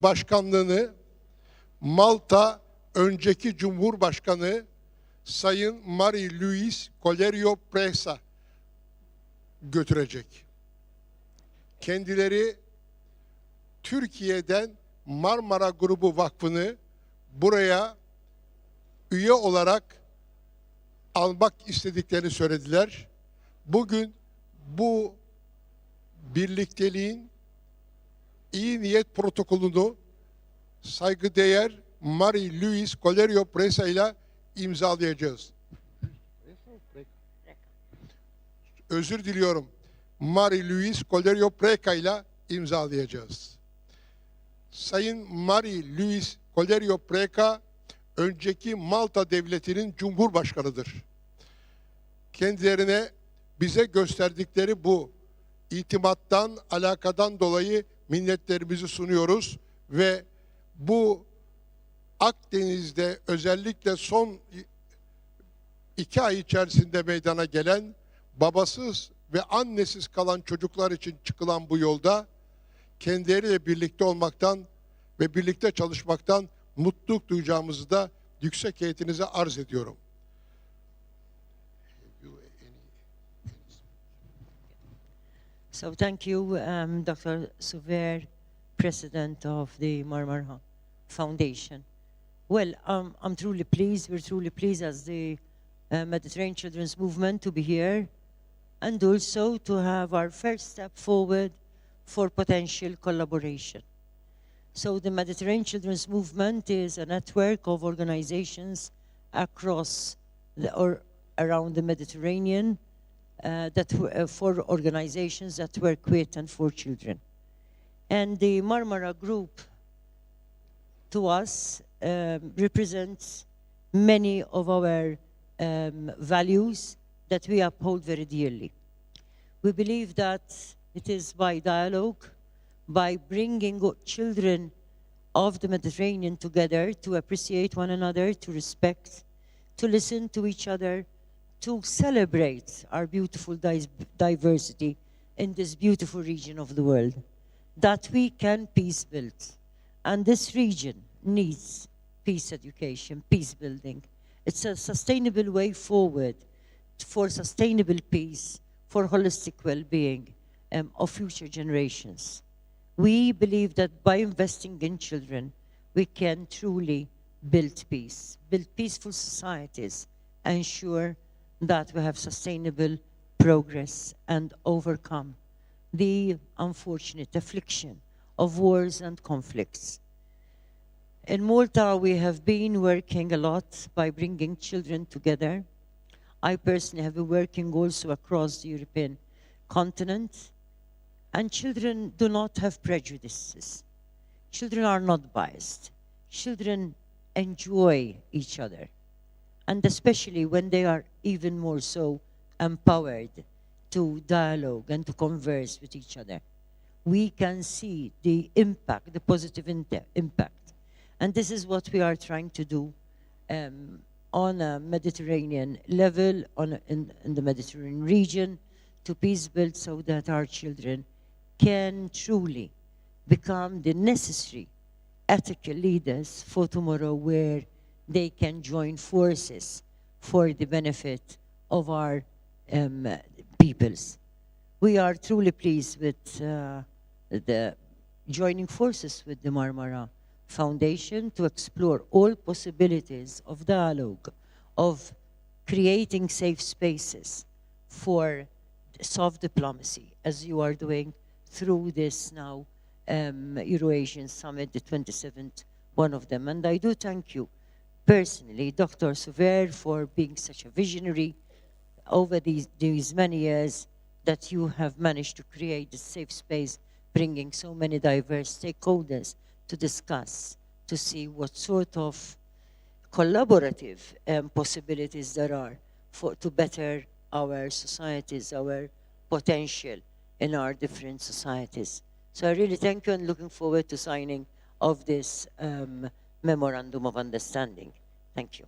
Başkanlığını Malta önceki Cumhurbaşkanı Sayın Marie-Louise Colerio Presa götürecek. Kendileri Türkiye'den Marmara Grubu Vakfı'nı buraya üye olarak almak istediklerini söylediler. Bugün bu birlikteliğin iyi niyet protokolünü saygıdeğer Marie-Louise Colerio Presa ile imzalayacağız. Özür diliyorum. Marie-Louise Colerio Presa ile imzalayacağız. Sayın Marie-Louise Colerio Presa önceki Malta Devleti'nin Cumhurbaşkanıdır. Kendilerine bize gösterdikleri bu itimattan, alakadan dolayı minnetlerimizi sunuyoruz ve bu Akdeniz'de özellikle son 2 ay içerisinde meydana gelen babasız ve annesiz kalan çocuklar için çıkılan bu yolda kendileriyle birlikte olmaktan ve birlikte çalışmaktan mutluluk duyacağımızı da yüksek heyetinize arz ediyorum. So thank you, Dr. Souver, President of the Marmara Foundation. Well, I'm truly pleased, we're truly pleased as the Mediterranean Children's Movement to be here and also to have our first step forward for potential collaboration. So the Mediterranean Children's Movement is a network of organizations across or around the Mediterranean for organizations that work with and for children. And the Marmara Group, to us, represents many of our values that we uphold very dearly. We believe that it is by dialogue, by bringing children of the Mediterranean together to appreciate one another, to respect, to listen to each other, to celebrate our beautiful diversity in this beautiful region of the world, that we can peace build. And this region needs peace education, peace building. It's a sustainable way forward for sustainable peace, for holistic well-being of future generations. We believe that by investing in children, we can truly build peace, build peaceful societies, ensure that we have sustainable progress and overcome the unfortunate affliction of wars and conflicts. In Malta, we have been working a lot by bringing children together. I personally have been working also across the European continent. And children do not have prejudices. Children are not biased. Children enjoy each other. And especially when they are even more so empowered to dialogue and to converse with each other. We can see the impact, the positive impact. And this is what we are trying to do on a Mediterranean level, in the Mediterranean region, to peace build so that our children can truly become the necessary ethical leaders for tomorrow, where they can join forces for the benefit of our peoples. We are truly pleased with the joining forces with the Marmara Foundation to explore all possibilities of dialogue, of creating safe spaces for soft diplomacy, as you are doing through this now Eurasian Summit, the 27th one of them. And I do thank you personally, Dr. Souver, for being such a visionary over these many years, that you have managed to create this safe space, bringing so many diverse stakeholders to discuss, to see what sort of collaborative possibilities there are to better our societies, our potential in our different societies. So I really thank you and looking forward to signing of this Memorandum of Understanding. Thank you.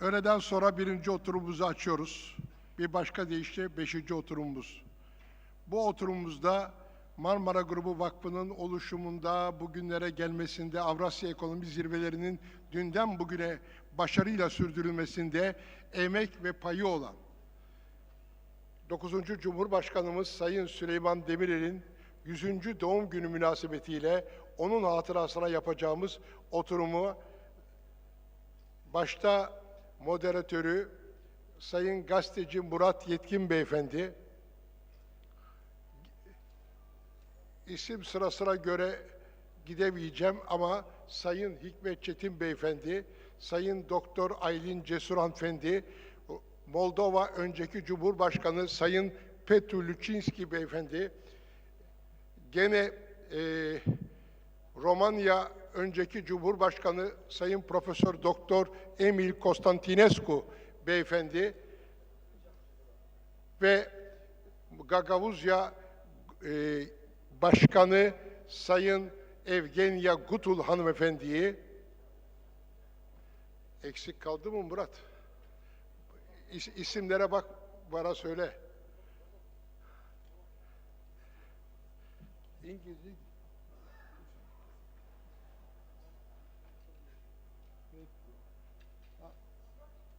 Öğleden sonra birinci oturumumuzu açıyoruz. Bir başka deyişle 5. oturumumuz. Bu oturumumuzda Marmara Grubu Vakfı'nın oluşumunda, bugünlere gelmesinde, Avrasya Ekonomi Zirvelerinin dünden bugüne başarıyla sürdürülmesinde emek ve payı olan 9. Cumhurbaşkanımız Sayın Süleyman Demirel'in 100. doğum günü münasebetiyle onun hatırasına yapacağımız oturumu başta moderatörü Sayın Gazeteci Murat Yetkin Beyefendi, isim sırasına göre gidemeyeceğim ama Sayın Hikmet Çetin Beyefendi, Sayın Doktor Aylin Cesur Hanımefendi, Moldova önceki Cumhurbaşkanı Sayın Petru Lučinski Beyefendi, gene Romanya önceki Cumhurbaşkanı Sayın Profesör Doktor Emil Constantinescu Beyefendi ve Gagavuzya Başkanı Sayın Evgenya Gutul Hanımefendi'yi, eksik kaldı mı Murat? İsimlere bak, bana söyle. İngilizce.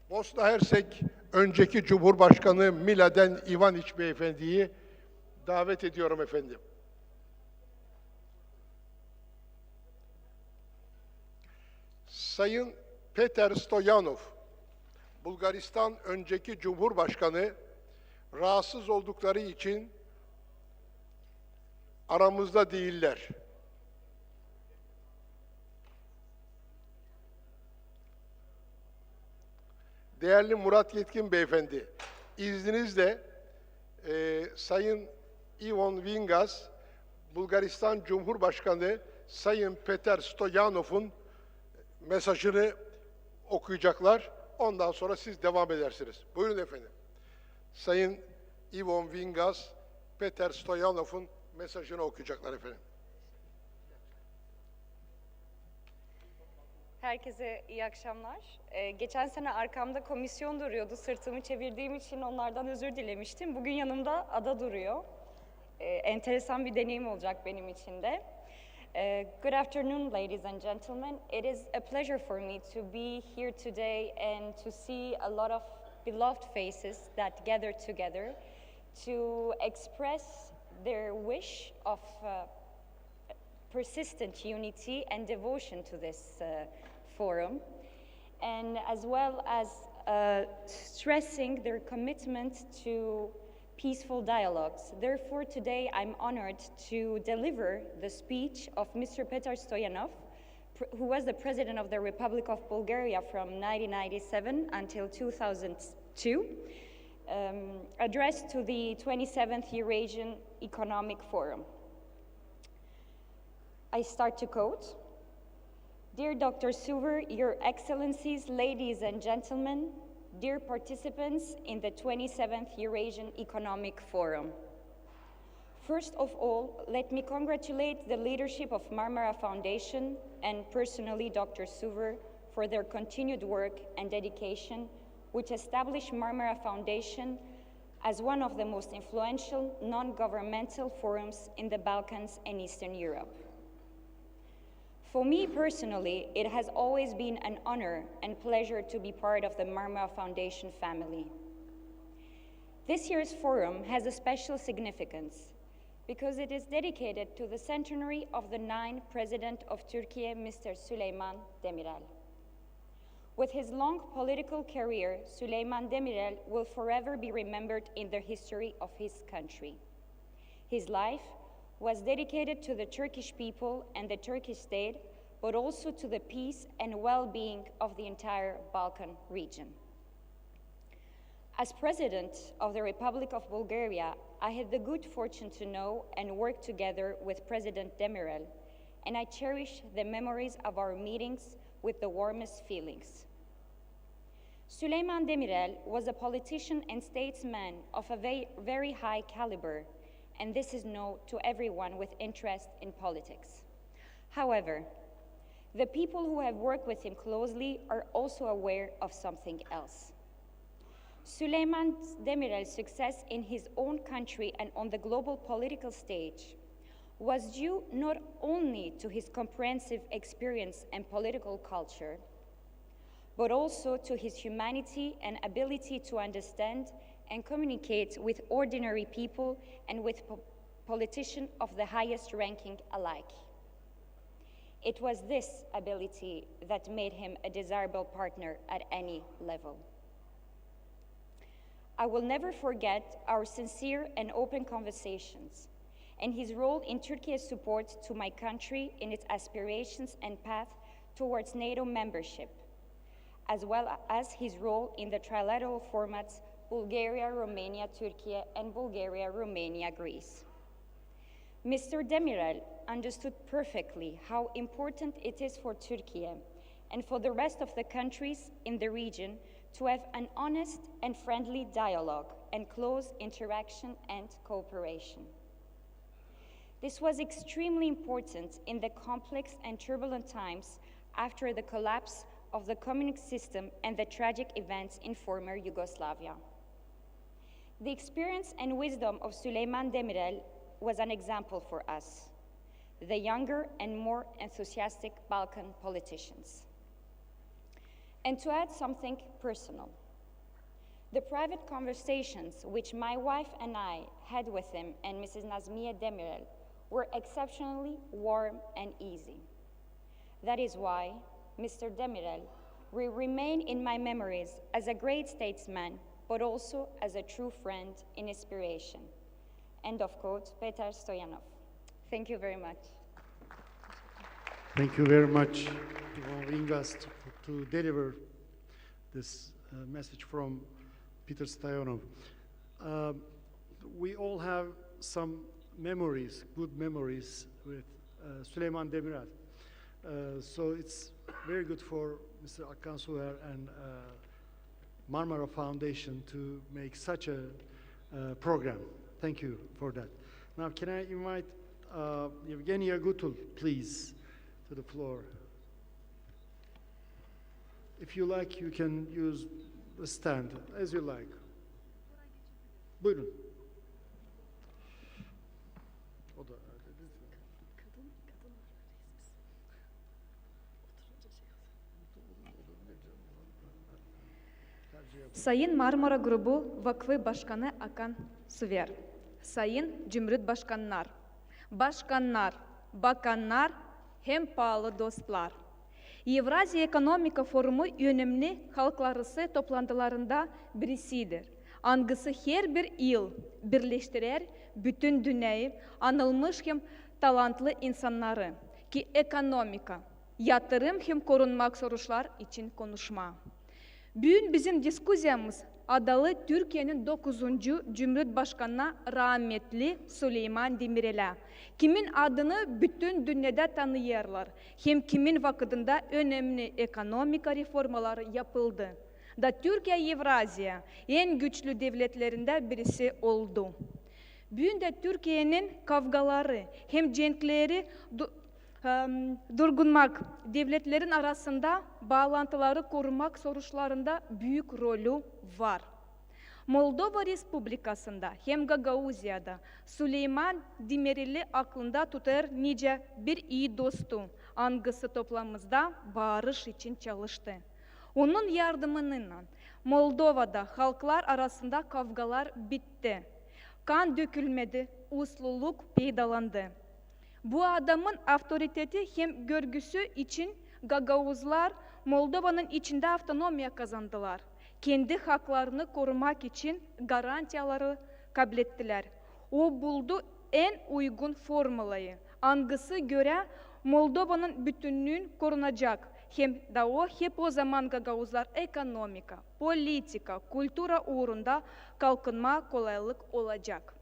Bosna Hersek önceki Cumhurbaşkanı Miladen Ivanić Beyefendi'yi davet ediyorum efendim. Sayın Peter Stoyanov, Bulgaristan önceki Cumhurbaşkanı, rahatsız oldukları için aramızda değiller. Değerli Murat Yetkin Beyefendi, izninizle Sayın Ivan Vingas, Bulgaristan Cumhurbaşkanı Sayın Peter Stoyanov'un mesajını okuyacaklar. Ondan sonra siz devam edersiniz. Buyurun efendim. Sayın Ivan Vingas, Peter Stoyanov'un mesajını okuyacaklar efendim. Herkese iyi akşamlar. Geçen sene arkamda komisyon duruyordu. Sırtımı çevirdiğim için onlardan özür dilemiştim. Bugün yanımda Ada duruyor. Enteresan bir deneyim olacak benim için de. Good afternoon, ladies and gentlemen. It is a pleasure for me to be here today and to see a lot of beloved faces that gather together to express their wish of persistent unity and devotion to this forum, and as well as stressing their commitment to peaceful dialogues. Therefore, today I'm honored to deliver the speech of Mr. Petar Stoyanov, who was the President of the Republic of Bulgaria from 1997 until 2002, addressed to the 27th Eurasian Economic Forum. I start to quote, "Dear Dr. Suver, Your Excellencies, ladies and gentlemen, dear participants in the 27th Eurasian Economic Forum. First of all, let me congratulate the leadership of Marmara Foundation and personally Dr. Suver for their continued work and dedication, which established Marmara Foundation as one of the most influential non-governmental forums in the Balkans and Eastern Europe. For me personally, it has always been an honor and pleasure to be part of the Marmara Foundation family. This year's forum has a special significance because it is dedicated to the centenary of the 9th President of Turkey, Mr. Süleyman Demirel. With his long political career, Süleyman Demirel will forever be remembered in the history of his country. His life was dedicated to the Turkish people and the Turkish state, but also to the peace and well-being of the entire Balkan region. As President of the Republic of Bulgaria, I had the good fortune to know and work together with President Demirel, and I cherish the memories of our meetings with the warmest feelings. Süleyman Demirel was a politician and statesman of a very high caliber, and this is known to everyone with interest in politics. However, The people who have worked with him closely are also aware of something else. Süleyman Demirel's success in his own country and on the global political stage was due not only to his comprehensive experience and political culture, but also to his humanity and ability to understand and communicate with ordinary people and with politicians of the highest ranking alike. It was this ability that made him a desirable partner at any level. I will never forget our sincere and open conversations and his role in Turkey's support to my country in its aspirations and path towards NATO membership, as well as his role in the trilateral formats Bulgaria, Romania, Turkey, and Bulgaria, Romania, Greece. Mr. Demirel understood perfectly how important it is for Turkey and for the rest of the countries in the region to have an honest and friendly dialogue and close interaction and cooperation. This was extremely important in the complex and turbulent times after the collapse of the communist system and the tragic events in former Yugoslavia. The experience and wisdom of Süleyman Demirel was an example for us, the younger and more enthusiastic Balkan politicians. And to add something personal, the private conversations which my wife and I had with him and Mrs. Nazmiye Demirel were exceptionally warm and easy. That is why Mr. Demirel will remain in my memories as a great statesman, but also as a true friend in inspiration. End of quote, Petar Stoyanov. Thank you very much. Thank you very much for allowing us to deliver this message from Peter Stoyanov. We all have some memories, good memories with Süleyman Demirel. So it's very good for Mr. Akkan Suver and Marmara Foundation to make such a program. Thank you for that. Now, can I invite Evgenia Gutul, please, to the floor. If you like, you can use the stand, as you like. Buyurun. Sayın Marmara Grubu Vakfı Başkanı Akkan Suver, Sayın Cumhuriyet Başkanlar, bakanlar, hem pahalı dostlar. Avrasya Ekonomi Forumu önemli halklararası toplantılarında birisidir. Angısı her bir yıl birleştirer bütün dünyayı anılmış hem talantlı insanları ki ekonomika, yatırım hem korunmak soruşlar için konuşma. Bugün bizim diskusyamız adalı Türkiye'nin 9. Cumhuriyet Başkanı'na rahmetli Süleyman Demirel'e. Kimin adını bütün dünyada tanıyorlar. Hem kimin vakitinde önemli ekonomik reformalar yapıldı. Da Türkiye Avrasya en güçlü devletlerinde birisi oldu. Bugün de Türkiye'nin kavgaları hem cenkleri durgunmak, devletlerin arasında bağlantıları korumak soruşlarında büyük rolü var. Moldova Respublikası'nda hem Gagauzya'da Süleyman Demirel'i aklında tutar nice bir iyi dostu. Angısı toplamızda barış için çalıştı. Onun yardımıyla Moldova'da halklar arasında kavgalar bitti. Kan dökülmedi, usluluk peydalandı. Bu adamın otoriteti hem görgüsü için Gagauzlar Moldova'nın içinde otonomiya kazandılar. Kendi haklarını korumak için garantiyaları kabul ettiler. O buldu en uygun formulayı. Angısı göre Moldova'nın bütünlüğün korunacak. Hem de o hep o zaman Gagauzlar ekonomika, politika, kültüra uğrunda kalkınma kolaylık olacak.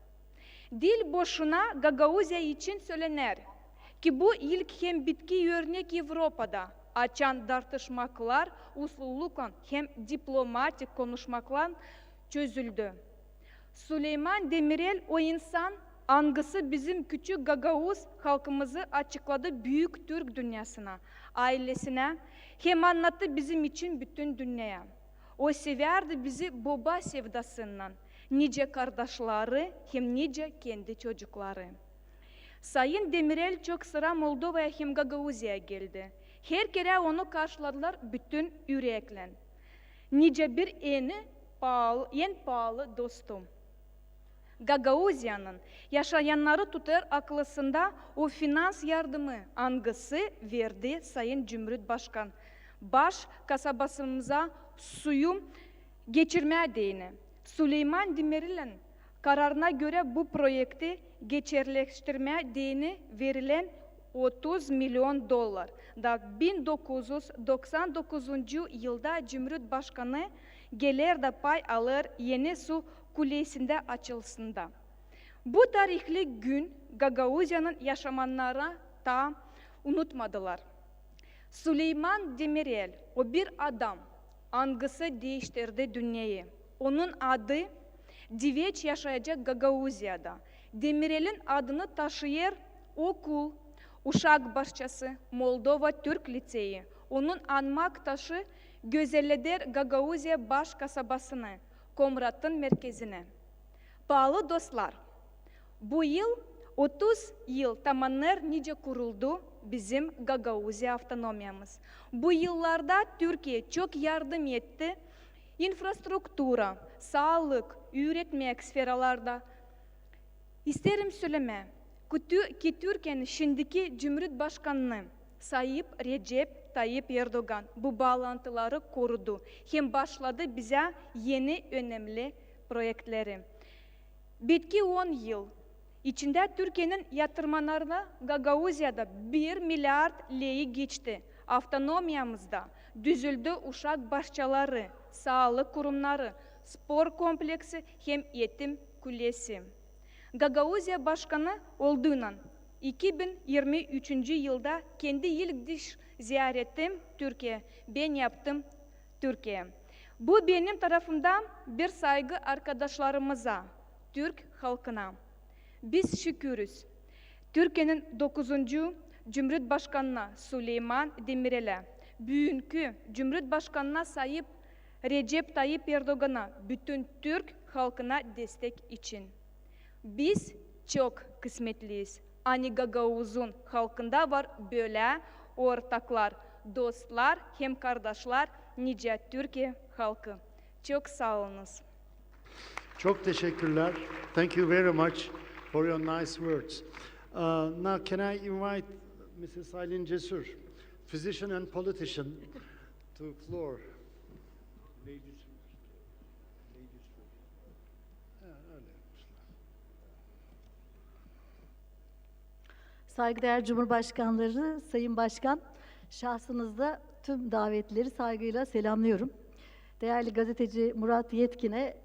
Dil boşuna Gagauzya için söylenir ki bu ilk hem bitki örnek Avrupa'da açan tartışmalar usulükle hem diplomatik konuşmakla çözüldü. Süleyman Demirel o insan angısı bizim küçük Gagauz halkımızı açıkladı büyük Türk dünyasına. ailesine, hem anlattı bizim için bütün dünyaya. O severdi bizi baba sevdasından, nice kardeşleri hem nice kendi çocukları. Sayın Demirel çok sıra Moldova'ya hem Gagavuzya'ya geldi. Her kere onu karşıladılar bütün yürekle. Nice bir en pahalı dostum. Gagavuzya'nın yaşayanları tutar aklısında o finans yardımı hangisi verdi Sayın Cumhurbaşkanı. Baş kasabasımıza suyu geçirmediğini. Süleyman Demirel'in kararına göre bu projekti gerçekleştirmediğini verilen 30 milyon dolar. Da 1999 yılda Cumhurbaşkanı gelir de pay alır yeni su kulesinde açılsında. Bu tarihli gün Gagavuzya'nın yaşamanları da unutmadılar. Süleyman Demirel, o bir adam, hangisi değiştirdi dünyayı. Onun adı Diveç yaşayacak Gagavuzya'da. Demirel'in adını taşıyor okul, Uşak Bahçesi, Moldova Türk Liseyi. Onun anmak taşı Gözeleder Gagavuzya baş kasabasını, Komrat'ın merkezine. Pahalı dostlar, bu yıl 30 yıl tamamlar nice kuruldu bizim Gagavuzya avtonomyamız. Bu yıllarda Türkiye çok yardım etti. İnfrastruktura, sağlık, öğretmek sferalarda. İsterim söyleme ki Türkiye'nin şimdiki Cumhurbaşkanı Sayın Recep Tayyip Erdoğan bu bağlantıları korudu. Hem başladı bize yeni önemli projeleri. Bitki 10 yıl içinde Türkiye'nin yatırımlarına Gagavuzya'da 1 milyar lirayı geçti. Avtonomyamızda düzüldü uşak bahçeleri, sağlık kurumları, spor kompleksi hem eğitim kulesi. Gagavuzya Başkanı olduğundan 2023 yılda kendi ilk dış ziyaretim Türkiye. Ben yaptım Türkiye. Bu benim tarafımdan bir saygı arkadaşlarımıza, Türk halkına. Biz şükürüz. Türkiye'nin 9. Cumhurbaşkanına Süleyman Demirel'e, bugünkü Cumhurbaşkanına Sayın Recep Tayyip Erdoğan'a, bütün Türk halkına destek için. Biz çok kısmetliyiz. Ani Gagavuz'un halkında var böyle ortaklar, dostlar, hem kardeşler, nice Türkiye halkı. Çok sağ olunuz. Çok teşekkürler. Thank you very much for your nice words. Now can I invite Mrs. Aylin Cesur, physician and politician, to floor. Ladies first. Ladies first. Öyle yapmışlar. Saygıdeğer Cumhurbaşkanları, Sayın Başkan, şahsınızda tüm davetlileri saygıyla selamlıyorum. Değerli gazeteci Murat Yetkin'e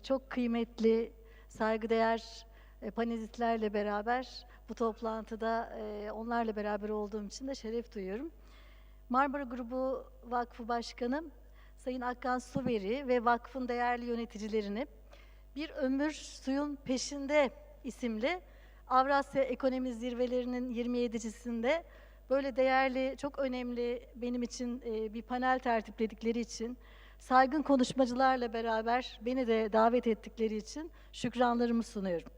çok kıymetli, saygıdeğer panelistlerle beraber bu toplantıda onlarla beraber olduğum için de şeref duyuyorum. Marmara Grubu Vakfı Başkanı Sayın Akkan Suveri ve vakfın değerli yöneticilerini Bir Ömür Suyun Peşinde isimli Avrasya Ekonomi Zirvelerinin 27.sinde böyle değerli, çok önemli benim için bir panel tertipledikleri için, saygın konuşmacılarla beraber beni de davet ettikleri için şükranlarımı sunuyorum.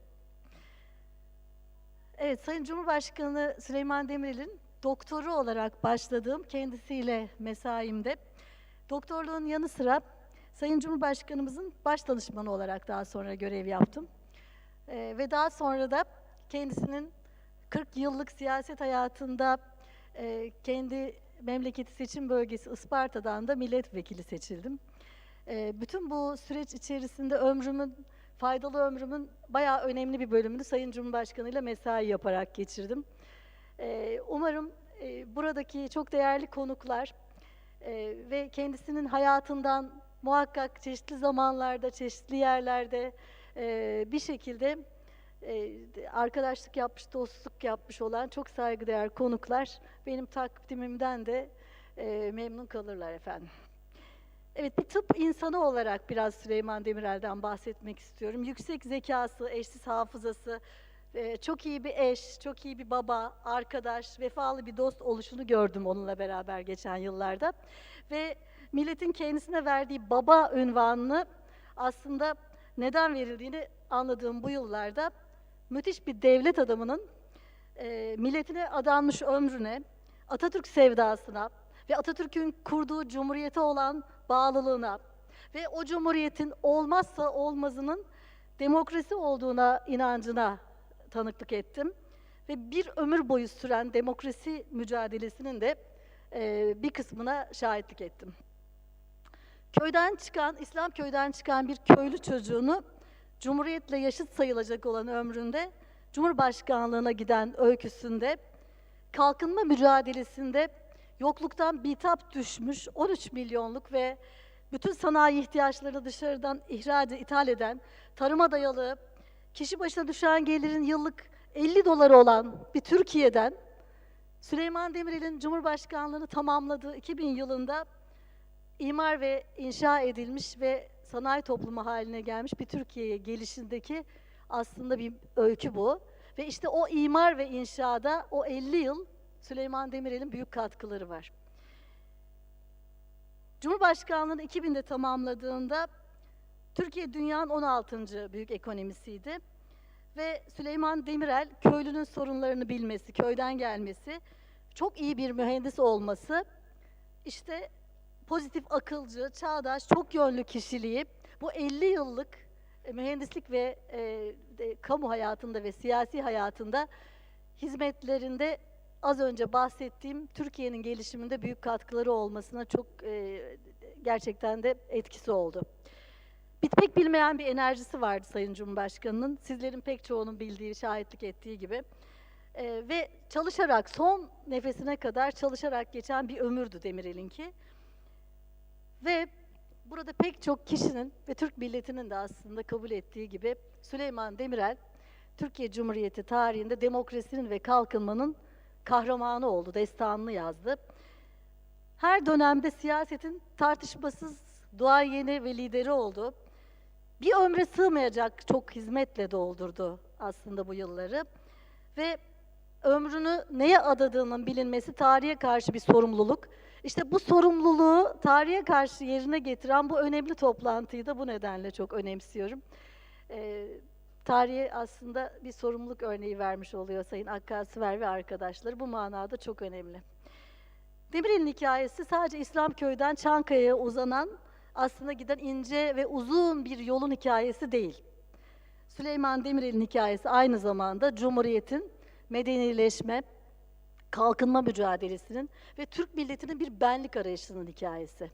Evet, Sayın Cumhurbaşkanı Süleyman Demirel'in doktoru olarak başladığım kendisiyle mesaimde, doktorluğun yanı sıra Sayın Cumhurbaşkanımızın baş danışmanı olarak daha sonra görev yaptım. Ve daha sonra da kendisinin 40 yıllık siyaset hayatında kendi memleketi seçim bölgesi Isparta'dan da milletvekili seçildim. Bütün bu süreç içerisinde faydalı ömrümün bayağı önemli bir bölümünü Sayın Cumhurbaşkanı ile mesai yaparak geçirdim. Umarım buradaki çok değerli konuklar ve kendisinin hayatından muhakkak çeşitli zamanlarda, çeşitli yerlerde bir şekilde arkadaşlık yapmış, dostluk yapmış olan çok saygıdeğer konuklar benim takdimimden de memnun kalırlar efendim. Evet, bir tıp insanı olarak biraz Süleyman Demirel'den bahsetmek istiyorum. Yüksek zekası, eşsiz hafızası, Çok iyi bir eş, çok iyi bir baba, arkadaş, vefalı bir dost oluşunu gördüm onunla beraber geçen yıllarda. Ve milletin kendisine verdiği baba unvanını aslında neden verildiğini anladığım bu yıllarda müthiş bir devlet adamının milletine adanmış ömrüne, Atatürk sevdasına ve Atatürk'ün kurduğu cumhuriyete olan bağlılığına ve o cumhuriyetin olmazsa olmazının demokrasi olduğuna inancına tanıklık ettim. Ve bir ömür boyu süren demokrasi mücadelesinin de bir kısmına şahitlik ettim. İslam köyden çıkan bir köylü çocuğunu Cumhuriyetle yaşıt sayılacak olan ömründe Cumhurbaşkanlığına giden öyküsünde, kalkınma mücadelesinde yokluktan bitap düşmüş 13 milyonluk ve bütün sanayi ihtiyaçlarını dışarıdan ithal eden, tarıma dayalı, kişi başına düşen gelirin yıllık 50 doları olan bir Türkiye'den, Süleyman Demirel'in Cumhurbaşkanlığını tamamladığı 2000 yılında imar ve inşa edilmiş ve sanayi toplumu haline gelmiş bir Türkiye'ye gelişindeki aslında bir öykü bu. Ve işte o imar ve inşada o 50 yıl Süleyman Demirel'in büyük katkıları var. Cumhurbaşkanlığını 2000'de tamamladığında Türkiye dünyanın 16. büyük ekonomisiydi. Ve Süleyman Demirel köylünün sorunlarını bilmesi, köyden gelmesi, çok iyi bir mühendis olması, işte pozitif, akılcı, çağdaş, çok yönlü kişiliği bu 50 yıllık mühendislik ve kamu hayatında ve siyasi hayatında hizmetlerinde az önce bahsettiğim Türkiye'nin gelişiminde büyük katkıları olmasına çok gerçekten de etkisi oldu. Bitmek bilmeyen bir enerjisi vardı Sayın Cumhurbaşkanı'nın. Sizlerin pek çoğunun bildiği, şahitlik ettiği gibi. Ve çalışarak, son nefesine kadar çalışarak geçen bir ömürdü Demirel'inki. Ve burada pek çok kişinin ve Türk milletinin de aslında kabul ettiği gibi Süleyman Demirel, Türkiye Cumhuriyeti tarihinde demokrasinin ve kalkınmanın kahramanı oldu, destanını yazdı. Her dönemde siyasetin tartışmasız duayeni ve lideri oldu. Bir ömre sığmayacak çok hizmetle doldurdu aslında bu yılları. Ve ömrünü neye adadığının bilinmesi tarihe karşı bir sorumluluk. İşte bu sorumluluğu tarihe karşı yerine getiren bu önemli toplantıyı da bu nedenle çok önemsiyorum. Tarihe aslında bir sorumluluk örneği vermiş oluyor Sayın Akkasuver ve arkadaşları. Bu manada çok önemli. Demirel'in hikayesi sadece İslamköy'den Çankaya'ya uzanan, aslında giden ince ve uzun bir yolun hikayesi değil. Süleyman Demirel'in hikayesi aynı zamanda Cumhuriyet'in medenileşme, kalkınma mücadelesinin ve Türk milletinin bir benlik arayışının hikayesi.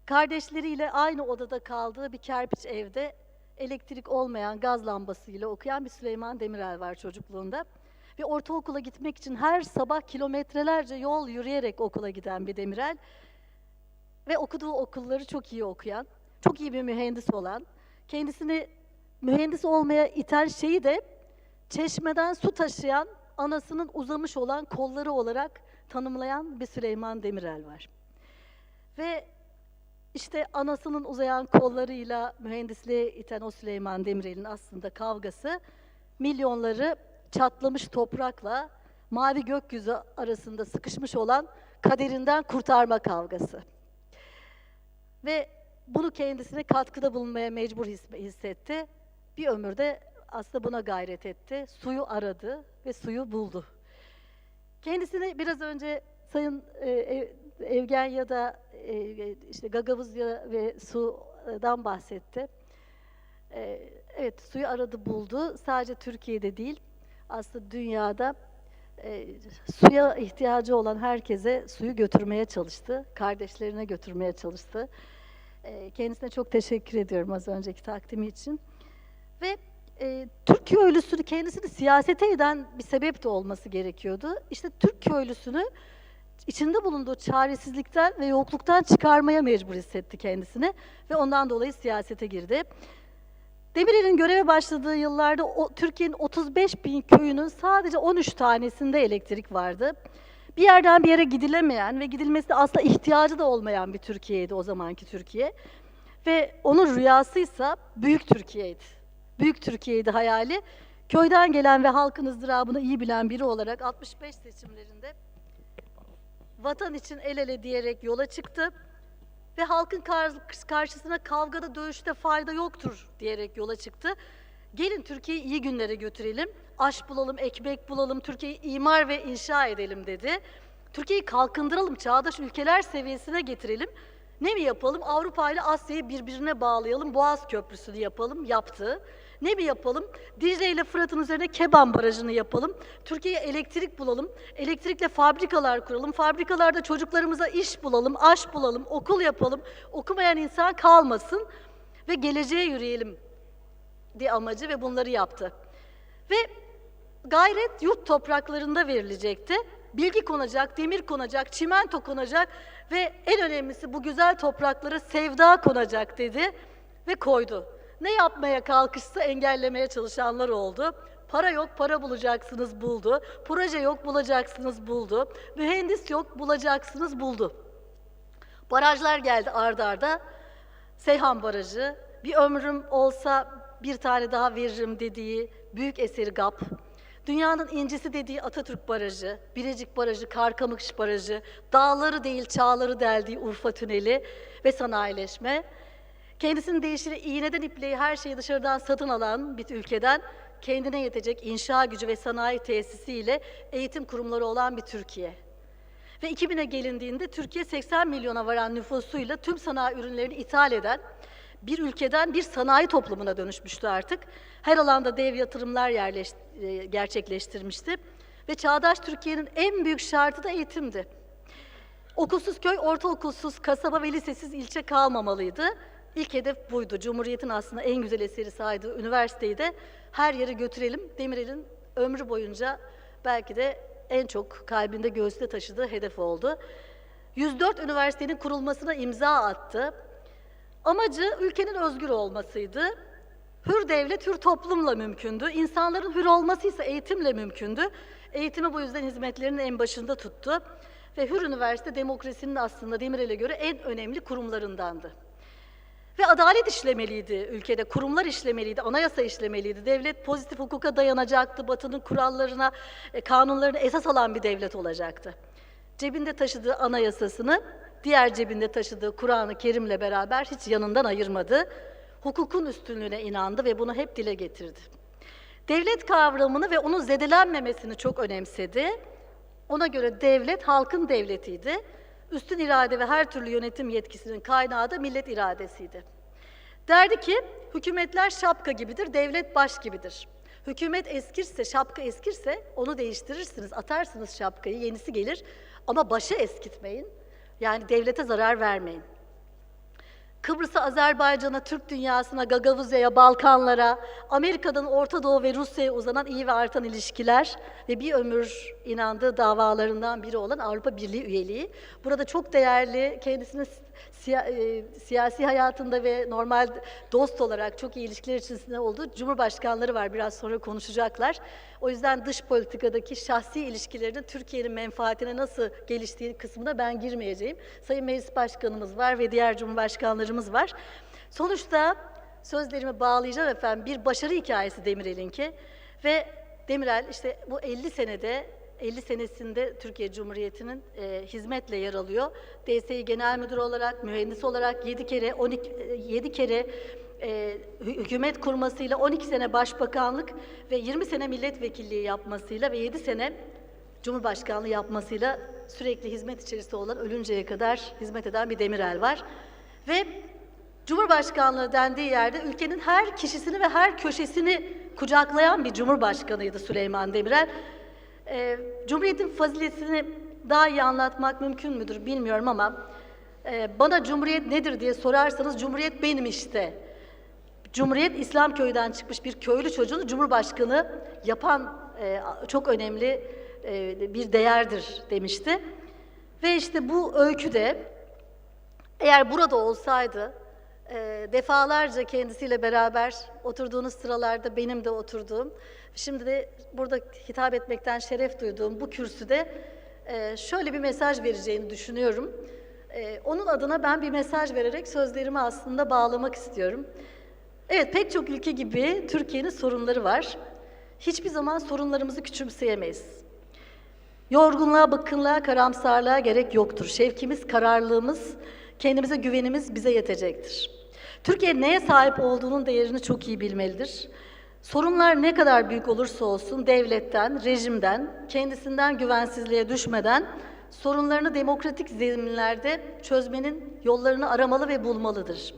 Kardeşleriyle aynı odada kaldığı bir kerpiç evde elektrik olmayan gaz lambasıyla okuyan bir Süleyman Demirel var çocukluğunda. Ve ortaokula gitmek için her sabah kilometrelerce yol yürüyerek okula giden bir Demirel. Ve okuduğu okulları çok iyi okuyan, çok iyi bir mühendis olan, kendisini mühendis olmaya iten şeyi de çeşmeden su taşıyan, anasının uzamış olan kolları olarak tanımlayan bir Süleyman Demirel var. Ve işte anasının uzayan kollarıyla mühendisliğe iten o Süleyman Demirel'in aslında kavgası, milyonları çatlamış toprakla mavi gökyüzü arasında sıkışmış olan kaderinden kurtarma kavgası. Ve bunu kendisine katkıda bulunmaya mecbur hissetti. Bir ömürde aslında buna gayret etti. Suyu aradı ve suyu buldu. Kendisini biraz önce Sayın Evgenya işte Gagavuzya ve sudan bahsetti. Evet, suyu aradı buldu. Sadece Türkiye'de değil, aslında dünyada suya ihtiyacı olan herkese suyu götürmeye çalıştı. Kardeşlerine götürmeye çalıştı. Kendisine çok teşekkür ediyorum az önceki takdimi için. Ve Türk köylüsünü kendisini siyasete eden bir sebep de olması gerekiyordu. İşte Türk köylüsünü içinde bulunduğu çaresizlikten ve yokluktan çıkarmaya mecbur hissetti kendisini ve ondan dolayı siyasete girdi. Demirel'in göreve başladığı yıllarda Türkiye'nin 35 bin köyünün sadece 13 tanesinde elektrik vardı. Bir yerden bir yere gidilemeyen ve gidilmesine asla ihtiyacı da olmayan bir Türkiye'ydi o zamanki Türkiye. Ve onun rüyasıysa Büyük Türkiye'ydi. Büyük Türkiye'ydi hayali. köyden gelen ve halkın ızdırabını iyi bilen biri olarak 65 seçimlerinde vatan için el ele diyerek yola çıktı ve halkın karşısına kavgada, dövüşte fayda yoktur diyerek yola çıktı. Gelin Türkiye'yi iyi günlere götürelim, aş bulalım, ekmek bulalım, Türkiye'yi imar ve inşa edelim dedi. Türkiye'yi kalkındıralım, çağdaş ülkeler seviyesine getirelim. Ne mi yapalım? Avrupa ile Asya'yı birbirine bağlayalım, Boğaz Köprüsü'nü yapalım, yaptı. Ne mi yapalım? Dicle ile Fırat'ın üzerine Keban Barajı'nı yapalım. Türkiye'ye elektrik bulalım, elektrikle fabrikalar kuralım, fabrikalarda çocuklarımıza iş bulalım, aş bulalım, okul yapalım, okumayan insan kalmasın ve geleceğe yürüyelim diye amacı ve bunları yaptı. Ve gayret yurt topraklarında verilecekti. Bilgi konacak, demir konacak, çimento konacak ve en önemlisi bu güzel topraklara sevda konacak dedi ve koydu. Ne yapmaya kalkışsa engellemeye çalışanlar oldu. Para yok, para bulacaksınız buldu. Proje yok, bulacaksınız buldu. Mühendis yok, bulacaksınız buldu. Barajlar geldi ard arda. Seyhan Barajı, bir ömrüm olsa bir tane daha veririm dediği büyük eseri GAP. Dünyanın incisi dediği Atatürk Barajı, Birecik Barajı, Karkamış Barajı, dağları değil çağları deldiği Urfa Tüneli ve sanayileşme. Kendisinin deyişiyle iğneden ipliği her şeyi dışarıdan satın alan bir ülkeden kendine yetecek inşa gücü ve sanayi tesisiyle eğitim kurumları olan bir Türkiye. Ve 2000'e gelindiğinde Türkiye 80 milyona varan nüfusuyla tüm sanayi ürünlerini ithal eden bir ülkeden bir sanayi toplumuna dönüşmüştü artık. Her alanda dev yatırımlar gerçekleştirmişti. Ve çağdaş Türkiye'nin en büyük şartı da eğitimdi. Okulsuz köy, ortaokulsuz, kasaba ve lisesiz ilçe kalmamalıydı. İlk hedef buydu. Cumhuriyet'in aslında en güzel eseri saydığı üniversiteyi de her yere götürelim. Demirel'in ömrü boyunca belki de en çok kalbinde göğsünde taşıdığı hedef oldu. 104 üniversitenin kurulmasına imza attı. Amacı ülkenin özgür olmasıydı. Hür devlet, hür toplumla mümkündü. İnsanların hür olması ise eğitimle mümkündü. Eğitimi bu yüzden hizmetlerinin en başında tuttu. Ve hür üniversite demokrasinin aslında Demirel'e göre en önemli kurumlarındandı. Ve adalet işlemeliydi ülkede, kurumlar işlemeliydi, anayasa işlemeliydi. Devlet pozitif hukuka dayanacaktı, Batı'nın kurallarına, kanunlarına esas alan bir devlet olacaktı. Cebinde taşıdığı anayasasını, diğer cebinde taşıdığı Kur'an-ı Kerim'le beraber hiç yanından ayırmadı. Hukukun üstünlüğüne inandı ve bunu hep dile getirdi. Devlet kavramını ve onun zedelenmemesini çok önemsedi. Ona göre devlet halkın devletiydi. Üstün irade ve her türlü yönetim yetkisinin kaynağı da millet iradesiydi. Derdi ki, hükümetler şapka gibidir, devlet baş gibidir. Hükümet eskirse, şapka eskirse onu değiştirirsiniz, atarsınız şapkayı, yenisi gelir. Ama başı eskitmeyin, yani devlete zarar vermeyin. Kıbrıs'a, Azerbaycan'a, Türk dünyasına, Gagavuzya'ya, Balkanlara, Amerika'dan Orta Doğu ve Rusya'ya uzanan iyi ve artan ilişkiler ve bir ömür inandığı davalarından biri olan Avrupa Birliği üyeliği. Burada çok değerli, kendisinin siyasi hayatında ve normal dost olarak çok iyi ilişkiler içerisinde olduğu cumhurbaşkanları var. Biraz sonra konuşacaklar. O yüzden dış politikadaki şahsi ilişkilerinin Türkiye'nin menfaatine nasıl geliştiği kısmına ben girmeyeceğim. Sayın Meclis Başkanımız var ve diğer cumhurbaşkanlarımız var. Sonuçta sözlerimi bağlayacağım efendim. Bir başarı hikayesi Demirel'inki ve Demirel işte bu 50 senesinde Türkiye Cumhuriyeti'nin hizmetle yer alıyor. DSİ Genel Müdürü olarak, mühendis olarak 7 kere hükümet kurmasıyla 12 sene başbakanlık ve 20 sene milletvekilliği yapmasıyla ve 7 sene cumhurbaşkanlığı yapmasıyla sürekli hizmet içerisinde olan ölünceye kadar hizmet eden bir Demirel var. Ve Cumhurbaşkanlığı dendiği yerde ülkenin her kişisini ve her köşesini kucaklayan bir cumhurbaşkanıydı Süleyman Demirel. Cumhuriyetin faziletini daha iyi anlatmak mümkün müdür bilmiyorum ama bana Cumhuriyet nedir diye sorarsanız Cumhuriyet benim işte. Cumhuriyet İslamköy'den çıkmış bir köylü çocuğunu Cumhurbaşkanı yapan çok önemli bir değerdir demişti. Ve işte bu öyküde eğer burada olsaydı defalarca kendisiyle beraber oturduğunuz sıralarda benim de oturduğum, şimdi de burada hitap etmekten şeref duyduğum bu kürsüde şöyle bir mesaj vereceğini düşünüyorum. Onun adına ben bir mesaj vererek sözlerimi aslında bağlamak istiyorum. Evet, pek çok ülke gibi Türkiye'nin sorunları var. hiçbir zaman sorunlarımızı küçümseyemeyiz. Yorgunluğa, bıkkınlığa, karamsarlığa gerek yoktur. Şevkimiz, kararlılığımız, kendimize güvenimiz bize yetecektir. Türkiye neye sahip olduğunun değerini çok iyi bilmelidir. Sorunlar ne kadar büyük olursa olsun devletten, rejimden, kendisinden güvensizliğe düşmeden sorunlarını demokratik zeminlerde çözmenin yollarını aramalı ve bulmalıdır.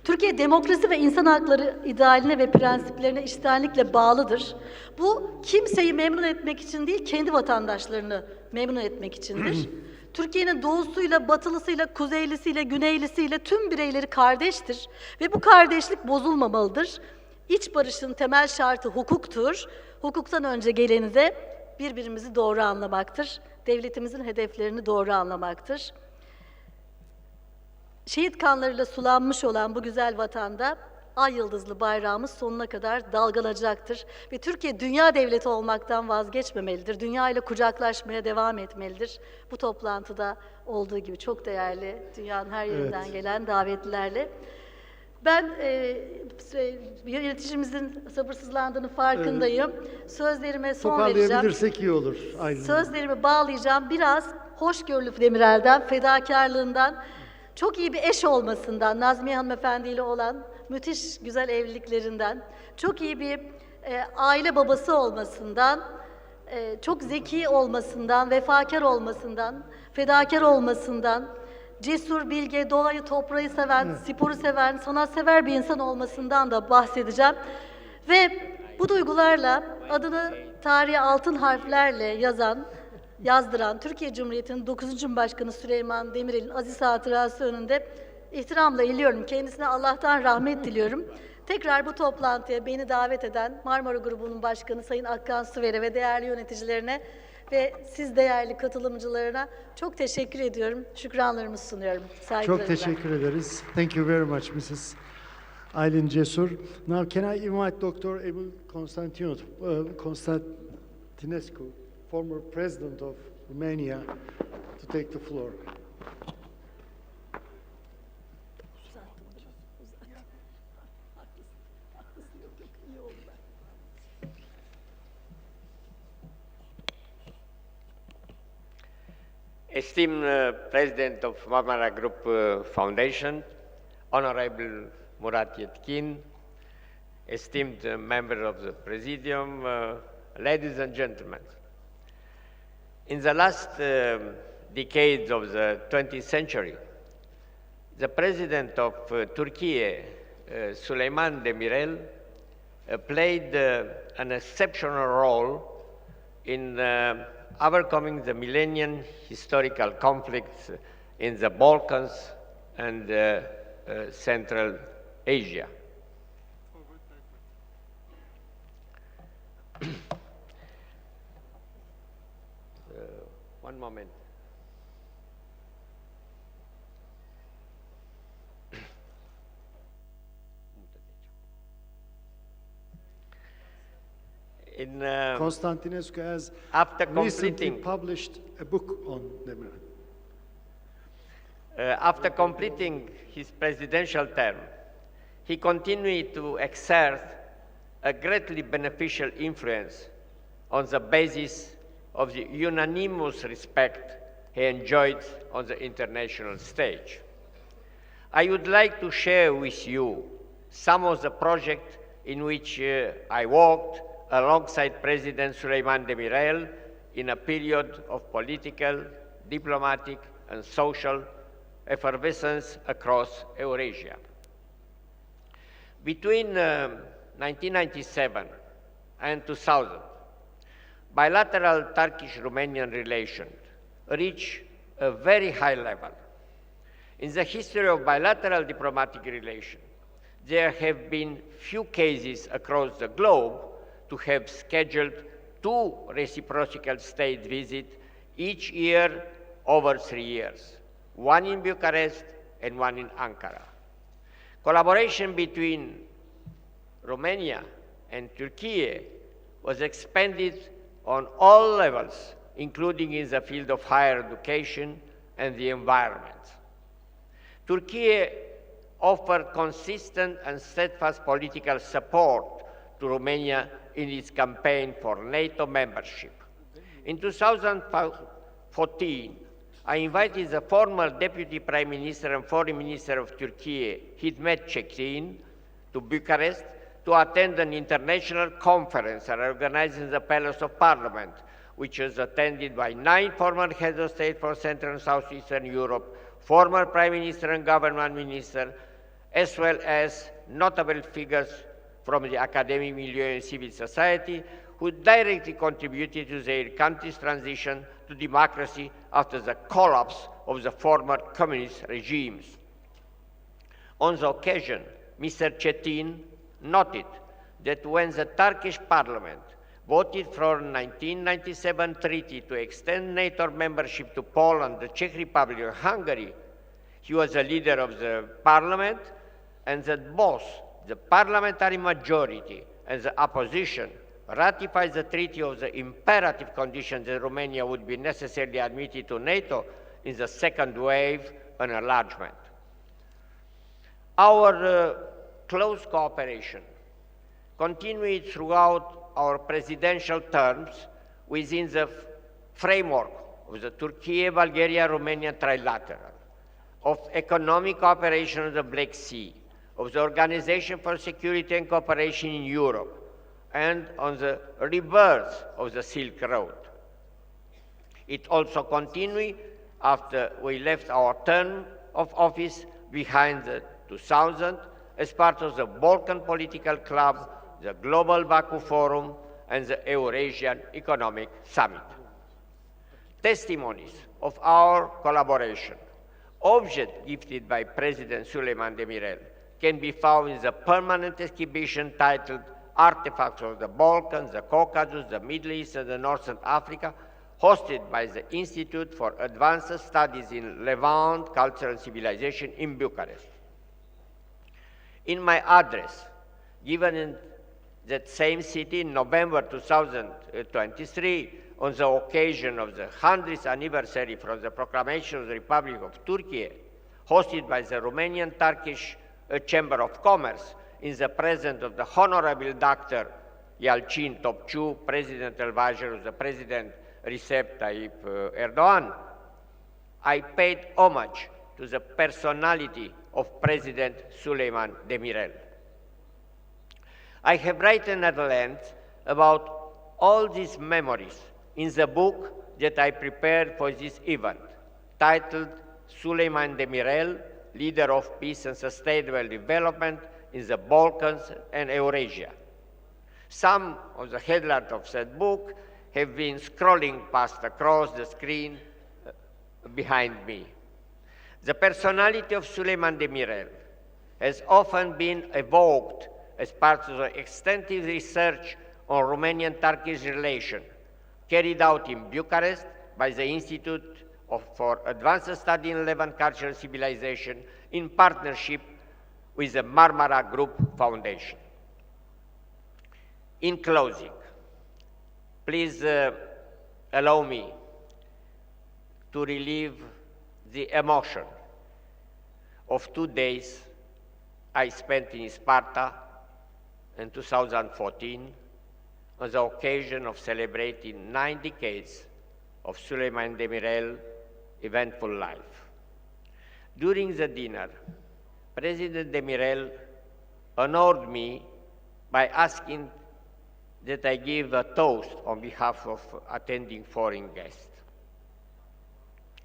Türkiye demokrasi ve insan hakları idealine ve prensiplerine içtenlikle bağlıdır. Bu kimseyi memnun etmek için değil, kendi vatandaşlarını memnun etmek içindir. Türkiye'nin doğusuyla, batılısıyla, kuzeylisiyle, güneylisiyle tüm bireyleri kardeştir ve bu kardeşlik bozulmamalıdır. İç barışın temel şartı hukuktur. Hukuktan önce geleni de birbirimizi doğru anlamaktır. Devletimizin hedeflerini doğru anlamaktır. Şehit kanlarıyla sulanmış olan bu güzel vatanda ay yıldızlı bayrağımız sonuna kadar dalgalacaktır. Ve Türkiye dünya devleti olmaktan vazgeçmemelidir. Dünya ile kucaklaşmaya devam etmelidir. Bu toplantıda olduğu gibi çok değerli dünyanın her yerinden gelen davetlilerle. Ben yöneticimizin sabırsızlandığını farkındayım. Sözlerime son vereceğim. Toparlayabilirsek iyi olur. Aynen. Sözlerimi bağlayacağım. Biraz hoşgörülü Demirel'den, fedakarlığından, çok iyi bir eş olmasından, Nazmiye Hanımefendi ile olan müthiş güzel evliliklerinden, çok iyi bir aile babası olmasından, çok zeki olmasından, vefakar olmasından, fedakar olmasından, cesur, bilge, doğayı, toprağı seven, sporu seven, sanatsever bir insan olmasından da bahsedeceğim. Ve bu duygularla adını tarihe altın harflerle yazdıran Türkiye Cumhuriyeti'nin 9. Başkanı Süleyman Demirel'in aziz hatırası önünde ihtiramla eğiliyorum. Kendisine Allah'tan rahmet diliyorum. Tekrar bu toplantıya beni davet eden Marmara Grubu'nun başkanı Sayın Akkan Süver'e ve değerli yöneticilerine ve siz değerli katılımcılarına çok teşekkür ediyorum. Şükranlarımı sunuyorum. Çok teşekkür ederiz. Thank you very much, Mrs. Aylin Cesur. Now, can I invite Dr. Ebul Constantinescu, former president of Romania, to take the floor. Esteemed President of Marmara Grubu Foundation, Honorable Murat Yetkin, esteemed member of the Presidium, ladies and gentlemen. In the last decades of the 20th century, the President of Turkey, Süleyman Demirel, played an exceptional role in overcoming the millennium historical conflicts in the Balkans and Central Asia. One moment. Constantinescu has recently published a book on Demirel. After completing his presidential term, he continued to exert a greatly beneficial influence on the basis of the unanimous respect he enjoyed on the international stage. I would like to share with you some of the projects in which I worked alongside President Süleyman Demirel in a period of political, diplomatic, and social effervescence across Eurasia. Between 1997 and 2000, bilateral Turkish-Romanian relations reached a very high level. In the history of bilateral diplomatic relations, there have been few cases across the globe to have scheduled 2 reciprocal state visits each year over 3 years, one in Bucharest and one in Ankara. Collaboration between Romania and Turkey was expanded on all levels, including in the field of higher education and the environment. Turkey offered consistent and steadfast political support to Romania in its campaign for NATO membership. In 2014, I invited the former Deputy Prime Minister and Foreign Minister of Turkey, Hizmet Çetin, to Bucharest to attend an international conference organized in the Palace of Parliament, which was attended by 9 former heads of state from Central and Southeastern Europe, former Prime Minister and Government Minister, as well as notable figures from the academic milieu and civil society who directly contributed to their country's transition to democracy after the collapse of the former communist regimes. On the occasion, Mr. Çetin noted that when the Turkish parliament voted for the 1997 treaty to extend NATO membership to Poland, the Czech Republic, and Hungary, he was a leader of the parliament, and that both the parliamentary majority and the opposition ratified the treaty of the imperative condition that Romania would be necessarily admitted to NATO in the second wave and enlargement. Our close cooperation continued throughout our presidential terms within the framework of the Turkey-Bulgaria-Romania trilateral, of economic cooperation of the Black Sea, of the Organization for Security and Cooperation in Europe, and on the rebirth of the Silk Road. It also continued after we left our term of office behind the 2000 as part of the Balkan Political Club, the Global Baku Forum, and the Eurasian Economic Summit. Testimonies of our collaboration, object gifted by President Süleyman Demirel, can be found in the permanent exhibition titled Artifacts of the Balkans, the Caucasus, the Middle East, and the Northern Africa, hosted by the Institute for Advanced Studies in Levant, Culture and Civilization in Bucharest. In my address, given in that same city in November 2023, on the occasion of the 100th anniversary from the proclamation of the Republic of Turkey, hosted by the Romanian-Turkish Chamber of Commerce, in the presence of the Honorable Dr. Yalcin Topçu, President Advisor of the President Recep Tayyip Erdogan, I paid homage to the personality of President Süleyman Demirel. I have written at length about all these memories in the book that I prepared for this event, titled Süleyman Demirel, Leader of Peace and Sustainable Development in the Balkans and Eurasia. Some of the headlines of that book have been scrolling past across the screen behind me. The personality of Süleyman Demirel has often been evoked as part of the extensive research on Romanian-Turkish relations carried out in Bucharest by the Institute for Advanced Study in Levant Culture and Civilization in partnership with the Marmara Grubu Foundation. In closing, please allow me to relieve the emotion of 2 days I spent in Sparta in 2014 on the occasion of celebrating 9 decades of Süleyman Demirel's eventful life. During the dinner, President Demirel honored me by asking that I give a toast on behalf of attending foreign guests.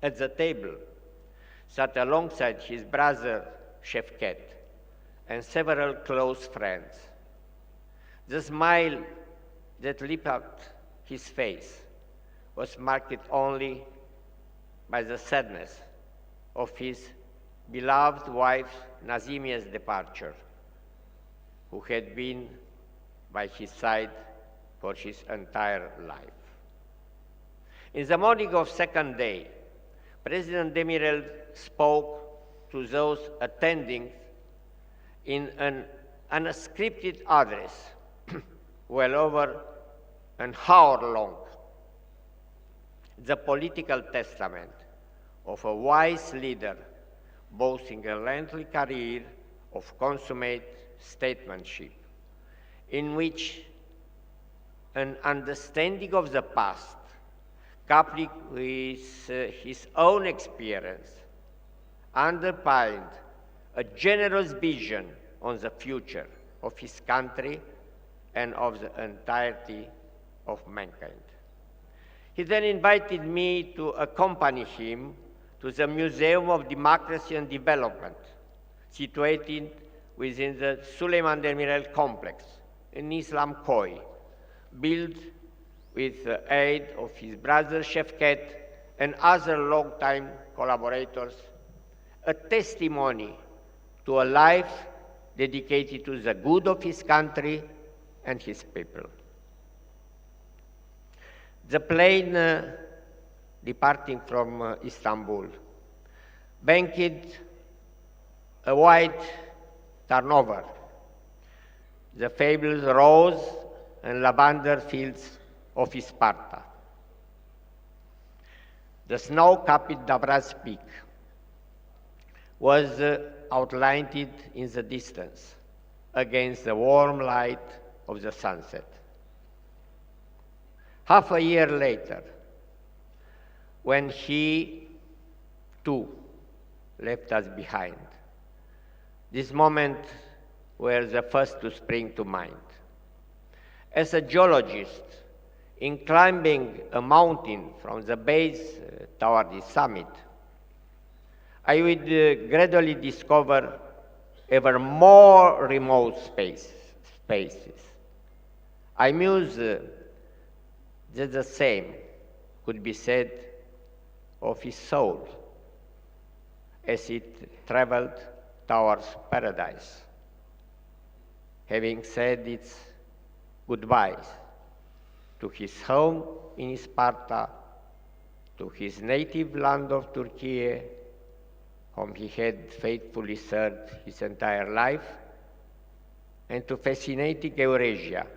At the table sat alongside his brother Şevket and several close friends. The smile that lit up his face was marked only by the sadness of his beloved wife Nazimia's departure, who had been by his side for his entire life. In the morning of second day, President Demirel spoke to those attending in an unscripted address, well over an hour long, the political testament of a wise leader boasting a lengthy career of consummate statesmanship, in which an understanding of the past, coupled with his own experience, underpinned a generous vision on the future of his country and of the entirety of mankind. He then invited me to accompany him to the Museum of Democracy and Development, situated within the Süleyman Demirel complex in Islam Khoi, built with the aid of his brother Şevket and other long-time collaborators, a testimony to a life dedicated to the good of his country and his people. The plane departing from Istanbul banked a wide turnover, the fabled rose and lavender fields of Sparta, the snow-capped Davraz Peak was outlined in the distance against the warm light of the sunset. Half a year later, when he, too, left us behind, these moments were the first to spring to mind. As a geologist, in climbing a mountain from the base toward the summit, I would gradually discover ever more remote spaces. I mused that the same could be said of his soul as it traveled towards paradise, having said its goodbyes to his home in Sparta, to his native land of Turkey, whom he had faithfully served his entire life, and to fascinating Eurasia,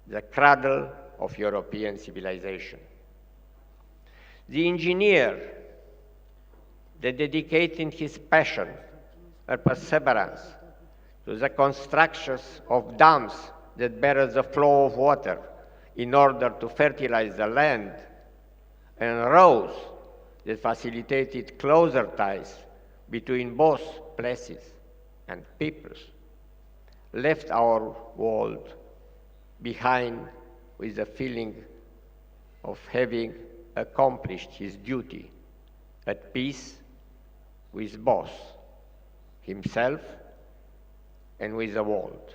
the cradle of European civilization. The engineer that dedicated his passion and perseverance to the constructions of dams that bear the flow of water in order to fertilize the land, and roads that facilitated closer ties between both places and peoples, left our world behind with the feeling of having accomplished his duty at peace with both himself and with the world.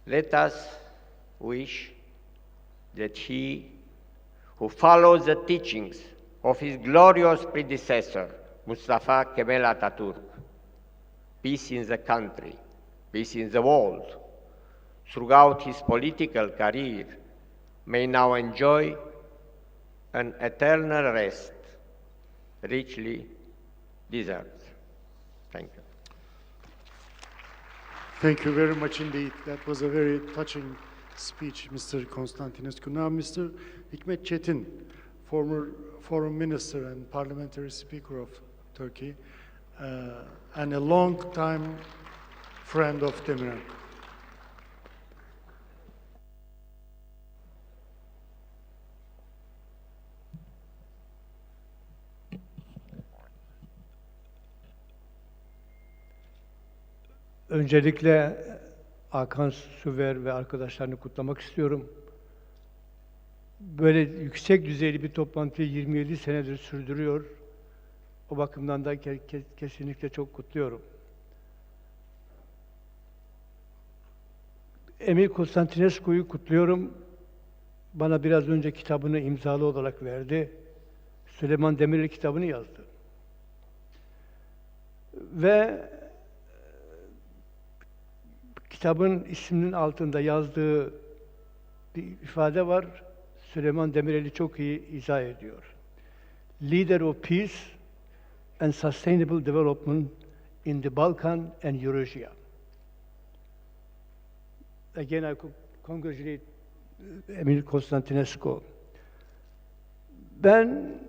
Let us wish that he who follows the teachings of his glorious predecessor, Mustafa Kemal Atatürk, peace in the country, peace in the world, throughout his political career, may now enjoy an eternal rest, richly deserved. Thank you. Thank you very much indeed. That was a very touching speech, Mr. Konstantinescu. Now, Mr. Hikmet Çetin, former Foreign Minister and Parliamentary Speaker of Turkey, and a long-time friend of Demirel. Öncelikle Hakan Süver ve arkadaşlarını kutlamak istiyorum. Böyle yüksek düzeyli bir toplantıyı 27 senedir sürdürüyor. O bakımdan da kesinlikle çok kutluyorum. Emil Konstantinescu'yu kutluyorum. Bana biraz önce kitabını imzalı olarak verdi. Süleyman Demirel kitabını yazdı. Ve kitabın isminin altında yazdığı bir ifade var. Süleyman Demirel'i çok iyi izah ediyor. Leader of Peace and Sustainable Development in the Balkan and Eurasia. Again, I congratulate Emil Konstantinescu. Ben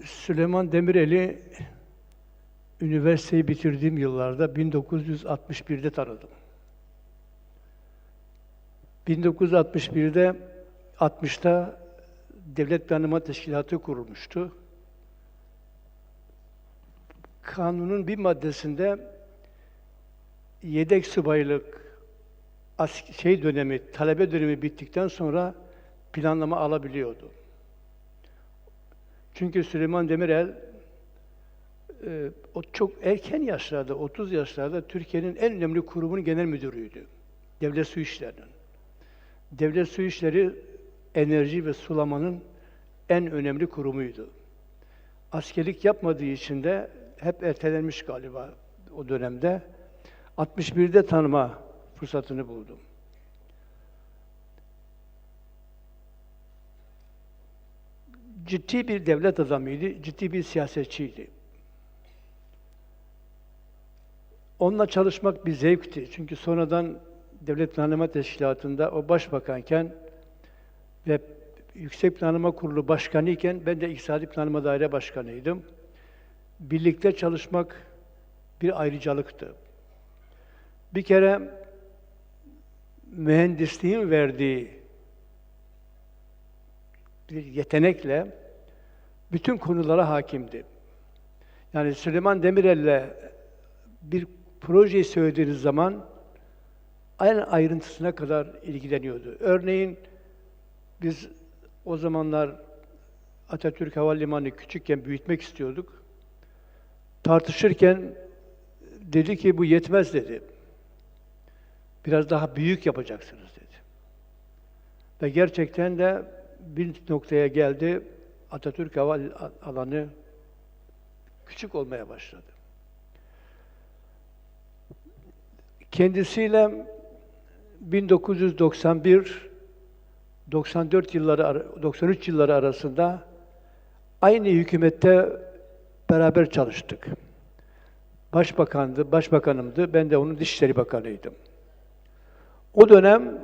Süleyman Demirel'i üniversiteyi bitirdiğim yıllarda 1961'de tanıdım. 1961'de 60'ta Devlet Planlama Teşkilatı kurulmuştu. Kanunun bir maddesinde yedek subaylık talebe dönemi bittikten sonra planlama alabiliyordu. Çünkü Süleyman Demirel o çok erken yaşlarda, 30 yaşlarda Türkiye'nin en önemli kurumunun genel müdürüydü. Devlet Su İşleri'nin. Devlet Su İşleri, enerji ve sulamanın en önemli kurumuydu. Askerlik yapmadığı için de hep ertelenmiş galiba o dönemde. 61'de tanıma fırsatını buldum. Ciddi bir devlet adamıydı, ciddi bir siyasetçiydi. Onunla çalışmak bir zevkti. Çünkü sonradan Devlet Planlama Teşkilatı'nda o başbakanken ve Yüksek Planlama Kurulu Başkanı iken ben de İktisadi Planlama Daire Başkanıydım. Birlikte çalışmak bir ayrıcalıktı. Bir kere mühendisliğin verdiği bir yetenekle bütün konulara hakimdi. Yani Süleyman Demirel'le bir projeyi söylediğiniz zaman aynı ayrıntısına kadar ilgileniyordu. Örneğin biz o zamanlar Atatürk Havalimanı'nı küçükken büyütmek istiyorduk. Tartışırken dedi ki bu yetmez dedi. Biraz daha büyük yapacaksınız dedi. Ve gerçekten de bir noktaya geldi. Atatürk Havaalanı küçük olmaya başladı. Kendisiyle 1993 yılları arasında aynı hükümette beraber çalıştık. Başbakanımdı, ben de onun Dışişleri Bakanıydım. O dönem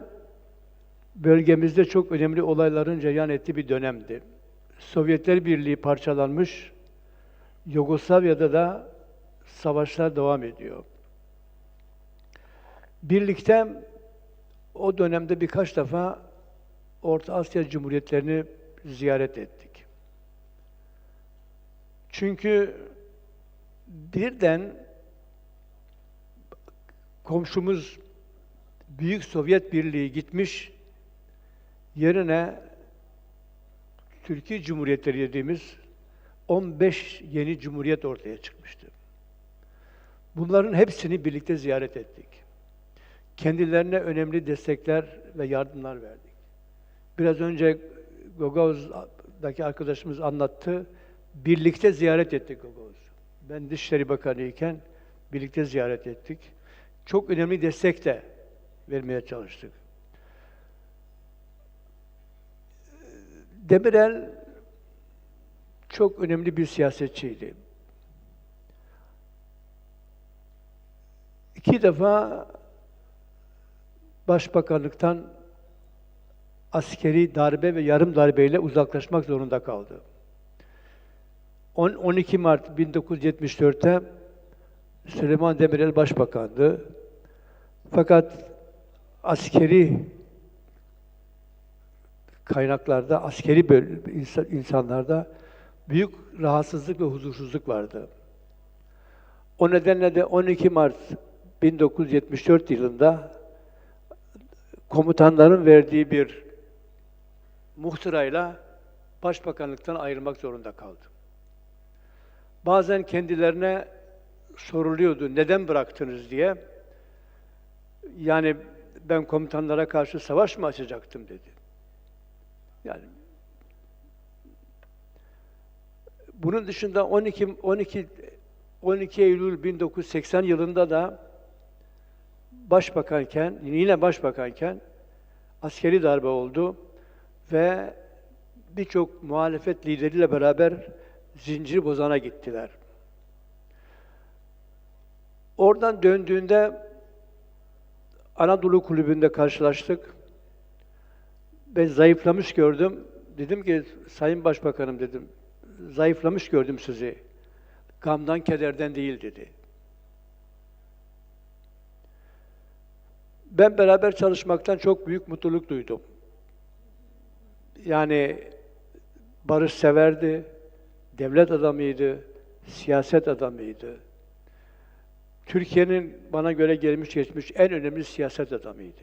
bölgemizde çok önemli olayların cereyan ettiği bir dönemdi. Sovyetler Birliği parçalanmış, Yugoslavya'da da savaşlar devam ediyor. Birlikte o dönemde birkaç defa Orta Asya Cumhuriyetlerini ziyaret ettik. Çünkü birden komşumuz Büyük Sovyet Birliği gitmiş, yerine Türkiye Cumhuriyetleri dediğimiz 15 yeni cumhuriyet ortaya çıkmıştı. Bunların hepsini birlikte ziyaret ettik. Kendilerine önemli destekler ve yardımlar verdik. Biraz önce Gagavuz'daki arkadaşımız anlattı. Birlikte ziyaret ettik Gagavuz. Ben Dışişleri Bakanı iken birlikte ziyaret ettik. Çok önemli destek de vermeye çalıştık. Demirel çok önemli bir siyasetçiydi. 2 defa başbakanlıktan askeri darbe ve yarım darbeyle uzaklaşmak zorunda kaldı. 12 Mart 1974'te Süleyman Demirel başbakandı. Fakat askeri kaynaklarda, askeri insanlarda büyük rahatsızlık ve huzursuzluk vardı. O nedenle de 12 Mart 1974 yılında komutanların verdiği bir muhtırayla başbakanlıktan ayrılmak zorunda kaldı. Bazen kendilerine soruluyordu, neden bıraktınız diye. Yani ben komutanlara karşı savaş mı açacaktım dedi. Yani bunun dışında 12 Eylül 1980 yılında da yine başbakanken askeri darbe oldu ve birçok muhalefet lideriyle beraber Zincirbozank'a gittiler. Oradan döndüğünde Anadolu Kulübü'nde karşılaştık. Ben zayıflamış gördüm. Dedim ki, Sayın Başbakanım dedim, zayıflamış gördüm sizi. Gamdan, kederden değil dedi. Ben beraber çalışmaktan çok büyük mutluluk duydum. Yani barış severdi, devlet adamıydı, siyaset adamıydı. Türkiye'nin bana göre gelmiş geçmiş en önemli siyaset adamıydı.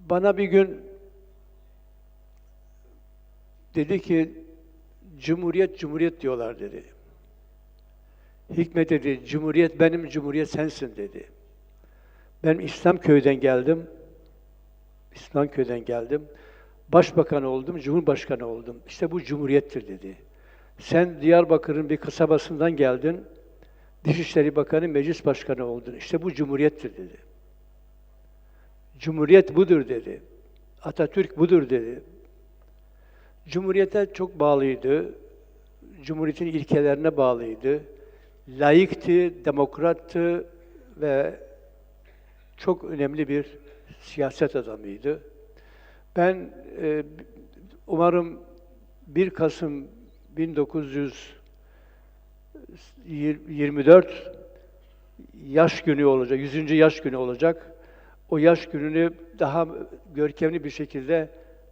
Bana bir gün dedi ki, Cumhuriyet, Cumhuriyet diyorlar dedi. Hikmet dedi, Cumhuriyet benim, Cumhuriyet sensin dedi. Ben İslamköy'den geldim. İslamköy'den geldim. Başbakan oldum, Cumhurbaşkanı oldum. İşte bu Cumhuriyettir dedi. Sen Diyarbakır'ın bir kasabasından geldin. Dışişleri Bakanı, Meclis Başkanı oldun. İşte bu Cumhuriyettir dedi. Cumhuriyet budur dedi. Atatürk budur dedi. Cumhuriyete çok bağlıydı. Cumhuriyetin ilkelerine bağlıydı. Layıktı, demokrattı ve çok önemli bir siyaset adamıydı. Ben umarım 1 Kasım 1924 yaş günü olacak, 100. yaş günü olacak. O yaş gününü daha görkemli bir şekilde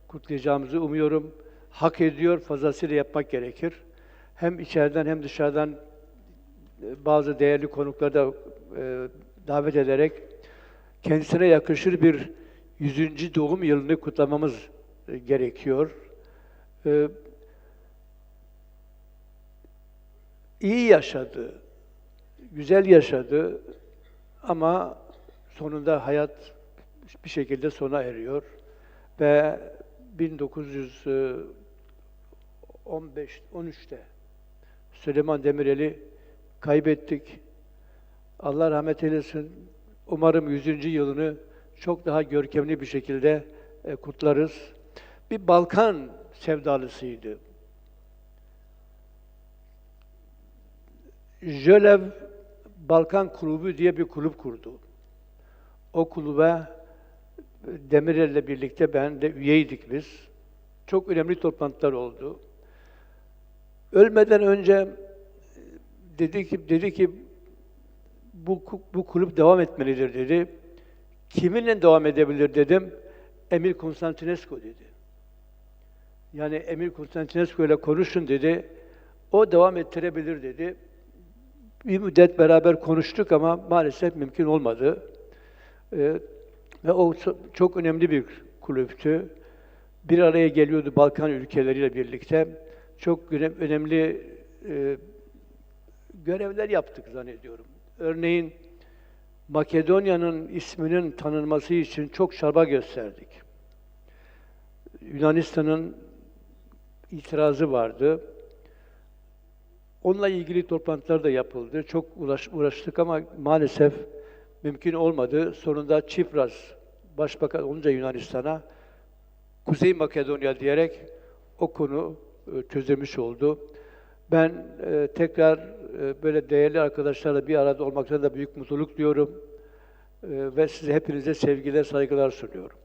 kutlayacağımızı umuyorum. Hak ediyor, fazlasıyla yapmak gerekir. Hem içeriden hem dışarıdan bazı değerli konukları da davet ederek kendisine yakışır bir 100. doğum yılını kutlamamız gerekiyor. İyi yaşadı, güzel yaşadı ama sonunda hayat bir şekilde sona eriyor ve 1913'te Süleyman Demirel'i kaybettik. Allah rahmet eylesin. Umarım 100. yılını çok daha görkemli bir şekilde kutlarız. Bir Balkan sevdalısıydı. Jölev Balkan Kulübü diye bir kulüp kurdu. O kulübe Demirel'le birlikte ben de üyeydik biz. Çok önemli toplantılar oldu. Ölmeden önce dedi ki bu kulüp devam etmelidir dedi. Kiminle devam edebilir dedim. Emir Konstantinescu dedi. Yani Emir Konstantinescu ile konuşun dedi. O devam ettirebilir dedi. Bir müddet beraber konuştuk ama maalesef mümkün olmadı. Ve o çok önemli bir kulüptü. Bir araya geliyordu Balkan ülkeleriyle birlikte. Çok önemli görevler yaptık zannediyorum. Örneğin Makedonya'nın isminin tanınması için çok çaba gösterdik. Yunanistan'ın itirazı vardı. Onunla ilgili toplantılar da yapıldı. Çok uğraştık ama maalesef mümkün olmadı. Sonunda Çipras Başbakan olunca Yunanistan'a Kuzey Makedonya diyerek o konu çözülmüş oldu. Ben tekrar böyle değerli arkadaşlarla bir arada olmaktan da büyük mutluluk duyuyorum. Ve size hepinize sevgiler, saygılar sunuyorum.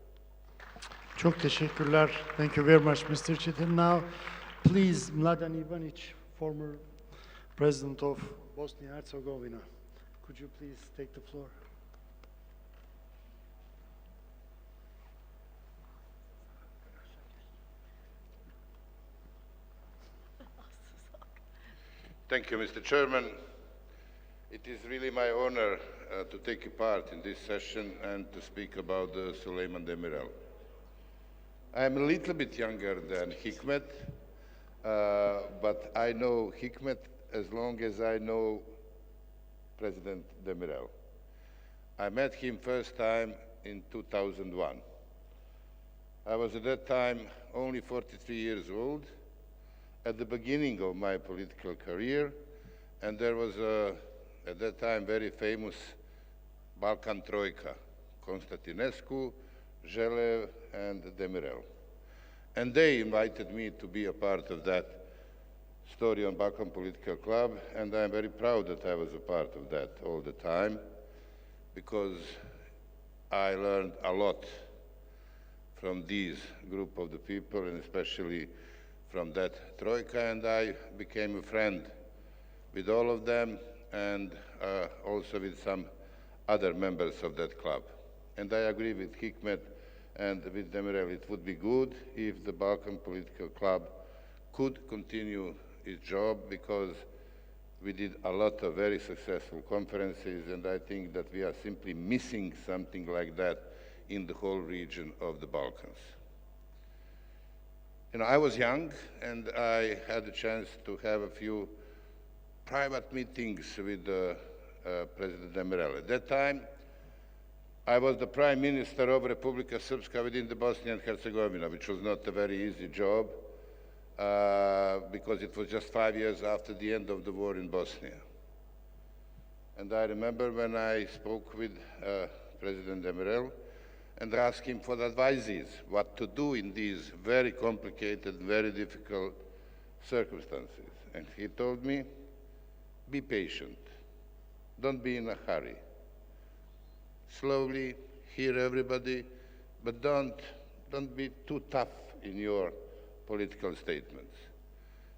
Çok teşekkürler. Thank you very much, Mr. Çetin. Now, please, Mladen Ivanic, former President of Bosnia and Herzegovina. Could you please take the floor? Thank you, Mr. Chairman. It is really my honor to take a part in this session and to speak about Süleyman Demirel. I am a little bit younger than Hikmet, but I know Hikmet as long as I know President Demirel. I met him first time in 2001. I was at that time only 43 years old, at the beginning of my political career, and there was at that time very famous Balkan Troika, Konstantinescu, Želev, and Demirel. And they invited me to be a part of that story on Balkan Political Club, and I'm very proud that I was a part of that all the time, because I learned a lot from these group of the people, and especially from that Troika, and I became a friend with all of them, and also with some other members of that club. And I agree with Hikmet and with Demirel, it would be good if the Balkan Political Club could continue its job, because we did a lot of very successful conferences, and I think that we are simply missing something like that in the whole region of the Balkans. You know, I was young, and I had the chance to have a few private meetings with President Demirel. At that time, I was the Prime Minister of Republika Srpska within the Bosnia and Herzegovina, which was not a very easy job, because it was just 5 years after the end of the war in Bosnia. And I remember when I spoke with President Demirel and asked him for advices, what to do in these very complicated, very difficult circumstances. And he told me, be patient, don't be in a hurry. Slowly, hear everybody, but don't be too tough in your political statements.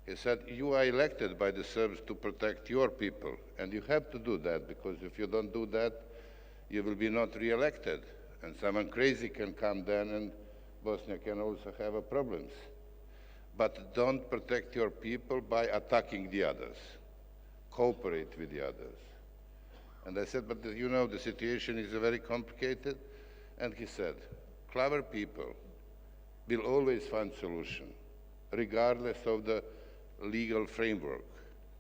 He said, you are elected by the Serbs to protect your people, and you have to do that, because if you don't do that, you will be not re-elected, and someone crazy can come then, and Bosnia can also have problems. But don't protect your people by attacking the others. Cooperate with the others. And I said, but you know, the situation is very complicated. And he said, clever people will always find solution, regardless of the legal framework.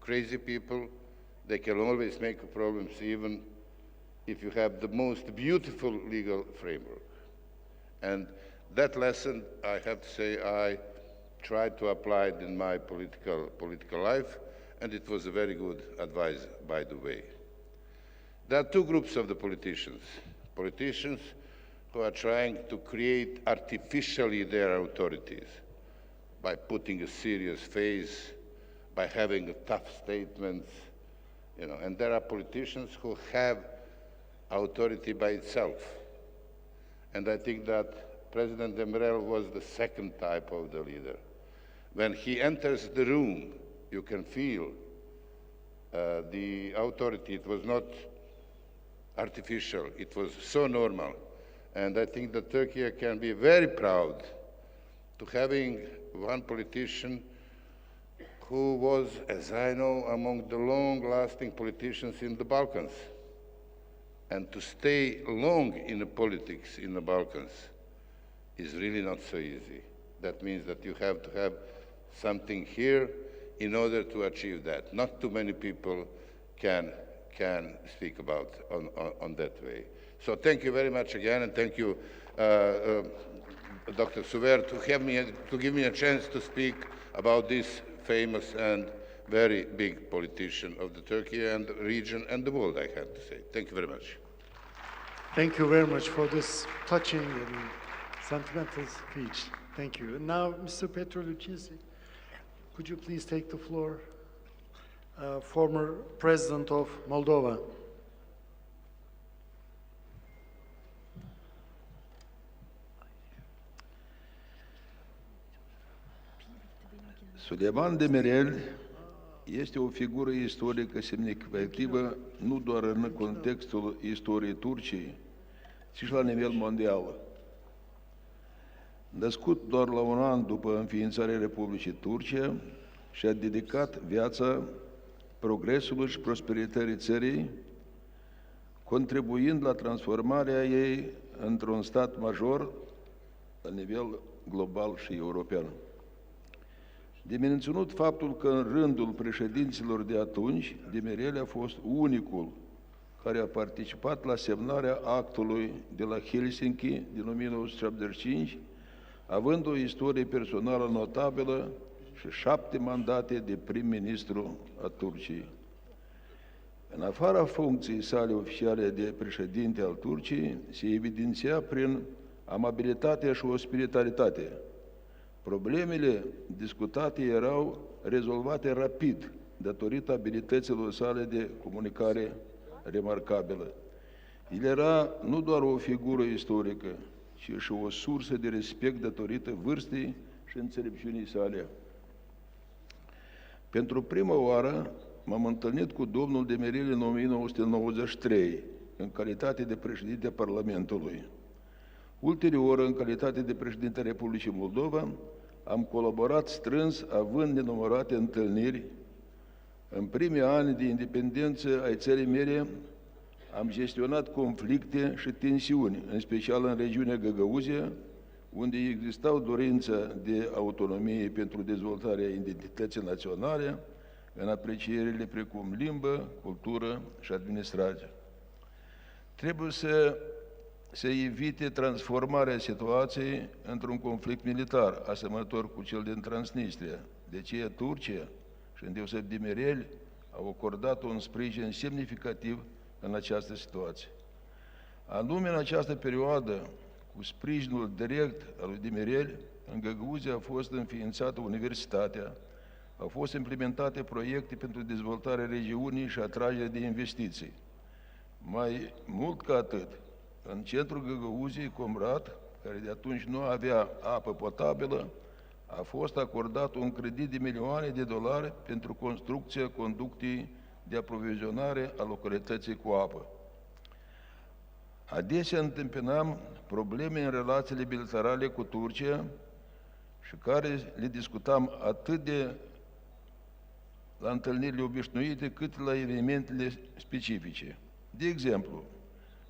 Crazy people, they can always make problems, even if you have the most beautiful legal framework. And that lesson, I have to say, I tried to apply it in my political life, and it was a very good advice, by the way. There are two groups of the politicians. Politicians who are trying to create artificially their authorities by putting a serious face, by having tough statements, you know, and there are politicians who have authority by itself. And I think that President Demirel was the second type of the leader. When he enters the room, you can feel the authority. It was not artificial, it was so normal. And I think that Turkey can be very proud to having one politician who was, as I know, among the long-lasting politicians in the Balkans. And to stay long in the politics in the Balkans is really not so easy. That means that you have to have something here in order to achieve that. Not too many people can speak about on that way. So thank you very much again, and thank you, Dr. Suver, to give me a chance to speak about this famous and very big politician of the Turkey and the region and the world, I have to say. Thank you very much. Thank you very much for this touching and sentimental speech. Thank you. And now, Mr. Petrolucisi, could you please take the floor? Former President of Moldova. Suleiman Demirel este o figură istorică semnificativă nu doar în contextul istoriei Turciei, ci și la nivel mondial. Născut doar la un an după înființarea Republicii Turcia, și-a dedicat viața progresului și prosperității țării, contribuind la transformarea ei într-un stat major la nivel global și european. De menționat faptul că în rândul președinților de atunci, Demirel a fost unicul care a participat la semnarea actului de la Helsinki din 1975, având o istorie personală notabilă și 7 mandate de prim-ministru a Turciei. În afara funcției sale oficiale de președinte al Turciei, se evidenția prin amabilitatea și ospitalitate. Problemele discutate erau rezolvate rapid, datorită abilităților sale de comunicare remarcabilă. El era nu doar o figură istorică, ci și o sursă de respect datorită vârstei și înțelepciunii sale. Pentru prima oară m-am întâlnit cu domnul Demirel în 1993, în calitate de președinte Parlamentului. Ulterior, în calitate de președinte a Republicii Moldova, am colaborat strâns, având nenumărate întâlniri. În primii ani de independență ai țării mele, am gestionat conflicte și tensiuni, în special în regiunea Găgăuzia, unde existau dorința de autonomie pentru dezvoltarea identității naționale, în aprecierile precum limbă, cultură și administrație. Trebuie să se evite transformarea situației într-un conflict militar, asemănător cu cel din Transnistria. De aceea Turcia și îndeoseb Demirel au acordat un sprijin semnificativ în această situație. Anume, în această perioadă, cu sprijinul direct al lui Demirel, în Găgăuzia a fost înființată universitatea, au fost implementate proiecte pentru dezvoltarea regiunii și atragerea de investiții. Mai mult ca atât, în centrul Găgăuziei, Comrat, care de atunci nu avea apă potabilă, a fost acordat un credit de milioane de dolari pentru construcția conductei de aprovizionare a localității cu apă. Adesea întâmpinam probleme în relațiile bilaterale cu Turcia și care le discutam atât de la întâlnirile obișnuite, cât la evenimentele specifice. De exemplu,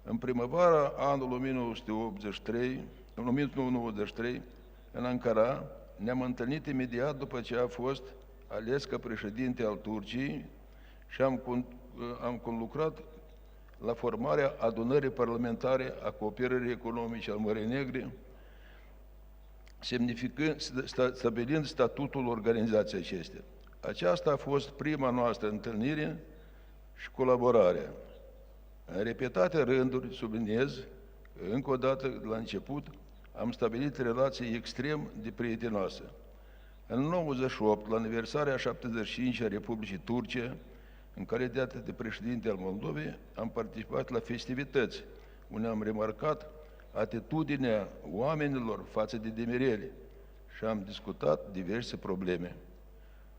în primăvara anului 1993, în Ankara, ne-am întâlnit imediat după ce a fost ales ca președinte al Turciei și am conlucrat la formarea adunării parlamentare a cooperării economice al Mării Negre, stabilind statutul organizației acestea. Aceasta a fost prima noastră întâlnire și colaborare. În repetate rânduri, subliniez, încă o dată, la început, am stabilit relații extrem de prietenoase. În 98, la aniversarea 75 a Republicii Turcia, în calitate de președinte al Moldovei, am participat la festivități, unde am remarcat atitudinea oamenilor față de Demirel și am discutat diverse probleme.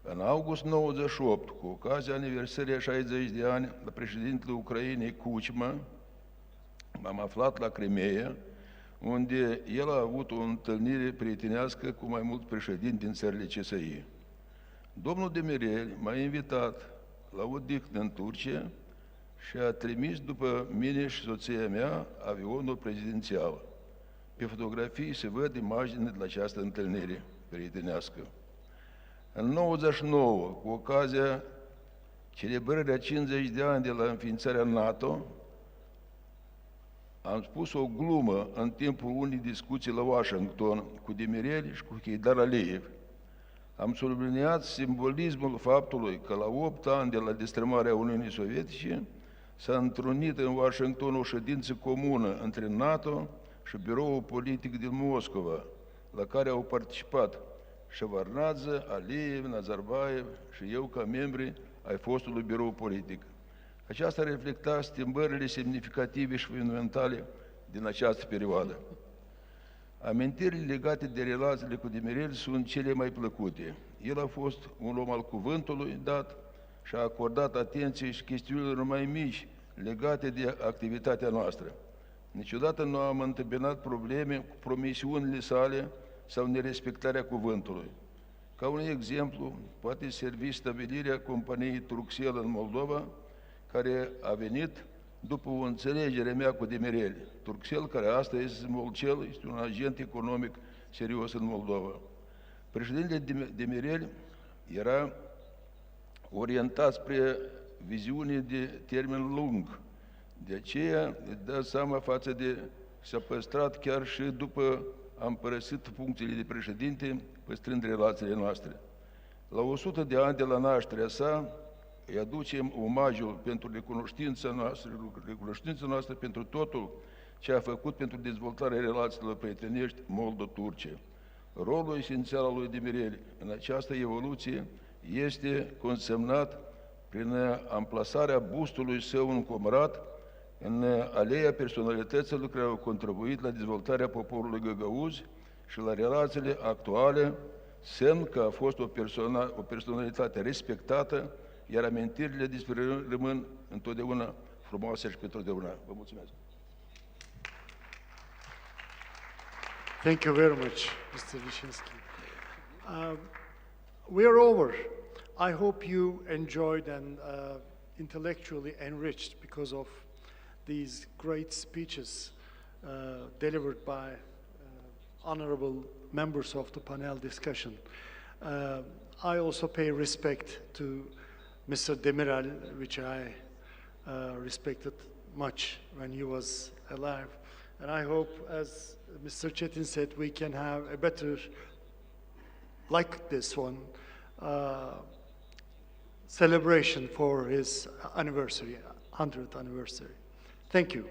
În august 98, cu ocazia aniversării a 60 de ani la președintele Ucrainei Kuchma, m-am aflat la Crimea, unde el a avut o întâlnire prietenească cu mai mulți președinți din țările CSI. Domnul Demirel m-a invitat la odihnă în Turcia și a trimis după mine și soția mea avionul prezidențial. Pe fotografii se văd imagini de la această întâlnire prietenească. În 99, cu ocazia celebrării a 50 de ani de la înființarea NATO, am spus o glumă în timpul unei discuții la Washington cu Demirel și cu Heydar Aliyev. Am subliniat simbolismul faptului că la 8 ani de la destrămarea Uniunii Sovietice s-a întrunit în Washington o ședință comună între NATO și Biroul Politic din Moscova, la care au participat Shevardnadze, Aliyev, Nazarbayev și eu ca membri ai fostului birou politic. Aceasta reflecta schimbările semnificative și fundamentale din această perioadă. Amintirile legate de relațiile cu Demirel sunt cele mai plăcute. El a fost un om al cuvântului dat și a acordat atenție și chestiunilor mai mici legate de activitatea noastră. Niciodată nu am întâmpinat probleme cu promisiunile sale sau nerespectarea cuvântului. Ca un exemplu, poate servi stabilirea companiei Turkcell în Moldova, care a venit după o înțelegere mea cu Demirel. Turkcell, care astăzi este Molcel, este un agent economic serios în Moldova. Președintele Demirel era orientat spre viziune de termen lung. De aceea, îți dați seama față de s-a păstrat chiar și după am părăsit funcțiile de președinte, păstrând relațiile noastre. La 100 de ani de la nașterea sa, îi aducem omagiul pentru recunoștința noastră pentru totul ce a făcut pentru dezvoltarea relațiilor prietenești Moldo-Turcia. Rolul esențial al lui Demirel în această evoluție este consemnat prin amplasarea bustului său în Comrat, în aleea personalităților care au contribuit la dezvoltarea poporului găgăuz și la relațiile actuale, semn că a fost o personalitate respectată iar amintirile despre rămân întotdeauna frumoase și pentru totdeauna. Vă mulțumesc! Thank you very much, Mr. Lishinsky. We are over. I hope you enjoyed and intellectually enriched because of these great speeches delivered by honorable members of the panel discussion. I also pay respect to Mr. Demiral, which I respected much when he was alive. And I hope, as Mr. Chetin said, we can have a better, like this one, celebration for his anniversary, 100th anniversary. Thank you.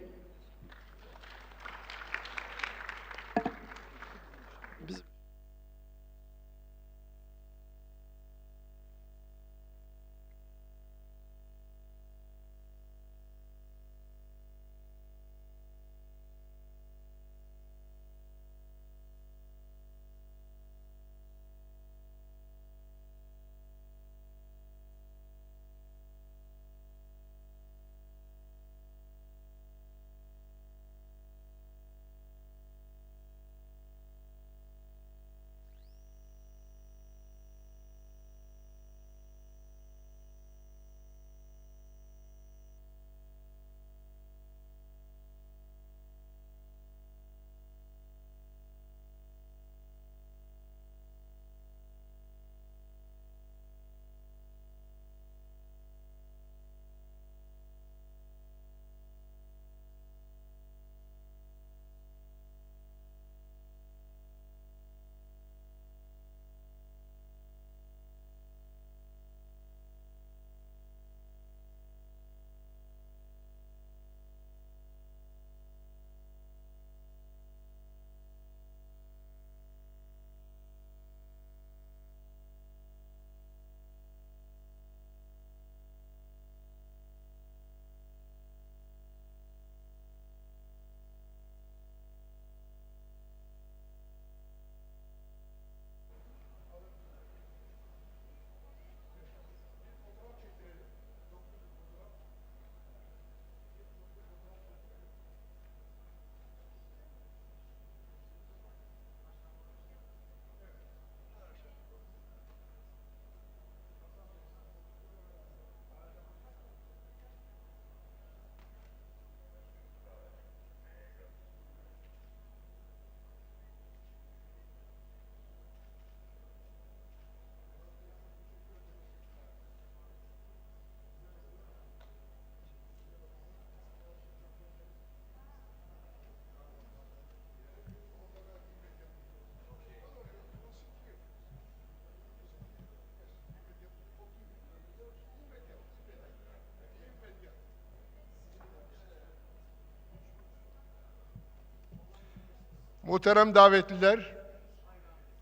Muhterem davetliler,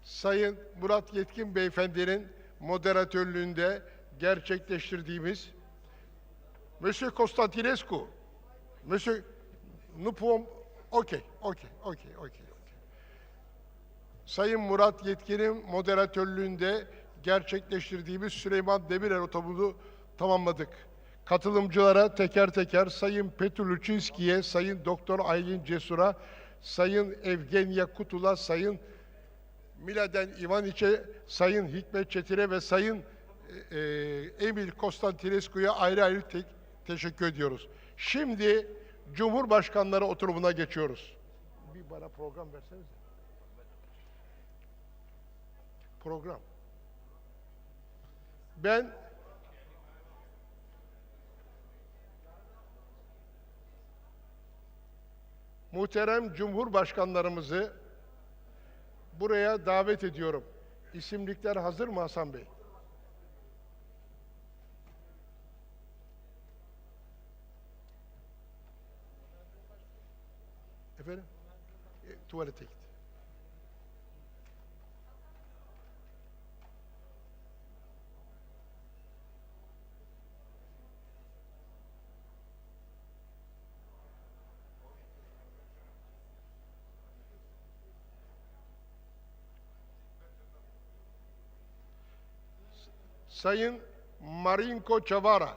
Sayın Murat Yetkin Beyefendi'nin moderatörlüğünde gerçekleştirdiğimiz Monsieur Constantinescu, Monsieur, nous pouvons, okay. Sayın Murat Yetkin'in moderatörlüğünde gerçekleştirdiğimiz Süleyman Demirel oturumunu tamamladık. Katılımcılara teker teker Sayın Petr Luçinski'ye, Sayın Doktor Aylin Cesur'a, Sayın Evgenya Kutul'a, Sayın Miladen İvaniç'e, Sayın Hikmet Çetin'e ve Sayın Emil Konstantinescu'ya ayrı ayrı teşekkür ediyoruz. Şimdi Cumhurbaşkanları oturumuna geçiyoruz. Bir bana program versenize. Program. Ben muhterem Cumhurbaşkanlarımızı buraya davet ediyorum. İsimlikler hazır mı Hasan Bey? Efendim? Tuvalete gitti. Sayın Marinko Chavara.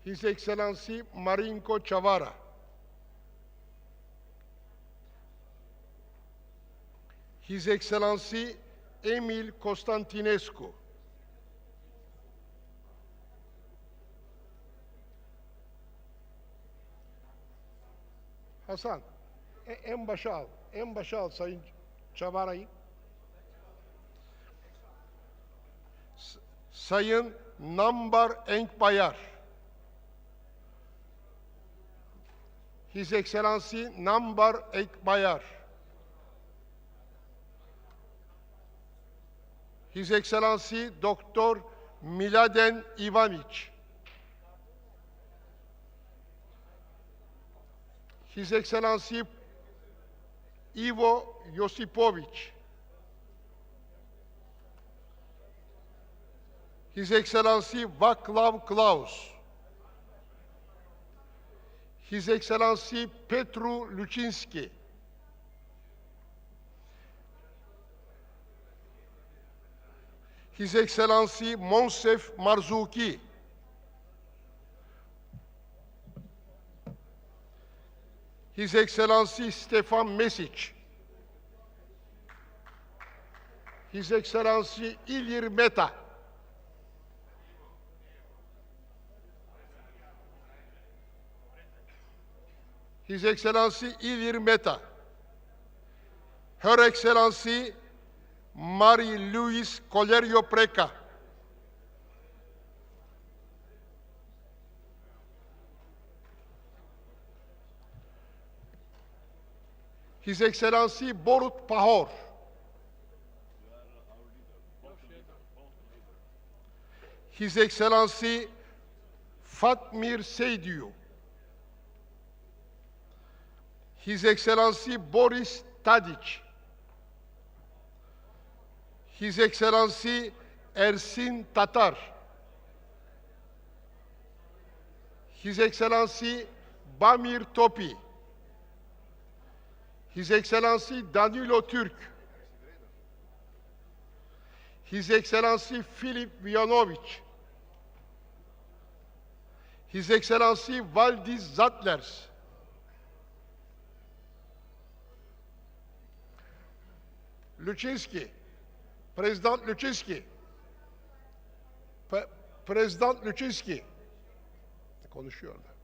His Excellency Marinko Chavara. His Excellency Emil Constantinescu. Hasan, en başa al. En başa al Sayın Çavara'yı. Sayın Nambar Enkbayar. His Excellency Nambar Enkbayar. His Excellency Dr. Miladen Ivanic. His Excellency Ivo Josipovic. His Excellency Vaclav Klaus. His Excellency Petru Luczynski. His Excellency Monsef Marzuki. His Excellency Stefan Mesic. His Excellency Ilir Meta. His Excellency Ilir Meta. Her Excellency Marie-Louise Colerio Preca. His Excellency Borut Pahor. His Excellency Fatmir Seydiu. His Excellency Boris Tadic. His Excellency Ersin Tatar. His Excellency Bamir Topi. His Excellency Danilo Türk. His Excellency Filip Vijanovic. His Excellency Valdis Zatlers. Luczynski. President Luczynski. President Luczynski. Konuşuyor da.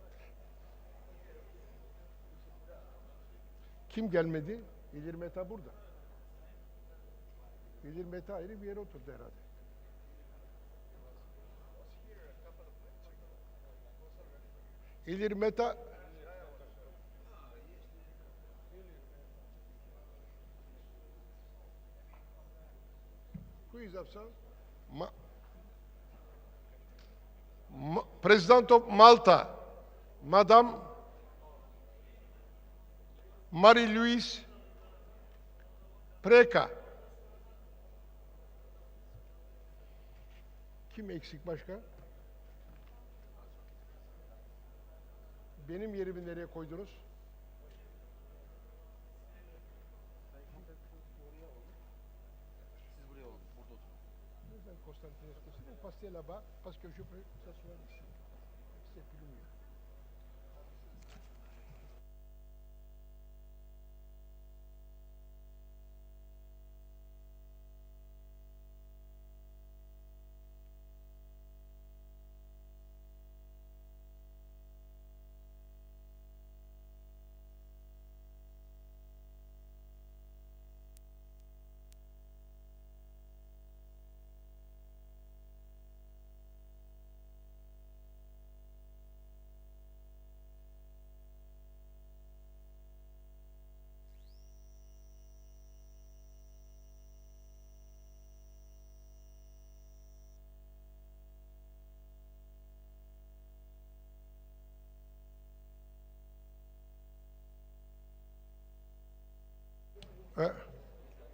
Kim gelmedi? İlir Meta burada. İlir Meta ayrı bir yere oturdu herhalde. İlir Meta Who is absent? President of Malta, Madame Marie-Louise Preca. Kim eksik başka? Benim yerimi nereye koydunuz? Passer là-bas parce que je veux que ça soit ici. C'est plus mieux.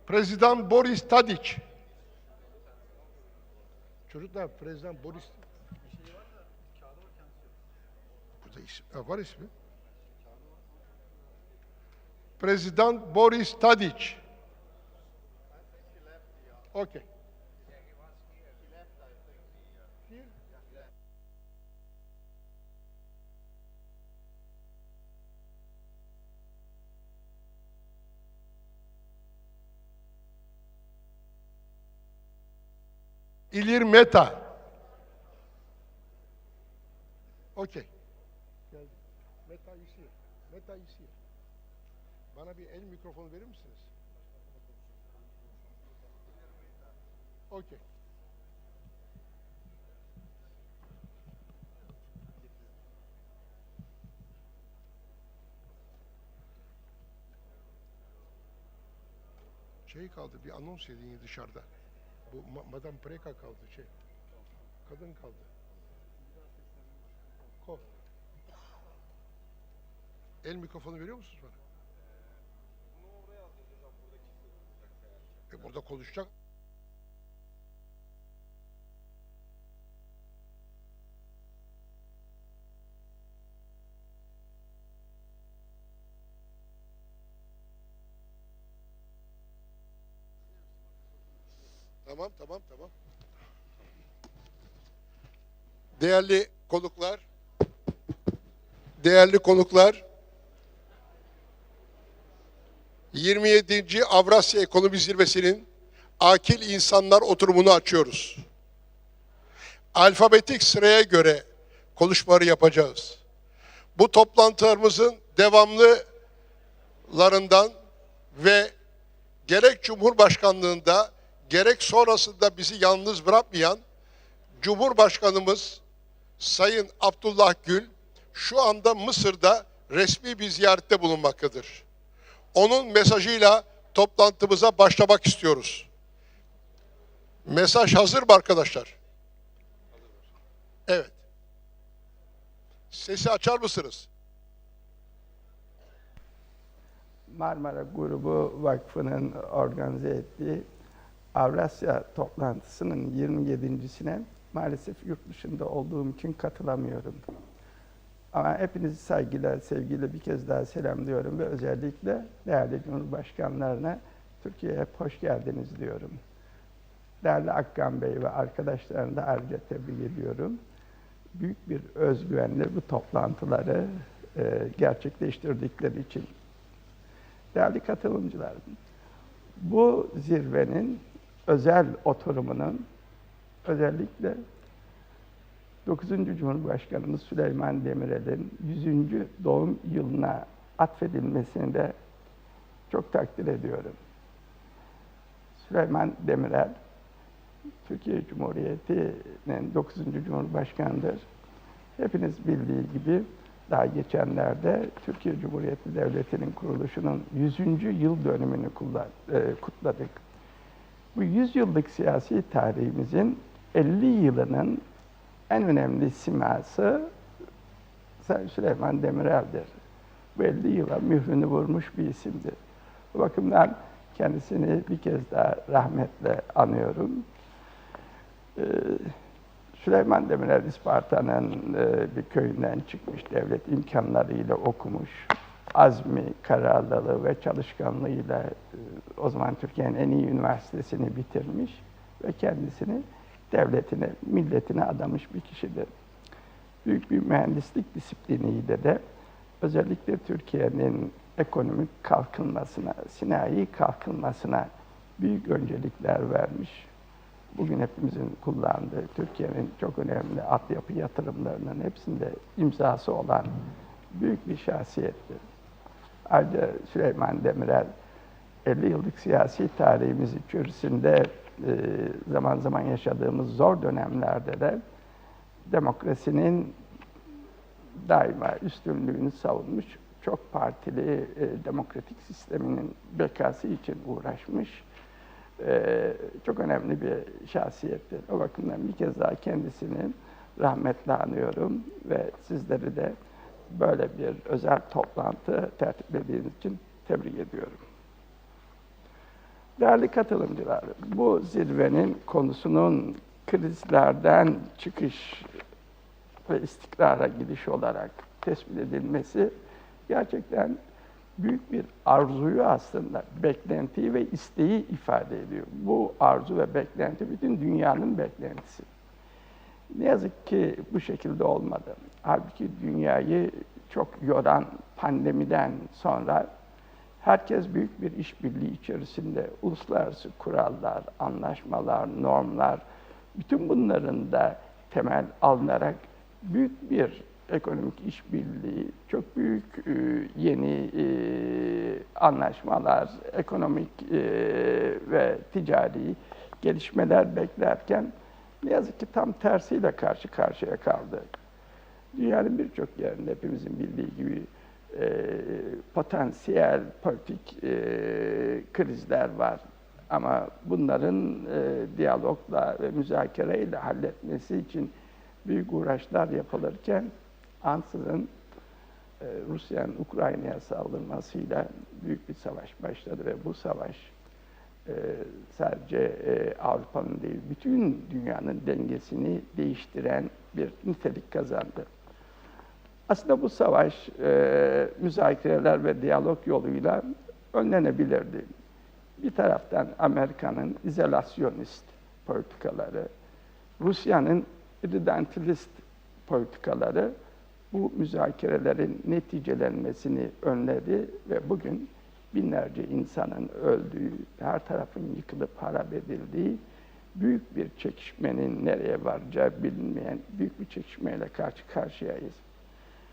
Prezident Boris Tadic. Çocuklar, Prezident Boris... Burada ismi, var ismi. Prezident Boris Tadic. Okay. ilir meta. Okey. Geldi. Meta is here. Meta is here. Bana bir el mikrofonu verir misiniz? Okey. Şey kaldı, bir anons edin dışarıda. Bu Madame Preka kaldı, kadın kaldı. El mikrofonu veriyor musunuz bana? Burada konuşacak. Tamam. Değerli konuklar, 27. Avrasya Ekonomi Zirvesi'nin akil insanlar oturumunu açıyoruz. Alfabetik sıraya göre konuşmaları yapacağız. Bu toplantılarımızın devamlılarından ve gerek Cumhurbaşkanlığında gerek sonrasında bizi yalnız bırakmayan Cumhurbaşkanımız Sayın Abdullah Gül şu anda Mısır'da resmi bir ziyarette bulunmaktadır. Onun mesajıyla toplantımıza başlamak istiyoruz. Mesaj hazır mı arkadaşlar? Evet. Sesi açar mısınız? Marmara Grubu Vakfı'nın organize ettiği Avrasya toplantısının 27.sine maalesef yurt dışında olduğum için katılamıyorum. Ama hepinizi saygıyla, sevgiyle bir kez daha selamlıyorum ve özellikle değerli Cumhurbaşkanlarına Türkiye'ye hep hoş geldiniz diyorum. Değerli Akkan Bey ve arkadaşlarını da ayrıca tebrik ediyorum. Büyük bir özgüvenle bu toplantıları gerçekleştirdikleri için. Değerli katılımcılar, bu zirvenin özel oturumunun özellikle 9. Cumhurbaşkanımız Süleyman Demirel'in 100. doğum yılına atfedilmesini de çok takdir ediyorum. Süleyman Demirel, Türkiye Cumhuriyeti'nin 9. Cumhurbaşkanıdır. Hepiniz bildiği gibi daha geçenlerde Türkiye Cumhuriyeti Devleti'nin kuruluşunun 100. yıl dönümünü kutladık. Bu 100 yıllık siyasi tarihimizin 50 yılının en önemli siması Sayın Süleyman Demirel'dir. Bu 50 yıla mührünü vurmuş bir isimdir. Bu bakımdan kendisini bir kez daha rahmetle anıyorum. Süleyman Demirel İsparta'nın bir köyünden çıkmış, devlet imkanlarıyla okumuş, azmi, kararlılığı ve çalışkanlığıyla o zaman Türkiye'nin en iyi üniversitesini bitirmiş ve kendisini devletine, milletine adamış bir kişidir. Büyük bir mühendislik disipliniyle de özellikle Türkiye'nin ekonomik kalkınmasına, sinayi kalkınmasına büyük öncelikler vermiş. Bugün hepimizin kullandığı Türkiye'nin çok önemli altyapı yatırımlarının hepsinde imzası olan büyük bir şahsiyettir. Ayrıca Süleyman Demirel 50 yıllık siyasi tarihimiz içerisinde zaman zaman yaşadığımız zor dönemlerde de demokrasinin daima üstünlüğünü savunmuş, çok partili demokratik sisteminin bekası için uğraşmış, çok önemli bir şahsiyettir. O bakımdan bir kez daha kendisini rahmetle anıyorum ve sizleri de böyle bir özel toplantı tertiplediğiniz için tebrik ediyorum. Değerli katılımcılar, bu zirvenin konusunun krizlerden çıkış ve istikrara gidiş olarak tespit edilmesi gerçekten büyük bir arzuyu aslında, beklentiyi ve isteği ifade ediyor. Bu arzu ve beklenti bütün dünyanın beklentisi. Ne yazık ki bu şekilde olmadı. Halbuki dünyayı çok yoran pandemiden sonra herkes büyük bir işbirliği içerisinde uluslararası kurallar, anlaşmalar, normlar Bütün bunların da temel alınarak büyük bir ekonomik işbirliği, çok büyük yeni anlaşmalar, ekonomik ve ticari gelişmeler beklerken ne yazık ki tam tersiyle karşı karşıya kaldı. Dünyanın birçok yerinde hepimizin bildiği gibi potansiyel politik krizler var. Ama bunların diyalogla ve müzakereyle halletmesi için büyük uğraşlar yapılırken ansızın Rusya'nın Ukrayna'ya saldırmasıyla büyük bir savaş başladı ve bu savaş sadece Avrupa'nın değil, bütün dünyanın dengesini değiştiren bir nitelik kazandı. Aslında bu savaş müzakereler ve diyalog yoluyla önlenebilirdi. Bir taraftan Amerika'nın izolasyonist politikaları, Rusya'nın irredentalist politikaları bu müzakerelerin neticelenmesini önledi ve bugün binlerce insanın öldüğü, her tarafın yıkılıp harap edildiği büyük bir çekişmenin nereye varacağı bilinmeyen büyük bir çekişmeyle karşı karşıyayız.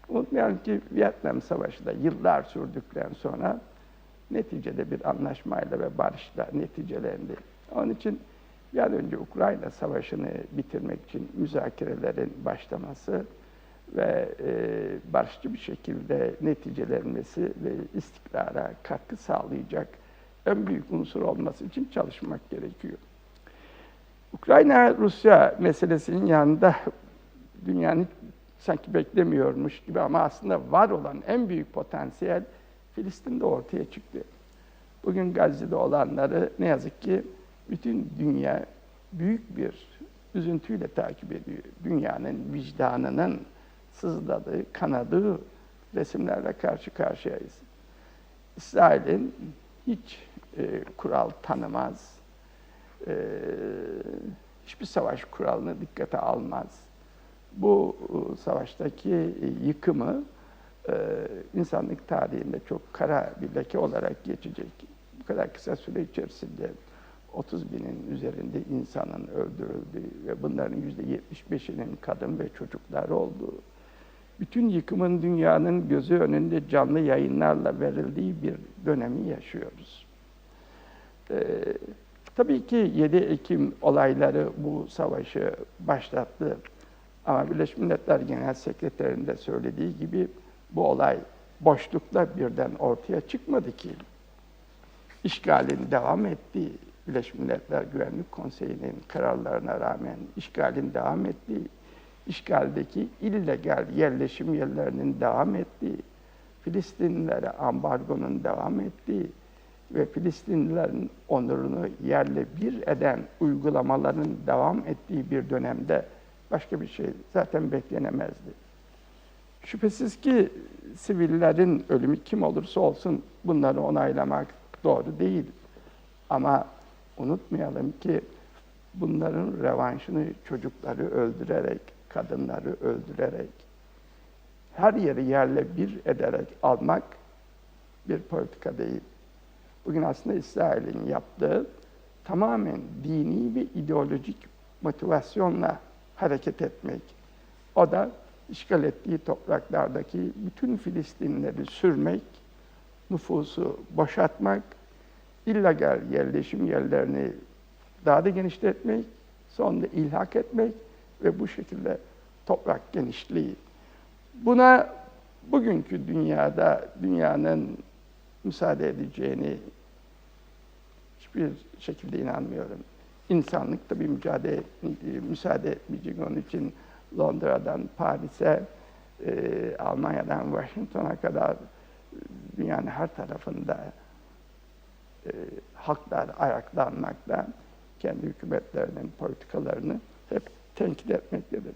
Unutmayalım ki Vietnam Savaşı da yıllar sürdükten sonra neticede bir anlaşmayla ve barışla neticelendi. Onun için bir an önce Ukrayna Savaşı'nı bitirmek için müzakerelerin başlaması ve barışçı bir şekilde neticelenmesi ve istikrara katkı sağlayacak en büyük unsur olması için çalışmak gerekiyor. Ukrayna-Rusya meselesinin yanında dünyanın sanki beklemiyormuş gibi ama aslında var olan en büyük potansiyel Filistin'de ortaya çıktı. Bugün Gazze'de olanları ne yazık ki bütün dünya büyük bir üzüntüyle takip ediyor. Dünyanın vicdanının sızladığı, kanadığı resimlerle karşı karşıyayız. İsrail'in hiç kural tanımaz, hiçbir savaş kuralını dikkate almaz. Bu savaştaki yıkımı insanlık tarihinde çok kara bir leke olarak geçecek. Bu kadar kısa süre içerisinde 30 binin üzerinde insanın öldürüldüğü ve bunların %75'inin kadın ve çocuklar olduğu, bütün yıkımın dünyanın gözü önünde canlı yayınlarla verildiği bir dönemi yaşıyoruz. Tabii ki 7 Ekim olayları bu savaşı başlattı. Ama Birleşmiş Milletler Genel Sekreterinin de söylediği gibi bu olay boşlukla birden ortaya çıkmadı ki. İşgalin devam ettiği, Birleşmiş Milletler Güvenlik Konseyi'nin kararlarına rağmen işgalin devam ettiği, işgaldeki illegal yerleşim yerlerinin devam ettiği, Filistinlilere ambargonun devam ettiği ve Filistinlilerin onurunu yerle bir eden uygulamaların devam ettiği bir dönemde başka bir şey zaten beklenemezdi. Şüphesiz ki sivillerin ölümü kim olursa olsun bunları onaylamak doğru değil. Ama unutmayalım ki bunların revanşını çocukları öldürerek, kadınları öldürerek, her yeri yerle bir ederek almak bir politika değil. Bugün aslında İsrail'in yaptığı tamamen dini ve ideolojik motivasyonla hareket etmek. O da işgal ettiği topraklardaki bütün Filistinlileri sürmek, nüfusu boşaltmak, illegal yerleşim yerlerini daha da genişletmek, sonra ilhak etmek ve bu şekilde toprak genişliği. Buna bugünkü dünyada dünyanın müsaade edeceğini hiçbir şekilde inanmıyorum. İnsanlık tabii müsaade etmeyecek. Onun için Londra'dan Paris'e, Almanya'dan Washington'a kadar dünyanın her tarafında halklar ayaklanmakta, kendi hükümetlerinin politikalarını hep tenkit etmektedir.